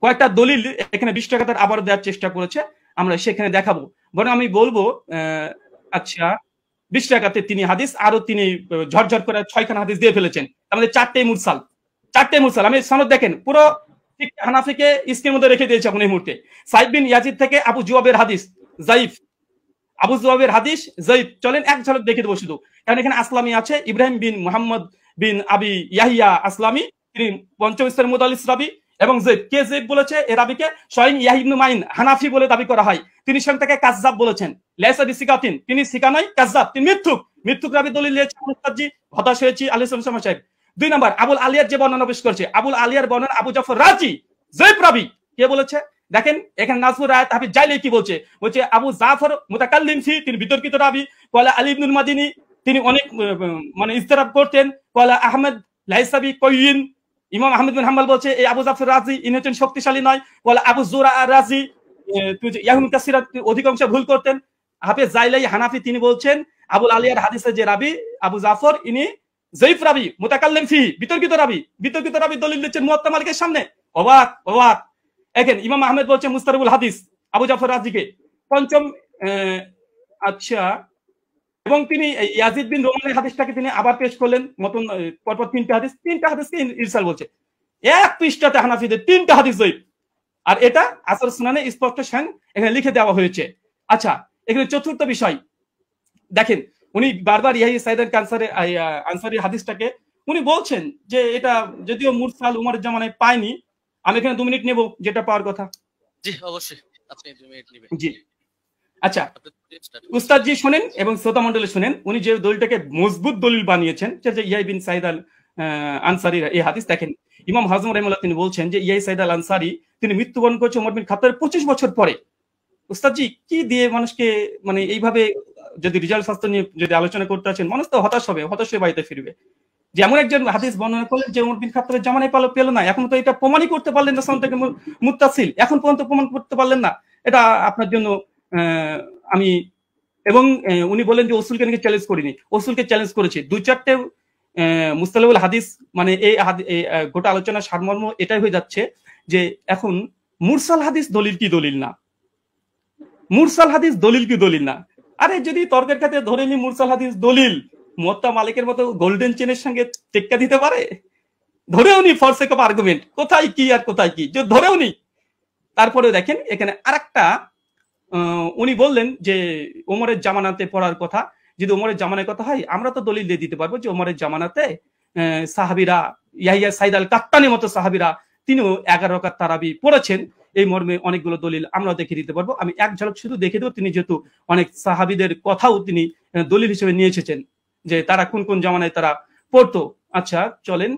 কয়েকটা দলিল এখানে 20 টাকার আবার দেওয়ার চেষ্টা করেছে, আমরা সেখানে দেখাবো। বরং আমি বলবো, আচ্ছা 20 টাকাতে তিনি হাদিস আরো তিনি ঝরঝর করে 6খানা হাদিস দিয়ে ফেলেছেন, আমাদের 4টে মুরসাল। আমি সনদ দেখেন, পুরো হানাফিকে স্ক্রিনের মধ্যে রেখে দিয়েছে এখন এই মুহূর্তে। সাইদ বিন ইয়াজিদ থেকে আবু জুয়াবের হাদিস যায়িফ, চলেন এক ঝলক দেখে দেবো শুধু, কারণ এখানে আসলামী আছে, ইব্রাহিম বিন মুহাম্মদ বিন আবি ইয়াহিয়া আসলামী, তিনি পঞ্চম স্তরের মুদাল্লিস রাবি। এবং কে জেদ বলেছে এ রাবিকে স্বয়ং ইয়াহিয়া ইবনে মাইন হানাফি বলে দাবি করা হয়, তিনি স্বয়ং তাকে কাযযাব বলেছেন। লাইসা বিসিকাতিন, তিনি সিকা নয়, কাযযাব, তিনি মিথ্যুক রাবি দলিল দিয়েছেন। মুস্তাদজি হতাশ হয়েছি আলাইহিস সালাম সাহেব। 2 নম্বর, আবুল আলিয়ার যে বর্ণনা পেশ করেছে, আবুল আলিয়ার বর্ণনা আবু জাফর রাজি জয়ীফ রাবি, কে বলেছে, দেখেন এখানে নাজমুর রায়ত হাফিজ জাইলে কি বলছে, বলছে আবু জাফর মুতাকাল্লিম ফি, তিনি বিতর্কিত রাবি। কলা আলী ইবনুল মাদিনী, তিনি অনেক মানে ইস্তেরাব করতেন। কলা আহমেদ লাইসাবি কয়িন, ইমাম আহমেদ বিন হাম্বল বলছে এই আবু জাফর রাজি ইনি হচ্ছেন শক্তিশালী নয়। কলা আবু জুরা রাজি ইয়াহুম কাসিরা অধিকাংশ ভুল করতেন। হাফেজ জাইলাই হানাফি, তিনি বলছেন আবুল আলিয়ার হাদিসের যে রাবি আবু জাফর ইনি জয়ীফ রাবি মুতাকাল্লিম ফি, বিতর্কিত রাবি। বিতর্কিত রাবি দলিল দিচ্ছেন মুয়াত্তা মালিকের সামনে। অবাক অবাক। দেখেন ইমাম আহমেদ বলছে মুস্তারিবুল হাদিস আবু জাফর রাজিকে পঞ্চম। আচ্ছা, এবং তিনি ইয়াজিদ বিন রোমানের হাদিসটাকে তিনি আবার পেশ করলেন মতন পরপর তিনটা হাদিসকে ইরসাল বলছে। এক পৃষ্ঠাতে হানাফিদের তিনটা হাদিস জয়ীফ, আর এটা আসর সুনানে স্পষ্ট এখানে লিখে দেওয়া হয়েছে। আচ্ছা, এখানে চতুর্থ বিষয় দেখেন, উনি বারবার ইয়াহিয়া সাইদ আনসারীর হাদিসটাকে উনি বলছেন যে এটা যদিও মুরসাল উমরের জামানায় পায়নি। আমি এখানে 2 মিনিট নেব, যেটা পাওয়ার কথা। জি অবশ্যই, আপনি 2 মিনিট নেবেন। জি আচ্ছা, উস্তাদ জি শুনেন এবং শ্রোতা মণ্ডলী শুনেন, উনি যে দলিলটাকে মজবুত দলিল বানিয়েছেন যে ইয়াহিয়া বিন সাইদ আল আনসারীর এই হাদিস। দেখেন ইমাম হাজম রাহিমাহুল্লাহ তিনি বলছেন যে ইয়াহিয়া সাইদ আল আনসারী তিনি মৃত্যুবরণ করেছে ওমর বিন খাত্তাবের 25 বছর পরে। উস্তাদ জি কি দিয়ে মানুষকে মানে এইভাবে যদি রিজাল্ট শাস্ত্র নিয়ে যদি আলোচনা করতে আছেন, মানুষ তো হতাশ হয়ে বাড়িতে ফিরবে। যে এমন একজন হাদিস বর্ণনা করলেন যে ওমর বিন খাত্তাবের জামানায় পেল না, এখন তো এটা প্রমাণই করতে পারলেন না, সান থেকে মুত্তাসিল এখন পর্যন্ত প্রমাণ করতে পারলেন না, এটা আপনার জন্য আমি। এবং উনি বলেন যে ওসুলকে নাকি চ্যালেঞ্জ করিনি, ওসুলকে চ্যালেঞ্জ করেছি। 2-4টে মুস্তালাহুল হাদিস, মানে এই গোটা আলোচনার সারমর্ম এটাই হয়ে যাচ্ছে যে এখন মুরসাল হাদিস দলিল কি দলিল না, মুরসাল হাদিস দলিল কি দলিল না। আরে যদি তর্কের খাতে ধরে নি মুরসাল হাদিস দলিল, মুয়াত্তা মালিকের মতো গোল্ডেন চেনের সঙ্গে টেক্কা দিতে পারে? ধরেও নি ফর সেক অফ আর্গুমেন্ট, কোথায় কি আর কোথায় কি, যে ধরেও নি। তারপরে দেখেন এখানে আরেকটা উনি বললেন যে ওমরের জামানাতে পড়ার কথা, যদি ওমরের জামানার কথা হয় আমরা তো দলিল দিয়ে দিতে পারবো যে ওমরের জামানাতে সাহাবীরা ইয়াহিয়া সাইদ আল কাত্তানির মতো সাহাবীরা তিনিও 11 রাকাত তারাবি পড়েছেন। এই মর্মে অনেকগুলো দলিল আমরা দেখিয়ে দিতে পারবো। আমি এক ঝলক শুধু দেখে দেবো, তিনি যেহেতু অনেক সাহাবীদের কথাও তিনি দলিল হিসেবে নিয়ে এসেছেন যে তারা কোন কোন জামানায় তারা পড়তো। আচ্ছা চলেন,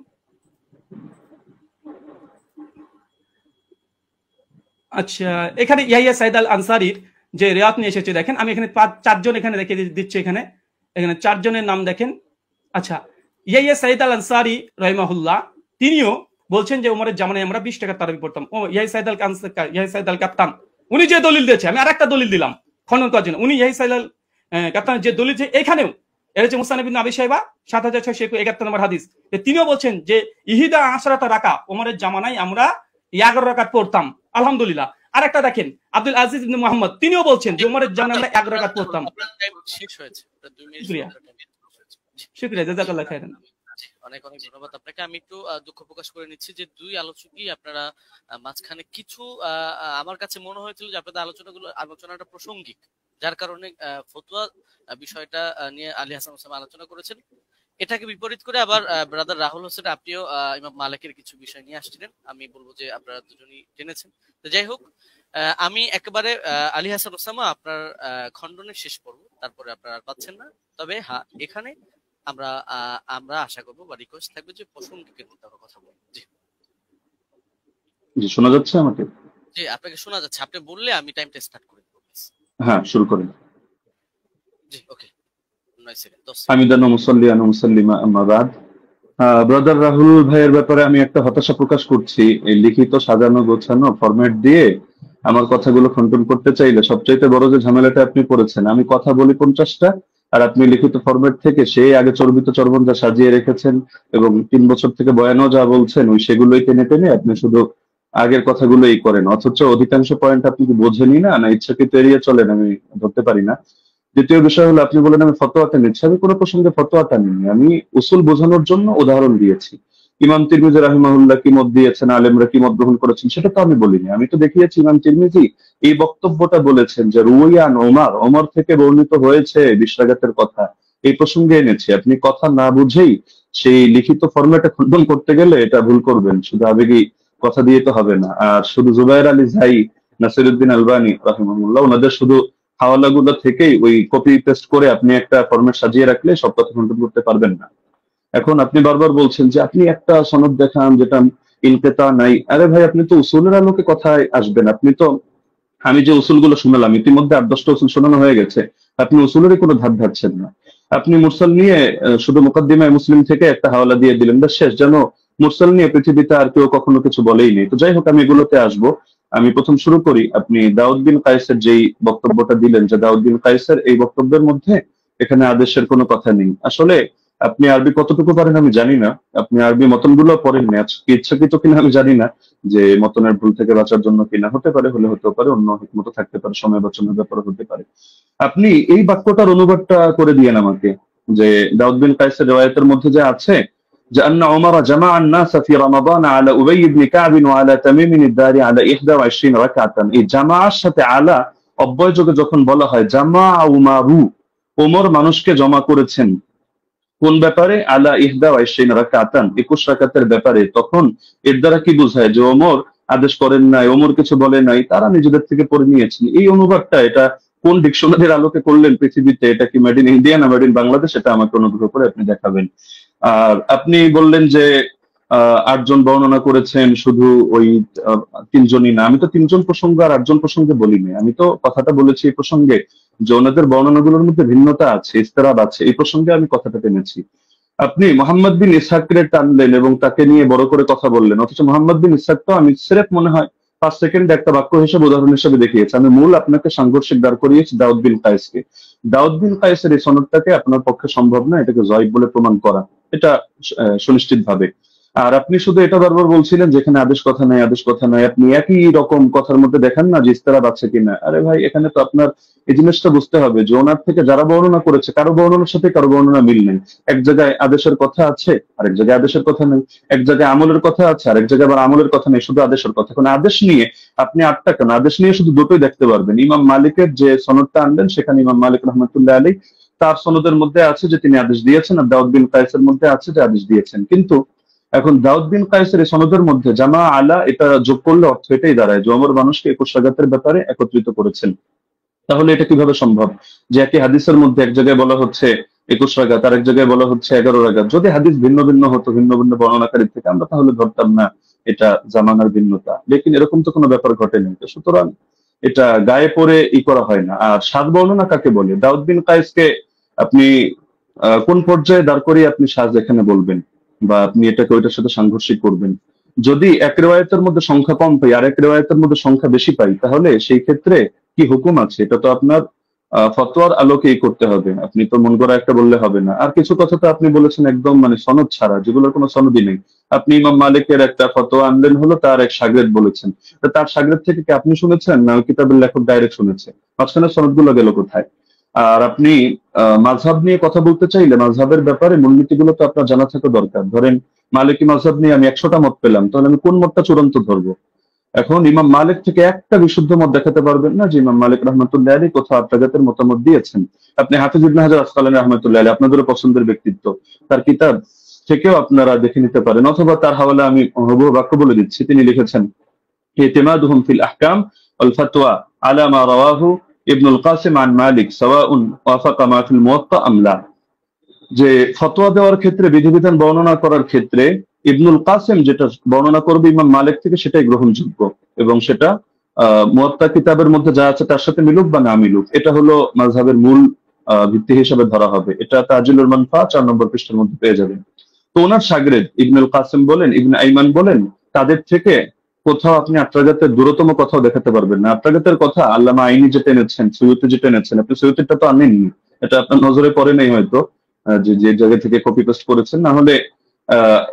আচ্ছা এখানে ইয়াহিয়া সাইদ আল আনসারীর যে রিওয়ায়াত নিয়ে এসেছে দেখেন, আমি এখানে 4 জন এখানে দেখে দিচ্ছি, এখানে 4 জনের নাম দেখেন। আচ্ছা, ইয়াহিয়া সাইদ আল আনসারী রাহিমাহুল্লাহ তিনিও বলছেন যে ওমরের জামানায় আমরা 20 টাকা তারাবি পড়তাম। ও ইয়াহিয়া সাইদ আল কাত্তান উনি যে দলিল দিয়েছে, আমি আরেকটা দলিল দিলাম খনন করার জন্য। উনি ইয়াহিয়া সাইদ আল কাত্তানের যে দলিল এখানেও এর হচ্ছে মুসনাদ ইবনে আবি শাইবা 7671 নম্বর হাদিস, তিনিও বলছেন যে ইহিদা আশরাতা রাকা, ওমরের জামানায় আমরা 11 রাকাত পড়তাম আলহামদুলিল্লাহ। আর একটা দেখেন আব্দুল আজিজ ইবনে মুহাম্মদ, তিনিও বলছেন যে ওমরের জামানায় আমরা 11 রাকাত পড়তাম। শেষ হয়েছে, 2 মিনিট। শুকরিয়া, জাযাকাল্লাহ খাইরান। অনেক অনেক ধন্যবাদ আপনাকে। আমি একটু দুঃখ প্রকাশ করে নিচ্ছি যে 2 আলোচকই আপনারা মাঝখানে কিছু আমার কাছে মনে হয়েছিল যে আপনাদের আলোচনাটা প্রাসঙ্গিক, যার কারণে ফতোয়া বিষয়টা নিয়ে আলী হাসান ওসামা আলোচনা করেছেন। এটাকে বিপরীত করে আবার ব্রাদার রাহুল হোসেন আপনিও ইমাম মালিকের কিছু বিষয় নিয়ে আসছিলেন। আমি বলবো যে আপনারা দুজনই টেনেছেন। তো যাই হোক, আমি একেবারে আলী হাসান ওসামা আপনার খণ্ডনের শেষ পর্ব, তারপরে আপনারা আর পাচ্ছেন না। তবে হ্যাঁ, এখানে আমরা আশা করবো বা রিকোয়েস্ট থাকবে যে প্রসঙ্গিকের মধ্যে আমরা কথা বলবো। জি শোনা যাচ্ছে আমাকে? জি আপনাকে শোনা যাচ্ছে, আপনি বললে আমি টাইমটা স্টার্ট করে দেব। হ্যাঁ শুরু করেন। জি ওকে, 9 সেকেন্ড 10 হামিদান ওয়া মুসাল্লিয়ান ওয়া মুসাল্লিমা আম্মা বাদ। ব্রাদার রাহুল ভাইয়ের ব্যাপারে আমি একটা হতাশা প্রকাশ করছি। এই লিখিত সাজানো গোছানো ফরম্যাট দিয়ে আমার কথাগুলো খণ্ডন করতে চাইলে সবচাইতে বড় যে ঝামেলাটা আপনি পড়েছেন, আমি কথা বলি 50টা আর আপনি লিখিত ফরম্যাট থেকে সেই আগে চর্বিত চর্বণ যা সাজিয়ে রেখেছেন এবং 3 বছর থেকে বয়ানও যা বলছেন ওই সেগুলোই টেনে টেনে আপনি শুধু আগের কথাগুলোই করেন, অথচ অধিকাংশ পয়েন্ট আপনি কি বোঝেনই না, না ইচ্ছাকৃত এড়িয়ে চলেন, আমি ধরতে পারি না। দ্বিতীয় বিষয় হলো আপনি বলেন আমি ফতোয়াটা নিচ্ছি, আমি কোনো প্রসঙ্গে ফতোয়াটা নিইনি, আমি উসুল বোঝানোর জন্য উদাহরণ দিয়েছি। ইমাম তিরমিজি রাহিমাহুল্লাহ কি মত দিয়েছেন, আলেমরা কি মত গ্রহণ করেছেন সেটা তো আমি বলিনি। আমি তো দেখিয়েছি ইমাম তিরমিজি এই বক্তব্যটা বলেছেন যে রুয়ান ওমর থেকে বর্ণিত হয়েছে 20 রাকাতের কথা, এই প্রসঙ্গে এনেছি। আপনি কথা না বুঝেই সেই লিখিত ফরম্যাটে খণ্ডন করতে গেলে এটা ভুল করবেন, শুধু আবেগী কথা দিয়ে তো হবে না। আর শুধু জুবায়ের আলী জাই, নাসিরউদ্দিন আলবানী রাহিমাহুল্লাহ ওনাদের শুধু হাওয়ালাগুলো থেকেই ওই কপি পেস্ট করে আপনি একটা ফরম্যাট সাজিয়ে রাখলে সব কথা খণ্ডন করতে পারবেন না। এখন আপনি বারবার বলছেন যে আপনি একটা সনদ দেখান যেটা ইনকেতা নাই। আরে ভাই, আপনি তো উসুলের আলোকে কথায় আসবেন। আপনি তো, আমি যে উসুলগুলো শোনালাম ইতিমধ্যে 8-10টা উসুল শোনানো হয়ে গেছে, আপনি উসুলেরই কোনো ধার ধারছেন না। আপনি মুরসাল নিয়ে শুধু মুকাদ্দিমায়ে মুসলিম থেকে একটা হাওয়ালা দিয়ে দিলেন, ব্যাস শেষ। যেন মুরসাল নিয়ে পৃথিবীতে আর কেউ কখনো কিছু বলেই নেই। তো যাই হোক, আমি এগুলোতে আসবো। আমি প্রথম শুরু করি, আপনি দাউদ বিন কায়েসের যেই বক্তব্যটা দিলেন, যে দাউদ বিন কায়েসের এই বক্তব্যের মধ্যে এখানে আদেশের কোনো কথা নেই। আসলে আপনি আরবি কতটুকু পারেন আমি জানি না, আপনি আরবি মতনগুলো পড়েন না, ইচ্ছাকৃত কিনা আমি জানি না, যে মতনের ভুল থেকে বাঁচার জন্য কিনা, হতে পারে, হলে হতে পারে, অন্য হিকমত থাকতে পারে, সময় বাঁচানোর ব্যাপারে হতে পারে। আপনি এই বাক্যটার অনুবাদটা করে দিয়েন আমাকে, যে দাউদ বিন কায়েসের রিওয়ায়াতের মধ্যে যে আছে যে আন্না উমর জামাআ আন-নাস ফি রমাদান আলা উবাই ইবনে কাব ওয়া আলা তামিম আদ-দারি আলা 21 রাকাতান। এই জামাআর সাথে আলা অব্যয় যোগে যখন বলা হয়, জামাআ উমারু, ওমর মানুষকে জমা করেছেন কোন ব্যাপারে? আলা 21 রাকাতান, 21 রাকাতের ব্যাপারে। তখন এর দ্বারা কি বোঝায়? যে ওমর আদেশ করেন নাই, ওমর কিছু বলে নাই, তারা নিজেদের থেকে পড়ে নিয়েছেন। এই অনুবাদটা এটা কোন ডিকশনারির আলোকে করলেন পৃথিবীতে? এটা কি মেড ইন ইন্ডিয়া না মেড ইন বাংলাদেশ? এটা আমাকে অনুগ্রহ করে আপনি দেখাবেন। আর আপনি বললেন যে 8 জন বর্ণনা করেছেন, শুধু ওই 3 জনই না। আমি তো 3 জন প্রসঙ্গ আর 8 জন প্রসঙ্গে বলিনি। আমি তো কথাটা বলেছি এই প্রসঙ্গে যে ওনাদের বর্ণনাগুলোর মধ্যে ভিন্নতা আছে, ইস্তেরাব আছে, এই প্রসঙ্গে আমি কথাটা টেনেছি। আপনি মোহাম্মদ বিন ইসহাককে টানলেন এবং তাকে নিয়ে বড় করে কথা বললেন, অথচ মোহাম্মদ বিন ইসহাক তো আমি স্রেফ মনে হয় 5 সেকেন্ডে একটা বাক্য হিসেবে, উদাহরণ হিসেবে দেখিয়েছি। আমি মূল আপনাকে সাংঘর্ষিক দাঁড় করিয়েছি দাউদ বিন কায়েসকে। দাউদ বিন কায়েসের এই সনদটাকে আপনার পক্ষে সম্ভব না এটাকে জয়ীফ বলে প্রমাণ করা, এটা সুনিশ্চিত ভাবে। আর আপনি শুধু এটা বারবার বলছিলেন যেখানে আদেশ কথা নাই, আদেশ কথা নাই। আপনি একই রকম কথার মধ্যে দেখেন না যে ইস্তেরাব আছে কিনা। আরে ভাই, এখানে তো আপনার এই জিনিসটা বুঝতে হবে যে ওনার থেকে যারা বর্ণনা করেছে, কারো বর্ণনার সাথে কারো বর্ণনা মিল নেই। এক জায়গায় আদেশের কথা আছে, আরেক জায়গায় আদেশের কথা নেই। এক জায়গায় আমলের কথা আছে, আরেক জায়গায় আবার আমলের কথা নেই, শুধু আদেশের কথা। এখন আদেশ নিয়ে আপনি 8টা কেন, আদেশ নিয়ে শুধু দুটোই দেখতে পারবেন। ইমাম মালিকের যে সনদটা আনলেন, সেখানে ইমাম মালিক রহমতুল্লাহ আলী তার সনদের মধ্যে আছে যে তিনি আদেশ দিয়েছেন, আর দাউদ বিন কায়েসের মধ্যে আছে যে আদেশ দিয়েছেন। কিন্তু এখন দাউদ বিন কায়েসের এই সনদের মধ্যে জামা আলা এটা যোগ করলে অর্থ এটাই দাঁড়ায় যে ওমর মানুষকে 21 রাকাতের ব্যাপারে একত্রিত করেছেন। তাহলে এটা কিভাবে সম্ভব যে একই হাদিসের মধ্যে এক জায়গায় বলা হচ্ছে 21 রাকাত, আর এক জায়গায় বলা হচ্ছে 11 রাকাত? যদি হাদিস ভিন্ন ভিন্ন হতো, ভিন্ন ভিন্ন বর্ণনাকারীর থেকে, আমরা তাহলে ধরতাম না এটা জামানার ভিন্নতা। লেকিন এরকম তো কোনো ব্যাপার ঘটেনি। সুতরাং এটা গায়ে পড়ে করা হয় না। আর সাত বর্ণনা কাকে বলে? দাউদ বিন কায়েসকে আপনি কোন পর্যায়ে দাঁড় করিয়ে আপনি সাজ এখানে বলবেন, বা আপনি এটাকে ওইটার সাথে সাংঘর্ষিক করবেন? যদি এক রেওয়ায়েতের মধ্যে সংখ্যা কম পাই আর এক রেওয়ায়েতের মধ্যে সংখ্যা বেশি পাই, তাহলে সেই ক্ষেত্রে কি হুকুম আছে? এটা তো আপনার ফতোয়ার আলোকেই করতে হবে। আপনি তো মন গড়া একটা বললে হবে না। আর কিছু কথা তো আপনি বলেছেন একদম মানে সনদ ছাড়া, যেগুলোর কোনো সনদই নেই। আপনি ইমাম মালিকের একটা ফতোয়া আনলেন, হলো তার এক শাগরেদ বলেছেন, তার শাগরেদ থেকে কি আপনি শুনেছেন না কিতাবের লেখক ডাইরেক্ট শুনেছে? মাঝখানে সনদগুলো গেল কোথায়? আর আপনি মাযহাব নিয়ে কথা বলতে চাইলে মাযহাবের ব্যাপারে মূলনীতিগুলো তো আপনার জানা থাকা দরকার। ধরেন মালিকি মাযহাব নিয়ে আমি 100টা মত পেলাম, তাহলে আমি কোন মতটা চূড়ান্ত ধরবো? এখন ইমাম মালিক থেকে একটা বিশুদ্ধ মত দেখাতে পারবেন না যে ইমাম মালিক রহমতুল্লাহ আলী কোথাও আত্রাগাতের মতামত দিয়েছেন। আপনি হাফিজ ইবনে হাজার আসকালানী রহমতুল্লাহ আলী, আপনাদেরও পছন্দের ব্যক্তিত্ব, তার কিতাব থেকেও আপনারা দেখে নিতে পারেন, অথবা তার হাওয়ালা আমি হুবহু বাক্য বলে দিচ্ছি। তিনি লিখেছেন ইতিমাদুহুম ফিল আহকাম ওয়াল ফাতওয়া আলা মা রাওয়াহু ইবনুল কাসিম আন মালিক সাওয়াউন ওয়াফাকা মা ফিল মুওয়াত্তা আম লা। যে ফতোয়া দেওয়ার ক্ষেত্রে, বিধিবিধান বর্ণনা করার ক্ষেত্রে ইবনুল কাসিম যেটা বর্ণনা করবে ইমাম মালিক থেকে, সেটাই গ্রহণযোগ্য, এবং সেটা মুওয়াত্তা কিতাবের মধ্যে যা আছে তার সাথে মিলুক বা না মিলুক, এটা হলো মাযহাবের মূল ভিত্তি হিসেবে ধরা হবে। এটা তাজিলুল মানফা 4 নম্বর পৃষ্ঠার মধ্যে পেয়ে যাবেন। তো ওনার শাগরেদ ইবনুল কাসিম বলেন, ইবনে আইমান বলেন, তাদের থেকে কোথাও আপনি আত্রাগাতের দূরতম কথাও দেখাতে পারবেন না। আত্রাগাতের কথা আল্লামা আইনি যেটা এনেছেন, সৈয়দী যেটা এনেছেন, আপনি সৈয়দীটা তো আনেননি, এটা আপনার নজরে পড়ে নেই হয়তো, যে জায়গা থেকে কপি পেস্ট করেছেন। না হলে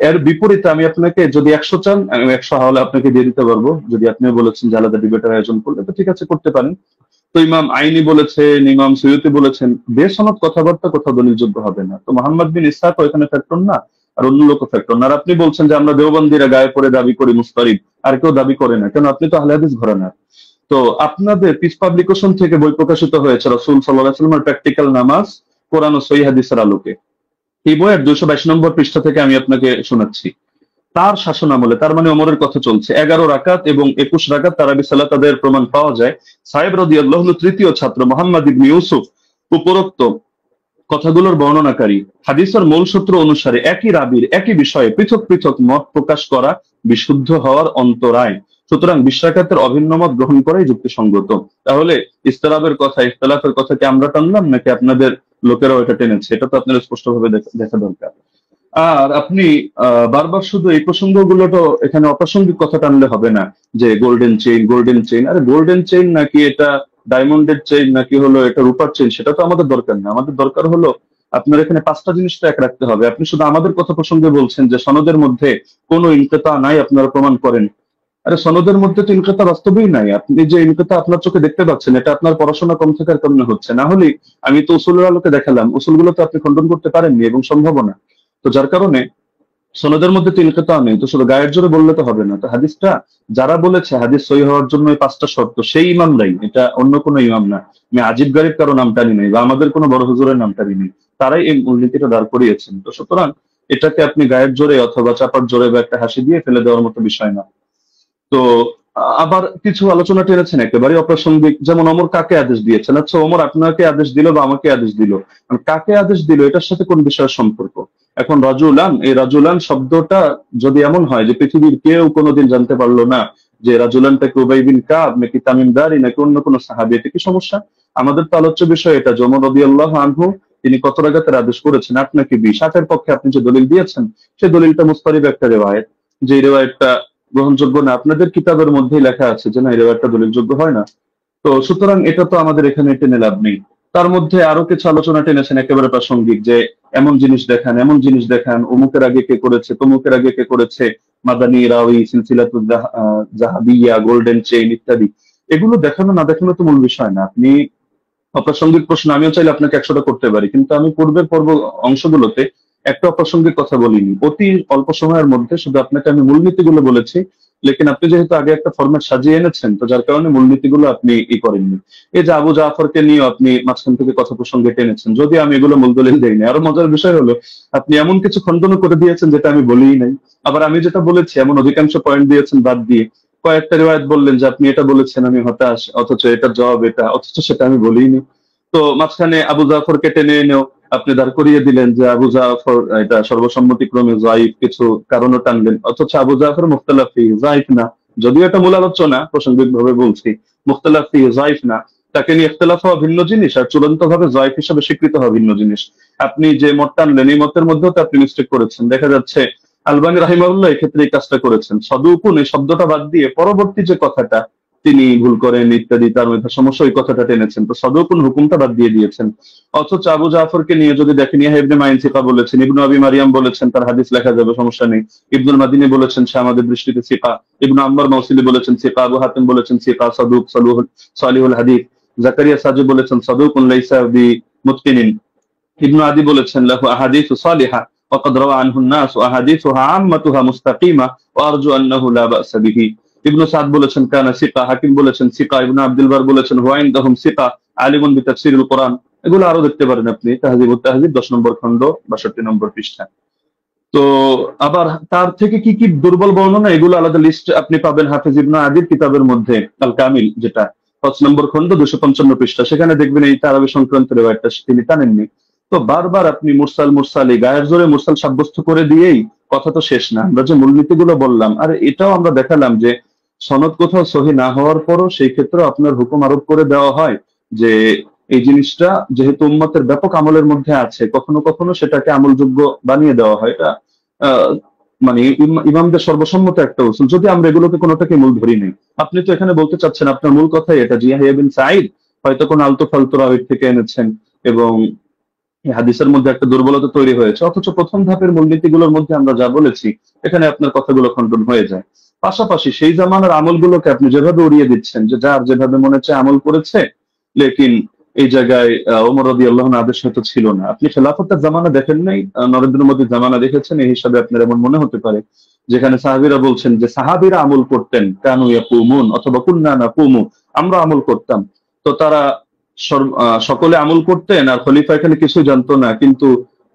এর বিপরীতে আমি আপনাকে, যদি 100 চান আমি 100 হাওলা আপনাকে দিয়ে দিতে পারবো। যদি আপনি বলেছেন যে আলাদা ডিবেটের আয়োজন করলে, তো ঠিক আছে, করতে পারেন। তো ইমাম আইনি বলেছেন, ইমাম সৈয়দী বলেছেন, বেসনদ কথাবার্তা কোথাও দলিলযোগ্য হবে না। তো মোহাম্মদ বিন ইসহাক এখানে ফ্যাক্টর না, আর অন্য লোক ফ্যাক্টর না। আর আপনি বলছেন যে আমরা দেওবন্দিরা গায়ে পড়ে দাবি করি মুস্তারিদ, আর কেউ দাবি করে না কেন? আপনি তো আহলে হাদিস ঘরানার। তো আপনাদের পিস পাবলিকেশন থেকে বই প্রকাশিত হয়েছে রাসূল সাল্লাল্লাহু আলাইহি ওয়াসাল্লামের প্র্যাকটিক্যাল নামাজ কোরআন ও সহিহ হাদিসের আলোকে। এই বইয়ের 222 নম্বর পৃষ্ঠা থেকে আমি আপনাকে শোনাচ্ছি। তার শাসন আমলে, তার মানে ওমরের কথা চলছে, 11 রাকাত এবং 21 রাকাত তারাবি সালাত আদায়ের প্রমাণ পাওয়া যায়। সাহেব রাদিয়াল্লাহু আনহু তৃতীয় ছাত্র মুহাম্মদ ইবনে ইউসুফ উপরোক্ত কথাগুলোর বর্ণনাকারী হাদিসের মূল সূত্র অনুসারে একই রাবির একই বিষয়ে পৃথক পৃথক মত প্রকাশ করা বিশুদ্ধ হওয়ার অন্তরায়। সুতরাং বিশ্বাকাতের অভিন্ন মত গ্রহণ করাই যুক্তিসঙ্গত। তাহলে ইস্তেলাফের কথা কি আমরা টানলাম নাকি আপনাদের লোকেরাও এটা টেনেছে? এটা তো আপনাদের স্পষ্টভাবে দেখা দরকার। আর আপনি বারবার শুধু এই প্রসঙ্গগুলো তো এখানে অপ্রাসঙ্গিক কথা টানলে হবে না, যে গোল্ডেন চেইন, আরে গোল্ডেন চেইন নাকি এটা ডায়মন্ডের চেইন নাকি হলো এটা রূপার চেইন, সেটা তো আমাদের দরকার না। আমাদের দরকার হলো আপনার এখানে 5টা জিনিসটা এক রাখতে হবে। আপনি শুধু আমাদের কথা প্রসঙ্গে বলছেন যে সনদের মধ্যে কোনো ইনকিতা নাই, আপনারা প্রমাণ করেন। আরে সনদের মধ্যে তো ইনকিতা বাস্তবেই নাই। আপনি যে ইনকিতা আপনার চোখে দেখতে পাচ্ছেন, এটা আপনার পড়াশোনা কম থাকার কারণে হচ্ছে। না হলে আমি তো উসুলের আলোকে দেখালাম, উসুলগুলো তো আপনি খণ্ডন করতে পারেননি এবং সম্ভব না। তো যার কারণে সনদের মধ্যে তো ইনকিতা নেই, তো শুধু গায়ের জোরে বললে তো হবে না। তো হাদিসটা যারা বলেছে হাদিস সহি হওয়ার জন্য এই 5টা শর্ত, সেই ইমামরাই, এটা অন্য কোনো ইমাম না। আমি আজিব গারিব কারো নাম টানি নাই বা আমাদের কোনো বড় হুজুরের নাম টানি নেই, তারাই এই মূলনীতিটা দাঁড় করিয়েছেন। তো সুতরাং এটাকে আপনি গায়ের জোরে অথবা চাপার জোরে বা একটা হাসি দিয়ে ফেলে দেওয়ার মতো বিষয় না। তো আবার কিছু আলোচনা টেনেছেন একেবারে অপ্রাসঙ্গিক, যেমন ওমর কাকে আদেশ দিয়েছেন। আচ্ছা, ওমর আপনাকে আদেশ দিল বা আমাকে আদেশ দিল, কাকে আদেশ দিল এটার সাথে কোন বিষয়ের সম্পর্ক? এখন রাজুলান, এই রাজুলান শব্দটা যদি এমন হয় যে পৃথিবীর কেউ কোনোদিন জানতে পারলো না যে রাজুলানটাকে উবাই বিন কাব নাকি তামিম দারি নাকি অন্য কোনো সাহাবী, এটা কি সমস্যা? আমাদের তো আলোচ্য বিষয় এটা যে ওমর রাদিয়াল্লাহু আনহু তিনি কত রাকাতের আদেশ করেছেন, 8 নাকি 20। 8-এর পক্ষে আপনি যে দলিল দিয়েছেন সেই দলিলটা মুস্তারিদ একটা রিওয়ায়াত, যে রিওয়ায়াতটা গ্রহণযোগ্য না। আপনাদের কিতাবের মধ্যেই লেখা আছে যে না, এই রিওয়ায়াতটা দলিলযোগ্য হয় না। তো সুতরাং এটা তো আমাদের এখানে টেনে লাভ নেই। তার মধ্যে আরো কিছু আলোচনা টেনেছেন একেবারে প্রাসঙ্গিক, যে এমন জিনিস দেখান, অমুকের আগে কে করেছে, তমুকের আগে কে করেছে, মাদানী রাওয়ি, সিলসিলাতুল জাহাবিয়া, গোল্ডেন চেইন ইত্যাদি। এগুলো দেখানো না দেখানো তো মূল বিষয় না। আপনি অপ্রাসঙ্গিক প্রশ্ন আমিও চাইলে আপনাকে 100টা করতে পারি, কিন্তু আমি পূর্বের অংশগুলোতে একটা অপ্রাসঙ্গিক কথা বলিনি। অতি অল্প সময়ের মধ্যে শুধু আপনাকে আমি মূলনীতিগুলো বলেছি, লেকিন আপনি যেহেতু আগে একটা ফরম্যাট সাজিয়ে এনেছেন, তো যার কারণে মূলনীতিগুলো আপনি করেননি। এই যে আবু জাফরকে নিয়ে আপনি মাঝখান থেকে কথা প্রসঙ্গে টেনেছেন, যদি আমি এগুলো মূল দলিল দেইনি। আরো মজার বিষয় হলো আপনি এমন কিছু খণ্ডন করে দিয়েছেন যেটা আমি বলিই নাই। আবার আমি যেটা বলেছি এমন অধিকাংশ পয়েন্ট দিয়েছেন বাদ দিয়ে কয়েকটা রিওয়ায়াত বললেন যে আপনি এটা বলেছেন, আমি হতাশ, অথচ এটার জবাব এটা, অথচ সেটা আমি বলিনি। তো মাঝখানে আবু জাফরকে টেনে এনেও আপনি দাঁড় করিয়ে দিলেন যে আবু জাফর এটা সর্বসম্মতিক্রমে যায়িফ, কিছু কারণও টানলেন, অথচ আবু জাফর মুখতালাফ ফিহি যায়িফ না। যদিও এটা মূল আলোচনা, প্রাসঙ্গিক ভাবে বলছি, মুখতালাফ ফিহি যায়িফ না। তাকে নিয়ে ইখতিলাফ হওয়া ভিন্ন জিনিস, আর চূড়ান্ত ভাবে যায়িফ হিসেবে স্বীকৃত হওয়া ভিন্ন জিনিস। আপনি যে মত টানলেন এই মতের মধ্যেও তো আপনি মিস্টেক করেছেন। দেখা যাচ্ছে আলবানী রাহিমাহুল্লাহ এক্ষেত্রে এই কাজটা করেছেন, সদুকুন এই শব্দটা বাদ দিয়ে পরবর্তী যে কথাটা তিনি ভুল করেন ইত্যাদি, তার মধ্যে সমস্যা, ওই কথাটা টেনেছেন। তো সদুকুন হুকুমটা বাদ দিয়ে দিয়েছেন। অথচ আবু জাফরকে নিয়ে যদি দেখেন, ইয়াহয়া ইবনে মাইন সিকা বলেছেন, ইবনু আবি মারিয়াম বলেছেন তার হাদিস লেখা যাবে, সমস্যা নেই। ইবনুল মাদিনী বলেছেন সে আমাদের দৃষ্টিতে সিকা, ইবনু আম্মার মাউসিলি বলেছেন সিকা, আবু হাতিম বলেছেন সিকা, সাদুক সালিহুল হাদিস, জাকারিয়া সাজি বলেছেন সাদুকুন লাইসা বিমুতকিনিন, ইবনু আদি বলেছেন লাহু আহাদিসু সালিহা ওয়াকাদ রাওয়া আনহু الناس واحاديثها عامتها مستقيمه وارجو انه لا باس به। ইবনু সাদ বলেছেন কানা সিকা, হাকিম বলেছেন সিকা, ইবনু আব্দুল বার বলেছেন হুয়া ইনদাহুম সিকা আলিমুন বিতাফসিরিল কোরআন। এগুলো আরো দেখতে পারেন আপনি তাহযিবুত তাহযিব 10 নম্বর খণ্ড 62 নম্বর পৃষ্ঠা। তো আবার তার থেকে কি কি দুর্বল বর্ণনা, এগুলো আলাদা লিস্ট আপনি পাবেন হাফেজ ইবনে আদির কিতাবের মধ্যে, আল কামিল, যেটা 5 নম্বর খণ্ড 255 পৃষ্ঠা। সেখানে দেখবেন এই তারাবি সংক্রান্ত রিওয়ায়াতটা তিনি টানেননি। তো বারবার আপনি মুরসাল এই গায়ের জোরে মুরসাল সাব্যস্ত করে দিয়েই কথা তো শেষ না। আমরা যে মূলনীতিগুলো বললাম, আর এটাও আমরা দেখালাম যে সনদ কোথাও সহি না হওয়ার পরও সেই ক্ষেত্রে আপনার হুকুম আরোপ করে দেওয়া হয় যে এই জিনিসটা যেহেতু উম্মতের ব্যাপক আমলের মধ্যে আছে, কখনো কখনো সেটাকে আমলযোগ্য বানিয়ে দেওয়া হয়। এটা মানে ইমামদের সর্বসম্মত একটা উসুল, যদি আমরা এগুলোকে কোনোটাকে মূল ধরি নেই। আপনি তো এখানে বলতে চাচ্ছেন আপনার মূল কথাই এটা যে ইয়াহইয়া বিন সাঈদ হয়তো কোন আলতু ফালতু রাওয়ী থেকে এনেছেন এবং হাদিসের মধ্যে একটা দুর্বলতা তৈরি হয়েছে, অথচ প্রথম ধাপের মূলনীতিগুলোর মধ্যে আমরা যা বলেছি এখানে আপনার কথাগুলো খণ্ডন হয়ে যায়। পাশাপাশি সেই জামানার আমলগুলোকে আপনি যেভাবে উড়িয়ে দিচ্ছেন যে যার যেভাবে মনে চায় আমল করেছে, লেকিন এই জায়গায় ওমর রাদিয়াল্লাহু আনহু আদেশ হয়তো ছিল না। আপনি খেলাফতের জামানা দেখেন নাই, নরেন্দ্র মোদীর জামানা দেখেছেন, এই হিসাবে আপনার এমন মনে হতে পারে যেখানে সাহাবীরা বলছেন যে সাহাবীরা আমল করতেন, কানু ইয়াকুমুন অথবা কুন্না নাকুমু, আমরা আমল করতাম। তো তারা সকলে আমল করতেন আর খলিফা এখানে কিছু জানতো না, কিন্তু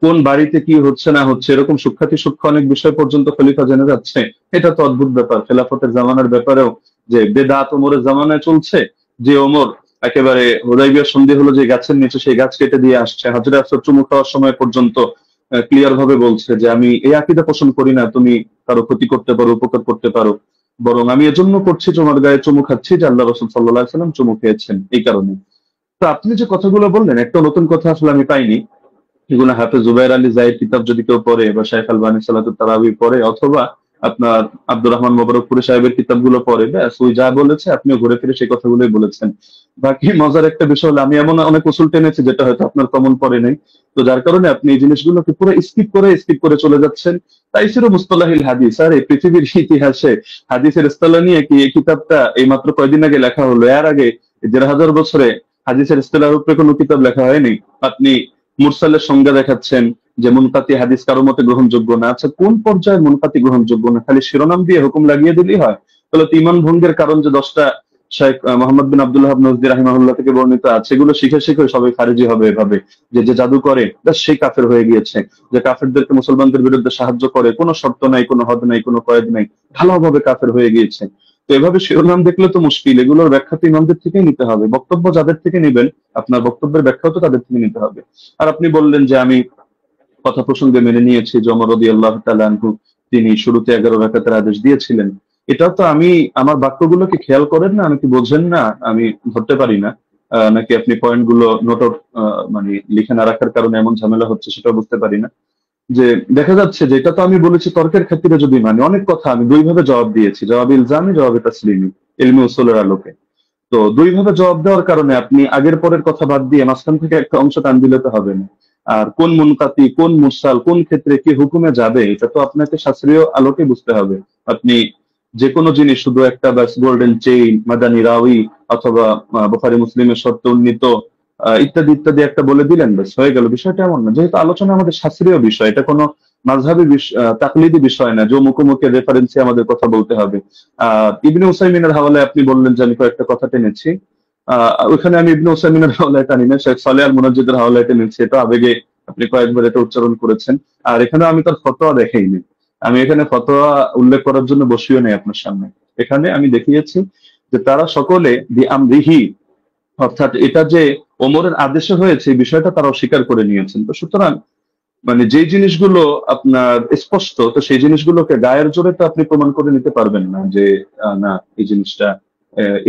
কোন বাড়িতে কি হচ্ছে না হচ্ছে এরকম সূক্ষ্মাতি সূক্ষ্ম অনেক বিষয় পর্যন্ত খলিফা জেনে যাচ্ছে। এটা তো অদ্ভুত ব্যাপার। খেলাফতের জামানার ব্যাপারেও যে বেদাত ওমরের জামানায় চলছে, যে ওমর একেবারে হুদাইবিয়া সন্ধি হলো যে গাছের নিচে সেই গাছ কেটে দিয়ে আসছে, হাজরে আসওয়াদ চুমু খাওয়ার সময় পর্যন্ত ক্লিয়ার ভাবে বলছে যে আমি এই আকীদা পোষণ করি না তুমি কারো ক্ষতি করতে পারো, উপকার করতে পারো, বরং আমি এজন্য করছি তোমার গায়ে চুমু খাচ্ছি যে আল্লাহ রাসূল সাল্লাল্লাহু আলাইহি ওয়াসাল্লাম চুমু খেয়েছেন এই কারণে। তো আপনি যে কথাগুলো বললেন একটা নতুন কথা আসলে আমি পাইনি। এগুলো হাফেজ জুবাইর আলী জাহিদ কিতাব যদি কেউ পড়ে, বা শাইখ আলবানী সালাতুত তারাবি পড়ে, অথবা আপনার আব্দুর রহমান মোবারকপুরি সাহেবের কিতাবগুলো পড়ে, ব্যাস ওই যা বলেছে আপনিও ঘুরে ফিরে সেই কথাগুলোই বলেছেন। বাকি মজার একটা বিষয় হলো আমি এমন অনেক উসুল টেনেছি যেটা হয়তো আপনার কমন পড়ে নাই, তো যার কারণে আপনি এই জিনিসগুলোকে পুরো স্কিপ করে চলে যাচ্ছেন। তাই ছিল মুস্তালাহিল হাদিস। আর এই পৃথিবীর ইতিহাসে হাদিসের ইস্তালা নিয়ে কি এই কিতাবটা এই মাত্র কয়দিন আগে লেখা হলো, এর আগে ১,৫০০ বছরে হাদিসের ইস্তিলাহের উপরে কোনো কিতাব লেখা হয়নি। আপনি মুরসালের সংজ্ঞা দেখাচ্ছেন যে মুনকাতি হাদিস কারো মতে গ্রহণযোগ্য না। আচ্ছা, কোন পর্যায়ে মুনকাতি গ্রহণযোগ্য না? খালি শিরোনাম দিয়ে হুকুম লাগিয়ে দিলেই হয়? তাহলে তো ইমান ভঙ্গের কারণ যে 10টা শেখ মোহাম্মদ বিন আব্দুল ওয়াহাব নজদি রাহিমাহুল্লাহ থেকে বর্ণিত আছে, এগুলো শিখে শিখে সবাই খারিজি হবে এভাবে, যে যে জাদু করে ব্যাস সেই কাফের হয়ে গিয়েছে, যে কাফেরদেরকে মুসলমানদের বিরুদ্ধে সাহায্য করে, কোনো শর্ত নাই, কোনো হদ নাই, কোনো কয়েদ নাই, ঢালাওভাবে কাফের হয়ে গিয়েছে। তো এভাবে শিরোনাম দেখলে তো মুশকিল। এগুলোর ব্যাখ্যা তো ইমামদের থেকেই নিতে হবে, বক্তব্য যাদের থেকে নিবেন আপনার বক্তব্যের ব্যাখ্যাও তো তাদের থেকে নিতে হবে। আর আপনি বললেন যে আমি কথা প্রসঙ্গে মেনে নিয়েছি যে ওমর রাদিয়াল্লাহু তাআলা আনহু তিনি শুরুতে ১১ রাকাতের আদেশ দিয়েছিলেন। এটাও তো আমি আমার বাক্যগুলোকে খেয়াল করেন না, আমি কি বোঝেন না, আমি ধরতে পারি না, নাকি আপনি পয়েন্ট গুলো নোট আউট মানে লিখে না রাখার কারণে এমন ঝামেলা হচ্ছে সেটাও বুঝতে পারি না। যে দেখা যাচ্ছে যে এটা তো আমি বলেছি তর্কের খাতিরে যদি মানে অনেক কথা আমি দুই ভাবে জবাব দিয়েছি, জবাবে ইলজামি, জবাবে তাসলিমি, ইলমি উসুলের আলোকে। তো দুই ভাবে জবাব দেওয়ার কারণে আপনি আগের পরের কথা বাদ দিয়ে মাঝখান থেকে একটা অংশ টান দিলে তো হবে না। আর কোন মুনকাতি, কোন মুরসাল, কোন ক্ষেত্রে কি হুকুমে যাবে এটা তো আপনাকে শাস্ত্রীয় আলোকে বুঝতে হবে। আপনি যে কোনো জিনিস শুধু একটা ব্যাস গোল্ডেন চেইন, মাদানী রাউই, অথবা বুখারী মুসলিমের শর্তে উন্নীত ইত্যাদি ইত্যাদি একটা বলে দিলেন, ব্যাস হয়ে গেল। বিষয়টা এমন না। যেহেতু আলোচনা আমাদের শাস্ত্রীয় বিষয়, এটা কোনো মাযহাবী তাকলিদি বিষয় না যে মুখোমুখি রেফারেন্সে আমাদের কথা বলতে হবে। ইবনে উসাইমিনের হাওয়ালায় আপনি বললেন যে আমি কয়েকটা কথা টেনেছি, ওইখানে আমি ইবনে উসাইমিনের হাওয়ালায় টানি না, শেখ সালেহ আল মুনাজ্জিদের হাওয়ালায় টেনেছি। এটা আবেগে আপনি কয়েকবার এটা উচ্চারণ করেছেন। আর এখানে আমি তার ফতোয়া দেখাইনি, আমি এখানে ফতোয়া উল্লেখ করার জন্য বসিও নেই আপনার সামনে। এখানে আমি দেখিয়েছি যে তারা সকলে দি আমরিহি, অর্থাৎ এটা যে ওমরের আদেশে হয়েছে এই বিষয়টা তারা অস্বীকার করে নিয়েছেন। তো সুতরাং মানে যে জিনিসগুলো আপনার স্পষ্ট, তো সেই জিনিসগুলোকে গায়ের জোরে তো আপনি প্রমাণ করে নিতে পারবেন না যে না এই জিনিসটা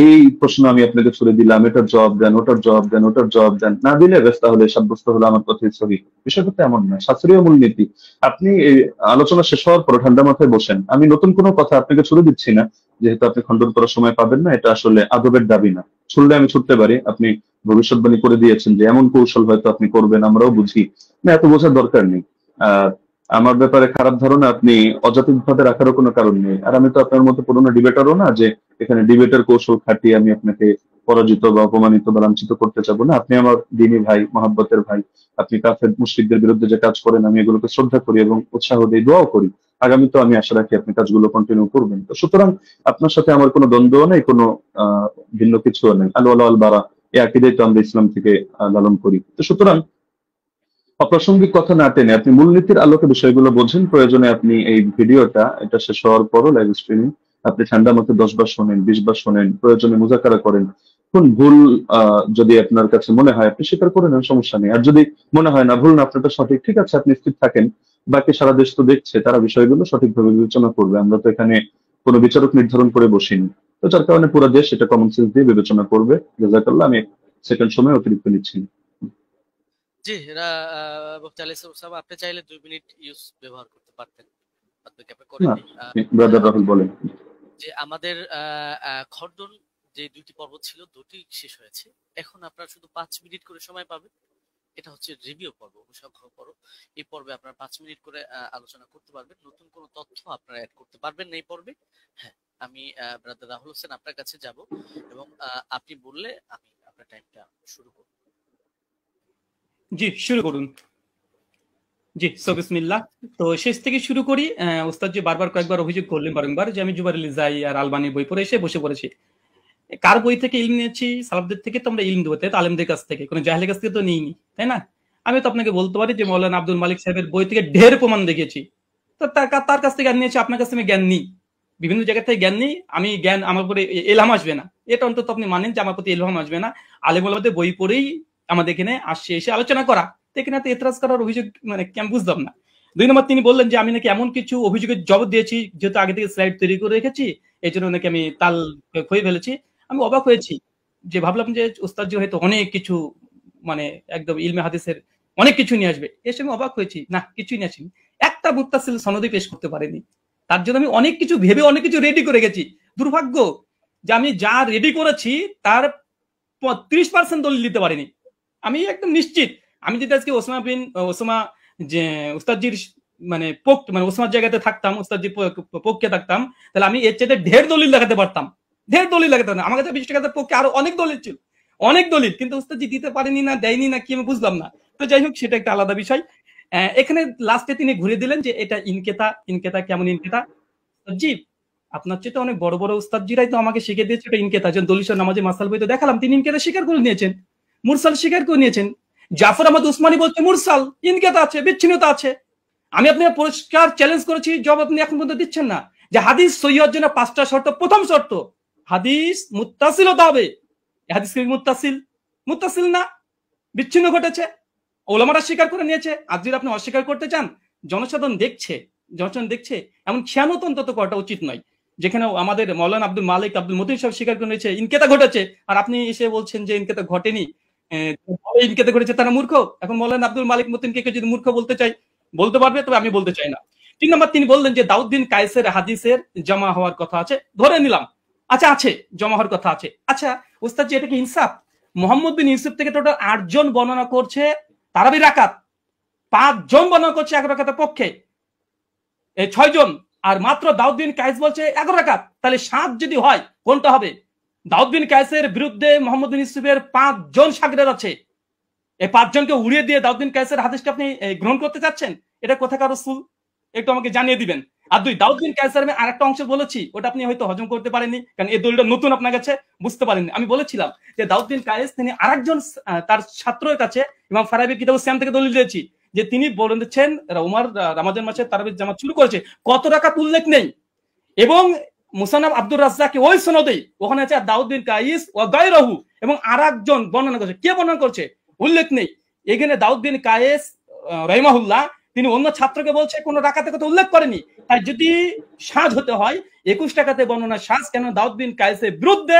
এই প্রশ্ন আমি আপনাকে ছুড়ে দিলাম, এটার জবাব দেন, ওটার জবাব দেন, ওটার জবাব দেন, না দিলে ব্যাস তাহলে সাব্যস্ত হলো আমার কথাই সহি। বিষয়টা তো এমন না, শাস্ত্রীয় মূলনীতি। আপনি এই আলোচনা শেষ হওয়ার পর ঠান্ডা মাথায় বসেন, আমি নতুন কোনো কথা আপনাকে ছুড়ে দিচ্ছি না, যেহেতু আপনি খণ্ডন করার সময় পাবেন না, এটা আসলে আদবের দাবি না। ছুড়লে আমি ছুটতে পারি, আপনি ভবিষ্যৎবাণী করে দিয়েছেন যে এমন কৌশল হয়তো আপনি করবেন, আমরাও বুঝি না, এত বোঝার দরকার নেই। আহ আমার ব্যাপারে খারাপ ধারণা আপনি অযৌক্তিক ভাবে রাখারও কোনো কারণ নেই। আর আমি তো আপনার মতো পুরোনো ডিবেটারও না যে এখানে ডিবেটের কৌশল খাটিয়ে আমি আপনাকে পরাজিত বা অপমানিত বা লাঞ্ছিত করতে চাবো না। আপনি আমার দিনী ভাই, মহাব্বতের ভাই। আপনি কাফের মুশরিকদের বিরুদ্ধে যে কাজ করেন আমি এগুলোকে শ্রদ্ধা করি এবং উৎসাহ দিই, দোয়াও করি। আগামীতেও আমি আশা রাখি আপনি কাজগুলো কন্টিনিউ করবেন। তো সুতরাং আপনার সাথে আমার কোনো দ্বন্দ্ব নেই, কোনো ভিন্ন কিছুও নেই। আল ওয়ালা আল বারা, এই আকীদাই তো আমরা ইসলাম থেকে লালন করি। তো সুতরাং অপ্রাসঙ্গিক কথা না টেনে আপনি মূলনীতির আলোকে বিষয়গুলো বোঝেন। প্রয়োজনে আপনি এই ভিডিওটা এটা শেষ হওয়ার পরও লাইভ স্ট্রিমিং আপনি ঠান্ডা মতো 10 বার শোনেন, 20 বার শোনেন, প্রয়োজনে মুযাকারা করেন। কোন ভুল যদি আপনার কাছে মনে হয় আপনি স্বীকার করে নেন, সমস্যা নেই। আর যদি মনে হয় না ভুল না আপনারটা সঠিক, ঠিক আছে, আপনি স্থির থাকেন। বাকি সারা দেশ তো দেখছে, তারা বিষয়গুলো সঠিকভাবে বিবেচনা করবে। আমরা তো এখানে কোনো বিচারক নির্ধারণ করে বসিনি। তো যার কারণে পুরো দেশ এটা কমন সেন্স দিয়ে বিবেচনা করবে। জাযাকাল্লাহ। আমি সেকেন্ড সময় অতিরিক্ত নিচ্ছি না। জি, মুফতি আলী ওসামা, আপনি চাইলে 2 মিনিট ইউজ ব্যবহার করতে পারতেন, বাদবাকি আপনি না, করেননি। ব্রাদার রাহুল বলেন। যে আমাদের খণ্ডন যে 2টি পর্ব ছিল, 2টি শেষ হয়েছে। এখন আপনারা শুধু 5 মিনিট করে সময় পাবেন। এটা হচ্ছে রিভিউ পর্ব, অনুসংখ্য পর্ব। এই পর্বে আপনারা 5 মিনিট করে আলোচনা করতে পারবেন। নতুন কোনো তথ্য আপনারা অ্যাড করতে পারবেন না এই পর্বে। হ্যাঁ, আমি ব্রাদার রাহুল হোসেন আপনার কাছে যাব এবং আপনি বললে আমি আপনার টাইমটা শুরু করব। জি, শুরু করুন। জি, বিসমিল্লাহ। তো শেষ থেকে শুরু করি। ওস্তাদ যে বারবার কয়েকবার অভিযোগ করলেন বারংবার যে আমি জুবাইর আলী যাই আর আলবানির বই পড়ে এসে বসে পড়েছি। কার বই থেকে ইলম নিয়েছি? সালাফদের থেকে তো আমরা ইলম দেবো, তাই তো? আলেমদের কাছ থেকে, কোনো জাহেলের কাছ থেকে তো নিইনি, তাই না? আমি তো আপনাকে বলতে পারি যে মৌলানা আব্দুল মালিক সাহেবের বই থেকে ঢের প্রমাণ দেখিয়েছি। তো তার কাছ থেকে জ্ঞান নিয়েছি, আপনার কাছ থেকে জ্ঞান নিই। বিভিন্ন জায়গা থেকে জ্ঞান নিই। আমি জ্ঞান আমার উপরে এলহাম আসবে না, এটা অন্তত আপনি মানেন যে আমার প্রতি ইলহাম আসবে না, আলেম ওলামাদের বই পড়েই আমাদের এখানে আসছে, এসে আলোচনা করা, তো এখানে তো এতরাজ করার অভিযোগ মানে আমি বুঝলাম না। 2 নম্বর, তিনি বললেন যে আমি নাকি এমন কিছু অভিযোগের জবাব দিয়েছি যেহেতু আগে থেকে স্লাইড তৈরি করে রেখেছি, এই জন্য নাকি আমি তাল হয়ে ফেলেছি। আমি অবাক হয়েছি, যে ভাবলাম যে ওস্তাদজি হয়তো অনেক কিছু মানে একদম ইলমে হাদিসের অনেক কিছু নিয়ে আসবে, এসে আমি অবাক হয়েছি, না কিছুই নিয়ে আসেনি, একটা মুত্তাসিল সনদই পেশ করতে পারেনি। তার জন্য আমি অনেক কিছু ভেবে অনেক কিছু রেডি করে গেছি, দুর্ভাগ্য যে আমি যা রেডি করেছি তার 30% দলিল দিতে পারিনি। আমি একদম নিশ্চিত আমি যদি আজকে ওসামা যে উস্তাদজির মানে মানে ওসমার জায়গাতে থাকতাম, উস্তাদজির পক্ষে থাকতাম, তাহলে আমি এর চেয়ে ঢের দলিল দেখাতে পারতাম, ঢের দলিল দেখাতে পারতাম। আমার কাছে 20 টাকার পক্ষে আরো অনেক দলিল ছিল, অনেক দলিল, কিন্তু উস্তাদজি দিতে পারেনি না দেয়নি না কি আমি বুঝলাম না। তো যাই হোক, সেটা একটা আলাদা বিষয়। এখানে লাস্টে তিনি ঘুরে দিলেন যে এটা ইনকেতা, ইনকেতা কেমন ইনকেতা? জি, আপনার চেয়ে তো অনেক বড় বড় উস্তাদজিরাই তো আমাকে শিখে দিয়েছে এটা ইনকেতা। যেন দলিল নামাজে মাসাল বই তো দেখালাম, তিনি ইনকেতা স্বীকার করে নিয়েছেন, মুরসাল স্বীকার করে নিয়েছেন। জাফর আহমদ উসমানী বলছে মুরসাল, ইনকেতা আছে, বিচ্ছিন্নতা আছে। আমি আপনাকে পরিষ্কার চ্যালেঞ্জ করেছি, জবাব আপনি এখন পর্যন্ত দিচ্ছেন না। যে হাদিস সহিহ হওয়ার জন্য 5টা শর্ত, প্রথম শর্ত হাদিস মুত্তাসিল হতে হবে। হাদিস কি মুত্তাসিল? মুত্তাসিল না, বিচ্ছিন্ন ঘটেছে, ওলামারা স্বীকার করে নিয়েছে। আর যদি আপনি অস্বীকার করতে চান, জনসাধারণ দেখছে, জনসাধারণ দেখছে, এমন খেয়ানত অন্তত করাটা উচিত নয়। যেখানে আমাদের মৌলানা আব্দুল মালিক আব্দুল মতিন সাহেব স্বীকার করে নিয়েছে ইনকেতা ঘটেছে, আর আপনি এসে বলছেন যে ইনকেতা ঘটেনি, ইনকেতা ঘটেছে, তারা মূর্খ। এখন মৌলানা আব্দুল মালিক মতিনকে যদি মূর্খ বলতে চাই বলতে পারবে, তবে আমি বলতে চাই না। 3 নম্বর, তিনি বললেন যে দাউদ বিন কায়েসের হাদিসের জমা হওয়ার কথা আছে, ধরে নিলাম, আচ্ছা আছে, জমা হওয়ার কথা আছে। আচ্ছা উস্তাদ জি, এটা কি ইনসাফ? মোহাম্মদ বিন ইউসুফ থেকে টোটাল 8 জন বর্ণনা করছে তারাবি রাকাত, 5 জন বর্ণনা করছে 11 রাকাতের পক্ষে, 6 জন, আর মাত্র দাউদ বিন কায়েস বলছে 11 রাকাত। তাহলে 7 যদি হয় কোনটা হবে? দাউদ বিন কায়েসের বিরুদ্ধে মোহাম্মদ বিন ইউসুফের 5 জন শাগিরদ আছে, এই 5 জনকে উড়িয়ে দিয়ে দাউদ বিন কায়েসের হাদিসটা আপনি গ্রহণ করতে চাচ্ছেন? এটা কোথাকার রাসূল, একটু আমাকে জানিয়ে দিবেন। আর 2, দাউদ বিন কায়েসের আমি আরেকটা অংশ বলেছি, ওটা আপনি হয়তো হজম করতে পারেননি, কারণ এই দলিলটা নতুন আপনার কাছে, বুঝতে পারেননি। আমি বলেছিলাম যে দাউদ বিন কায়েস তিনি আরেকজন তার ছাত্রের কাছে ইমাম ফারাবির কিতাব সিয়াম থেকে দলিল দিয়েছি, যে তিনি বলেছেন ওমর রমজান মাসে তারাবির জামাত শুরু করেছে, কত রাকাত উল্লেখ নেই। এবং মুসান্নাফ আব্দুর রাজ্জাক ওই সনদেই ওখানে আছে দাউদ বিন কায়েস ওয়া গায়রহু, এবং আরেকজন বর্ণনা করছে, কে বর্ণনা করছে উল্লেখ নেই। এখানে দাউদ বিন কায়েস রাহিমাহুল্লাহ তিনি অন্য ছাত্রকে বলছে কোন রাকাতে কথা উল্লেখ করেনি। তাই যদি সাজ হতে হয় 21 টাকাতে বর্ণনা সাজ, কেন দাউদ বিন কায়েসের বিরুদ্ধে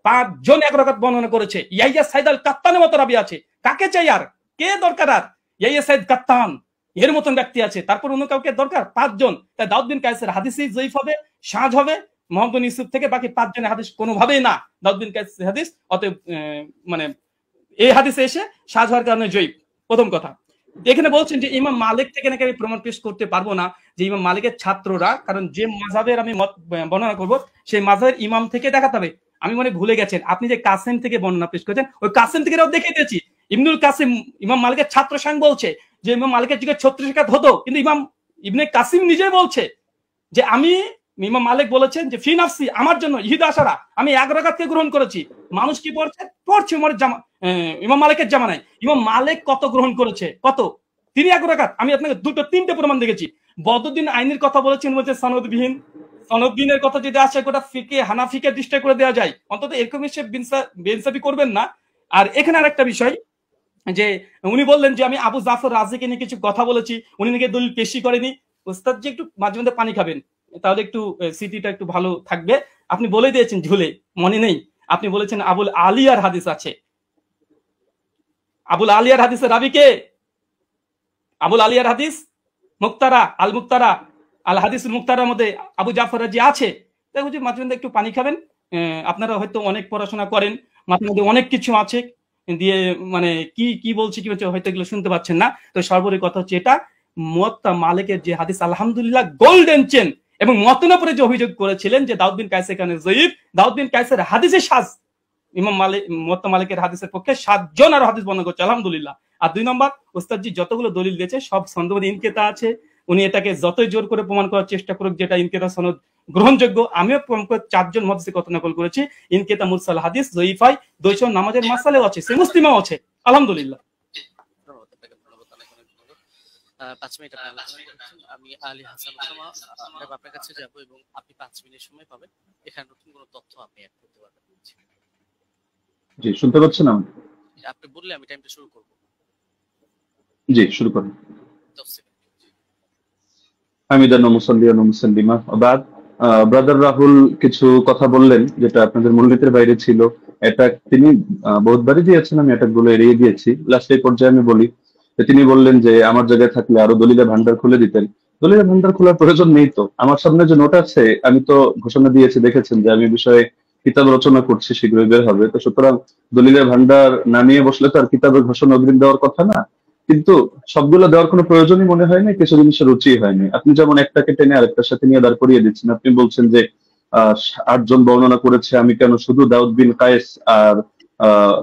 5 জন 1 রাকাত বর্ণনা করেছে। ইয়াইয়া সাইদ আল কাত্তানের মতো রাবি আছে, কাকে চাই আর, কে দরকার আর? ইয়াইয়া সাইদ কাত্তান এর মতন ব্যক্তি আছে, তারপর অন্য কাউকে দরকার? 5 জন। তাই দাউদ বিন কায়েসের হাদিসই জয়ীফ হবে, সাজ হবে মোহাম্মদ বিন ইউসুফ থেকে, বাকি 5 জনের হাদিস কোনোভাবেই না দাউদ বিন কায়েসের হাদিস। অতএব মানে এই হাদিসে এসে সাজ হওয়ার কারণে জয়ীফ, প্রথম কথা। এখানে বলছেন যে ইমাম মালিক থেকে নাকি আমি প্রমাণ পেশ করতে পারবো না, যে ইমাম মালিকের ছাত্ররা, কারণ যে মাযহাবের আমি মত বর্ণনা করব সেই মাযহাবের ইমাম থেকে দেখাতে হবে। আমি মনে ভুলে গেছেন, আপনি যে কাসেম থেকে বর্ণনা পেশ করেছেন, ওই কাসেম থেকে দেখিয়ে দিয়েছি। ইবনুল কাসিম ইমাম মালিকের ছাত্র সাং বলছে যে ইমাম মালিকের যুগে 36 রাকাত হতো, কিন্তু ইমাম ইবনে কাসিম নিজে বলছে যে আমি, ইমাম মালিক বলেছেন যে ফি নাফসি, আমার জন্য ইহিদা আশারা, আমি 1 রাকাতকে গ্রহণ করেছি। মানুষ কি পড়ছে উমরের ইমাম মালিকের জামানায়। ইমাম মালিক কত গ্রহণ করেছে, কত? তিনি 1 রাকাত। আমি আপনাকে 2-3টে প্রমাণ দেখেছি। বদরুদ্দিন আইনের কথা বলেছেন, বলছে সনদবিহীন। সনদবিহীনের কথা যদি আসে গোটা ফিকে হানাফিকে ডিস্ট্রাক্ট করে দেওয়া যায়, অন্তত এরকম এসে বেইনসাফি করবেন না। আর এখানে আরেকটা বিষয়, যে উনি বললেন যে আমি আবু জাফর রাজিকে নিয়ে কিছু কথা বলেছি, উনি নাকি দলিল পেশি করেনি। ওস্তাদ জি একটু মাঝে মধ্যে পানি খাবেন, তাহলে একটু স্মৃতিটা একটু ভালো থাকবে। আপনি বলে দিয়েছেন ঝুলে, মনে নেই, আপনি বলেছেন আবুল আলিয়ার হাদিস আছে। আবুল আলিয়ার হাদিসের রাবি কে? আবুল আলিয়ার হাদিস মুক্তারা আল মুক্তারা আল হাদিসুল মুক্তারার মধ্যে আবু জাফর রাজি আছে। তাই বুঝি মাঝে মধ্যে একটু পানি খাবেন। আপনারা হয়তো অনেক পড়াশোনা করেন, মাঝে মধ্যে অনেক কিছু আছে দিয়ে মানে কি কি বলছি কি বলছে হয়তো এগুলো শুনতে পাচ্ছেন না। তো সর্বোপরি কথা হচ্ছে এটা, মুয়াত্তা মালিকের যে হাদিস আলহামদুলিল্লাহ গোল্ডেন চেন, এবং মতনের উপরে যে অভিযোগ করেছিলেন যে দাউদ বিন কায়েস এখানে জয়ীফ, দাউদ বিন কায়েসের হাদিসে সাজ, ইমাম মালিক মুয়াত্তা মালিকের হাদিসের পক্ষে 7 জন আর হাদিস বর্ণনা করছে আলহামদুলিল্লাহ। আর 2 নম্বর, ওস্তাদজি যতগুলো দলিল দিয়েছে সব সনদে ইনকেতা আছে। উনি এটাকে যতই জোর করে প্রমাণ করার চেষ্টা করুক যেটা ইনকেতা সনদ গ্রহণযোগ্য, আমিও 4 জন মুহাদ্দিস কথা নকল করেছি। ইনকেতা মুরসাল হাদিস জয়ীফাই, 200 নামাজের মাসালেও আছে, সে মুসলিমাও আছে আলহামদুলিল্লাহ। 5 মিনিট আমি আলী হাসান ওসামা আপনার কাছে যাব এবং আপনি 5 মিনিট সময় পাবেন, এখানে নতুন কোনো তথ্য আপনি অ্যাড করতে পারবেন। জি, শুনতে পাচ্ছেন আমাকে? আপনি বললে আমি টাইমটা শুরু করব। জি, শুরু করুন। 10 সেকেন্ড। হামিদান ওয়া মুসাল্লিয়ান ওয়া মুসাল্লিমা ওয়া বাদ। ব্রাদার রাহুল কিছু কথা বললেন যেটা আপনাদের মূলনীতির বাইরে ছিল। এটা তিনি বহুতবারই দিয়েছেন, আমি এটাগুলো এড়িয়ে গিয়েছি। লাস্ট এই পর্যায়ে আমি বলি যে তিনি বললেন যে আমার জায়গায় থাকলে আরো দলিলের ভান্ডার খুলে দিতেন। দলিলের ভান্ডার খোলার প্রয়োজন নেই তো। আমার সামনে যে নোট আছে আমি তো ঘোষণা দিয়েছি, দেখেছেন যে আমি বিষয়ে কিতাব রচনা করছি, শীঘ্রই বের হবে। তো সুতরাং দলিলের ভান্ডার না নিয়ে বসলে তো আর কিতাবের ঘোষণা অগ্রিম দেওয়ার কথা না। কিন্তু সবগুলো দেওয়ার কোনো প্রয়োজনই মনে হয় না, কিছু জিনিসের রুচি হয়নি। আপনি যেমন একটাকে টেনে আরেকটার সাথে নিয়ে দাঁড় করিয়ে দিচ্ছেন। আপনি বলছেন যে 8 জন বর্ণনা করেছে, আমি কেন শুধু দাউদ বিন কায়েস আর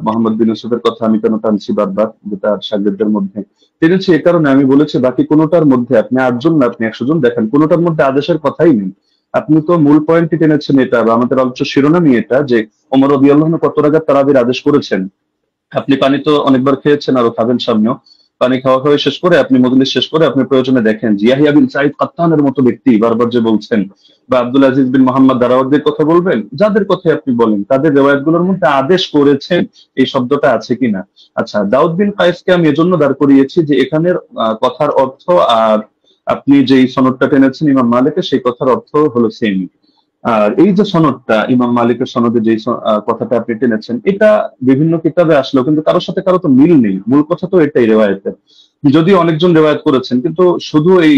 মোহাম্মদ বিন ইউসুফের কথা আমি কেন টানছি বারবার, যেটা শাগিরদের মধ্যে টেনেছি এ কারণে আমি বলেছি বাকি কোনোটার মধ্যে আপনি 8 জন না আপনি 100 জন দেখান, কোনোটার মধ্যে আদেশের কথাই নেই। আপনি তো মূল পয়েন্টটি টেনেছেন এটা, বা আমাদের আলোচ্য শিরোনামই এটা যে ওমর রাদিয়াল্লাহু আনহু কত রাকাত তারাবির আদেশ করেছেন। আপনি পানি তো অনেকবার খেয়েছেন, আরো খাবেন সামনেও। পানি খাওয়া হয়ে শেষ করে আপনি মজলিস শেষ করে আপনি প্রয়োজনে দেখেন যে ইয়াহিয়া বিন সাঈদ কাত্তানের মতো ব্যক্তি বারবার যে বলছেন, বা আব্দুল আজিজ বিন মোহাম্মদ দারাওয়ারদির কথা বলবেন, যাদের কথাই আপনি বলেন তাদের রেওয়ায়াতগুলোর মধ্যে আদেশ করেছেন এই শব্দটা আছে কিনা। আচ্ছা, দাউদ বিন কায়েসকে আমি এজন্য দাঁড় করিয়েছি যে এখানের কথার অর্থ আর আপনি যেই সনদটা টেনেছেন ইমাম মালিকের, সেই কথার অর্থ হলো সেম। আর এই যে সনদটা ইমাম মালিকের সনদে যে কথাটা আপনি টেনেছেন, এটা বিভিন্ন কিতাবে আসলেও কিন্তু কারোর সাথে কারো তো মিল নেই। মূল কথা তো এটাই রেওয়ায়েতের। যদিও অনেকজন রেওয়ায়েত করেছেন, কিন্তু শুধু এই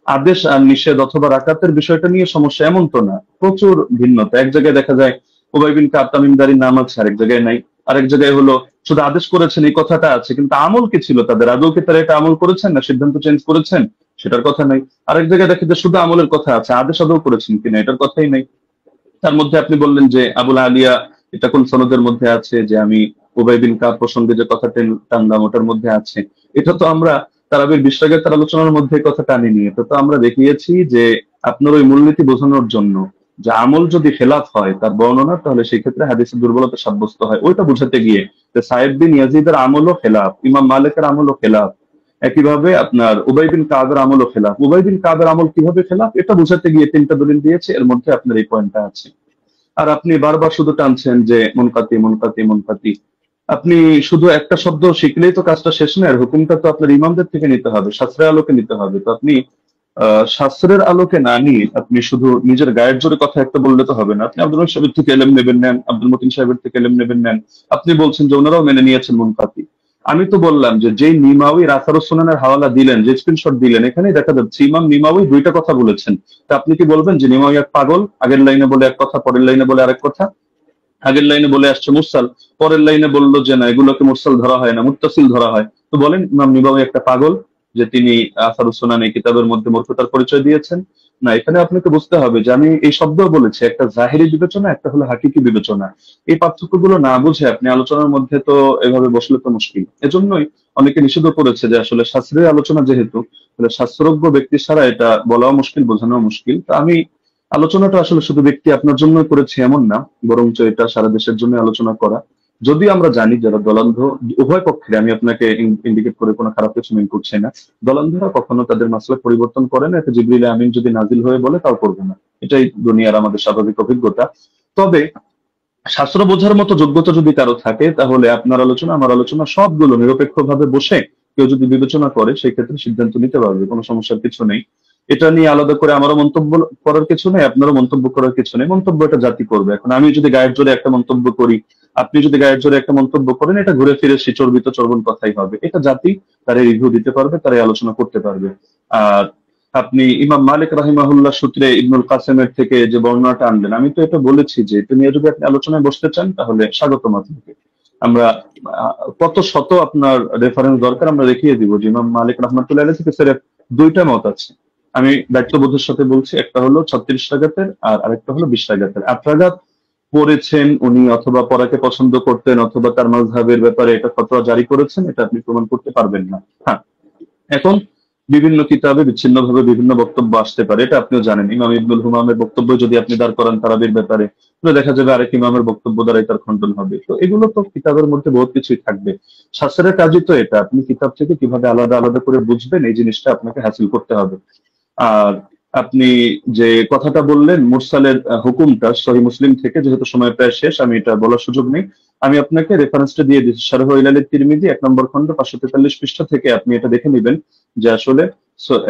আদেশ আর নিষেধ অথবা রাকাতের বিষয়টা নিয়ে সমস্যা এমন তো না, প্রচুর ভিন্নতা। এক জায়গায় দেখা যায় উবাই বিন কাব তামিমদারির নাম আছে, আরেক জায়গায় নাই। আরেক জায়গায় হলো শুধু আদেশ করেছেন এই কথাটা আছে, কিন্তু আমল কি ছিল তাদের, আদৌ কি তারা এটা আমল করেছেন না সিদ্ধান্ত চেঞ্জ করেছেন সেটার কথা নাই। আরেক জায়গায় দেখে যে শুধু আমলের কথা আছে, আদেশ আদৌ করেছেন কিনা এটার কথাই নাই। তার মধ্যে আপনি বললেন যে আবুল আলিয়া এটা কোন সনদের মধ্যে আছে, যে আমি উবাই বিন কাব প্রসঙ্গে যে কথা টানলাম ওটার মধ্যে আছে। এটা তো আমরা তারাবির বিশ্বাগের আলোচনার মধ্যে কথা টানিনি। এটা তো আমরা দেখিয়েছি যে আপনার ওই মূলনীতি বোঝানোর জন্য যে আমল যদি খেলাফ হয় তার বর্ণনা, তাহলে সেই ক্ষেত্রে হাদিসের দুর্বলতা সাব্যস্ত হয়, ওইটা বোঝাতে গিয়ে যে সাহেব বিন ইয়াজিদের আমলও খেলাফ, ইমাম মালিকের আমলও খেলাফ, একইভাবে আপনার উবাই বিন কাবের আমলও খেলাফ। উবাই বিন কাবের আমল কিভাবে খেলাফ এটা বোঝাতে গিয়ে 3টা দলিল দিয়েছে, এর মধ্যে আপনার এই পয়েন্টটা আছে। আর আপনি বারবার শুধু টানছেন যে মুনকাতি মুনকাতি মুনকাতি। আপনি শুধু একটা শব্দ শিখলেই তো কাজটা শেষ নয়, আর হুকুমটা তো আপনার ইমামদের থেকে নিতে হবে, শাস্ত্রের আলোকে নিতে হবে। তো আপনি শাস্ত্রের আলোকে না নিয়ে আপনি শুধু নিজের গায়ের জোরে কথা একটা বললে তো হবে না। আপনি আব্দুল রহিম সাহেবের থেকে এলেম নেবেন নেন, আব্দুল মতিন সাহেবের থেকে এলেম নেবেন নেন। আপনি বলছেন যে ওনারাও মেনে নিয়েছেন মুনকাতি। আমি তো বললাম যে যেই নিমাউই রাসারুস সুনানের হাওয়ালা দিলেন, যে স্ক্রিনশট দিলেন, এখানেই দেখা যাচ্ছে ইমাম নিমাউই 2টা কথা বলেছেন। তা আপনি কি বলবেন যে নিমাউই এক পাগল, আগের লাইনে বলে এক কথা পরের লাইনে বলে আরেক কথা? আগের লাইনে বলে আসছে মুরসাল, পরের লাইনে বললো যে না এগুলোকে মুরসাল ধরা হয় না, মুত্তাসিল ধরা হয়। তো বলেন ইমাম নিমাউই একটা পাগল যে তিনি আসারুস সুনান এই কিতাবের মধ্যে মূর্খতার পরিচয় দিয়েছেন? না, এখানে আপনাকে বুঝতে হবে যে আমি এই শব্দও বলেছি, একটা জাহেরি বিবেচনা, একটা হলো হাকিকি বিবেচনা। এই পার্থক্যগুলো না বুঝে আপনি আলোচনার মধ্যে তো এভাবে বসলে তো মুশকিল। এজন্যই অনেকে নিষিদ্ধ করেছে যে আসলে শাস্ত্রের আলোচনা যেহেতু, শাস্ত্রজ্ঞ ব্যক্তি ছাড়া এটা বলাও মুশকিল, বোঝানো মুশকিল। তো আমি আলোচনাটা আসলে শুধু ব্যক্তি আপনার জন্য করেছি এমন না, বরঞ্চ এটা সারা দেশের জন্য আলোচনা করা। যদি আমরা জানি যারা দলান্ধ, উভয় পক্ষে আমি আপনাকে ইন্ডিকেট করে কোনো খারাপ কিছু মিন করছি না, দলান্ধরা কখনো তাদের মাসলা পরিবর্তন করে না। এটা জিবরিল আমিন যদি নাজিল হয়ে বলে তাও করবে না, এটাই দুনিয়ার আমাদের স্বাভাবিক অভিজ্ঞতা। তবে শাস্ত্র বোঝার মতো যোগ্যতা যদি কারো থাকে, তাহলে আপনার আলোচনা আমার আলোচনা সবগুলো নিরপেক্ষভাবে বসে কেউ যদি বিবেচনা করে সেই ক্ষেত্রে সিদ্ধান্ত নিতে পারবে, কোনো সমস্যার কিছু নেই। এটা নিয়ে আলাদা করে আমারও মন্তব্য করার কিছু নেই, আপনারও মন্তব্য করার কিছু নেই। মন্তব্য এটা জাতি করবে। এখন আমি যদি গায়ের জোরে একটা মন্তব্য করি, আপনি যদি গায়ের জোরে একটা মন্তব্য করেন, এটা ঘুরে ফিরে সে চর্বিত চর্বণ কথাই হবে। এটা জাতি তারা রিভিউ দিতে পারবে, তারাই আলোচনা করতে পারবে। আর আপনি ইমাম মালিক রাহিমাহুল্লাহ সূত্রে ইবনুল কাসেমের থেকে যে বর্ণনাটা আনলেন, আমি তো এটা বলেছি যে এটা নিয়ে যদি আপনি আলোচনায় বসতে চান তাহলে স্বাগতম আপনাকে। আমরা কত শত আপনার রেফারেন্স দরকার আমরা দেখিয়ে দিব যে ইমাম মালিক রহমাতুল্লাহ আলাইহি থেকে সিরেফ 2টা মত আছে। আমি দায়িত্ববোধের সাথে বলছি, একটা হলো 36 রাকাতের আর আরেকটা হলো 20 রাকাতের। 8 রাকাত পড়েছেন উনি, অথবা পড়াকে পছন্দ করতেন, অথবা তার মাযহাবের ব্যাপারে এটা ফতোয়া জারি করেছেন, এটা আপনি প্রমাণ করতে পারবেন না। হ্যাঁ, এখন বিভিন্ন কিতাবে বিচ্ছিন্নভাবে বিভিন্ন বক্তব্য আসতে পারে, এটা আপনিও জানেন। ইমাম ইবনুল হুমামের বক্তব্য যদি আপনি দাঁড় করান তারাবির ব্যাপারে, তাহলে দেখা যাবে আরেক ইমামের বক্তব্য দ্বারাই তার খণ্ডন হবে। তো এগুলো তো কিতাবের মধ্যে বহুত কিছুই থাকবে। শাস্ত্রের কাজই তো এটা, আপনি কিতাব থেকে কিভাবে আলাদা আলাদা করে বুঝবেন এই জিনিসটা আপনাকে হাসিল করতে হবে। আর আপনি যে কথাটা বললেন মুরসালের হুকুমটা সহিহ মুসলিম থেকে, যেহেতু সময় প্রায় শেষ আমি এটা বলার সুযোগ নেই, আমি আপনাকে রেফারেন্সটা দিয়ে দিচ্ছি। শারহ ইলাল তিরমিজি 1 নম্বর খন্ড 543 পৃষ্ঠা থেকে আপনি এটা দেখে নেবেন যে আসলে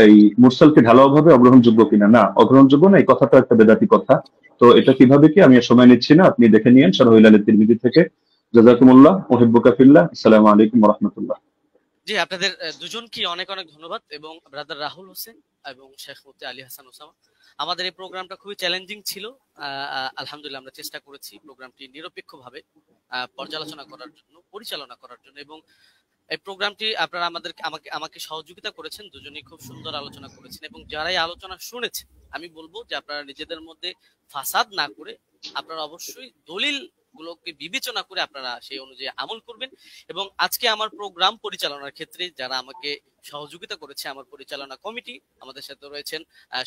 এই মুরসালকে ঢালাওভাবে অগ্রহণযোগ্য কিনা। না, অগ্রহণযোগ্য না, এই কথাটা একটা বেদাতি কথা। তো এটা কিভাবে কি, আমি আর সময় নিচ্ছি না, আপনি দেখে নিয়েন শারহ ইলাল তিরমিজি থেকে। জাযাকুমুল্লাহ, উহিব্বুকা ফিল্লাহ। আসসালামু আলাইকুম ওয়া রাহমাতুল্লাহ। জি, আপনাদের দুজনকে অনেক অনেক ধন্যবাদ, এবং ব্রাদার রাহুল হোসেন এবং শেখ মুফতি আলী হাসান ওসামা। আমাদের এই প্রোগ্রামটা খুবই চ্যালেঞ্জিং ছিল। আলহামদুলিল্লাহ আমরা চেষ্টা করেছি প্রোগ্রামটি নিরপেক্ষভাবে পর্যালোচনা করার জন্য, পরিচালনা করার জন্য, এবং এই প্রোগ্রামটি আপনারা আমাকে সহযোগিতা করেছেন। দুজনেই খুব সুন্দর আলোচনা করেছেন, এবং যারাই আলোচনা শুনেছেন আমি বলবো যে আপনারা নিজেদের মধ্যে ফাসাদ না করে আপনারা অবশ্যই দলিল গুলোকে বিবেচনা করে আপনারা সেই অনুযায়ী আমল করবেন। এবং আজকে আমার প্রোগ্রাম পরিচালনার ক্ষেত্রে যারা আমাকে সহযোগিতা করেছে, আমার পরিচালনা কমিটি, আমাদের সাথে রয়েছেন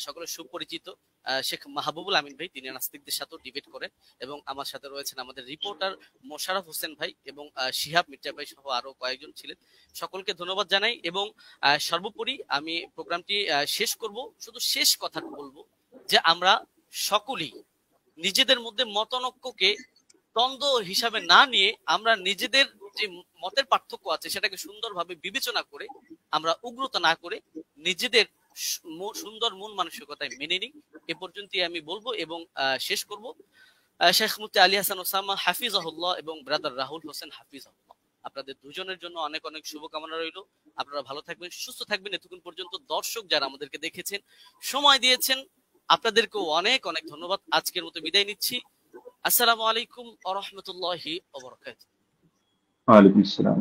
সকলের সুপরিচিত শেখ মাহবুবুল আমিন ভাই, তিনি নাস্তিকদের সাথেও ডিবেট করেন, এবং আমার সাথে রয়েছেন আমাদের রিপোর্টার মোশাররফ হোসেন ভাই এবং শিহাব মির্জা ভাই সহ আরো কয়েকজন ছিলেন। সকলকে ধন্যবাদ জানাই, এবং সর্বোপরি আমি প্রোগ্রামটি শেষ করব, শুধু শেষ কথা বলবো যে আমরা সকলেই নিজেদের মধ্যে মতানৈক্যকে দ্বন্দ্ব হিসাবে না নিয়ে আমরা নিজেদের যে মতের পার্থক্য আছে সেটাকে সুন্দরভাবে বিবেচনা করে আমরা উগ্রতা না করে নিজেদের সুন্দর মন মানসিকতায় মেনে নিই। এ পর্যন্তই আমি বলবো এবং শেষ করব। শেখ মুফতি আলী হাসান ওসামা হাফিজাহুল্লাহ এবং ব্রাদার রাহুল হোসেন হাফিজাহুল্লাহ, আপনাদের দুজনের জন্য অনেক অনেক শুভকামনা রইল। আপনারা ভালো থাকবেন, সুস্থ থাকবেন। এতক্ষণ পর্যন্ত দর্শক যারা আমাদেরকে দেখেছেন, সময় দিয়েছেন, আপনাদেরকেও অনেক অনেক ধন্যবাদ। আজকের মতো বিদায় নিচ্ছি। আসসালামু আলাইকুম ওয়া রাহমাতুল্লাহি ওয়া বারাকাতুহু। ওয়া আলাইকুম আসসালাম।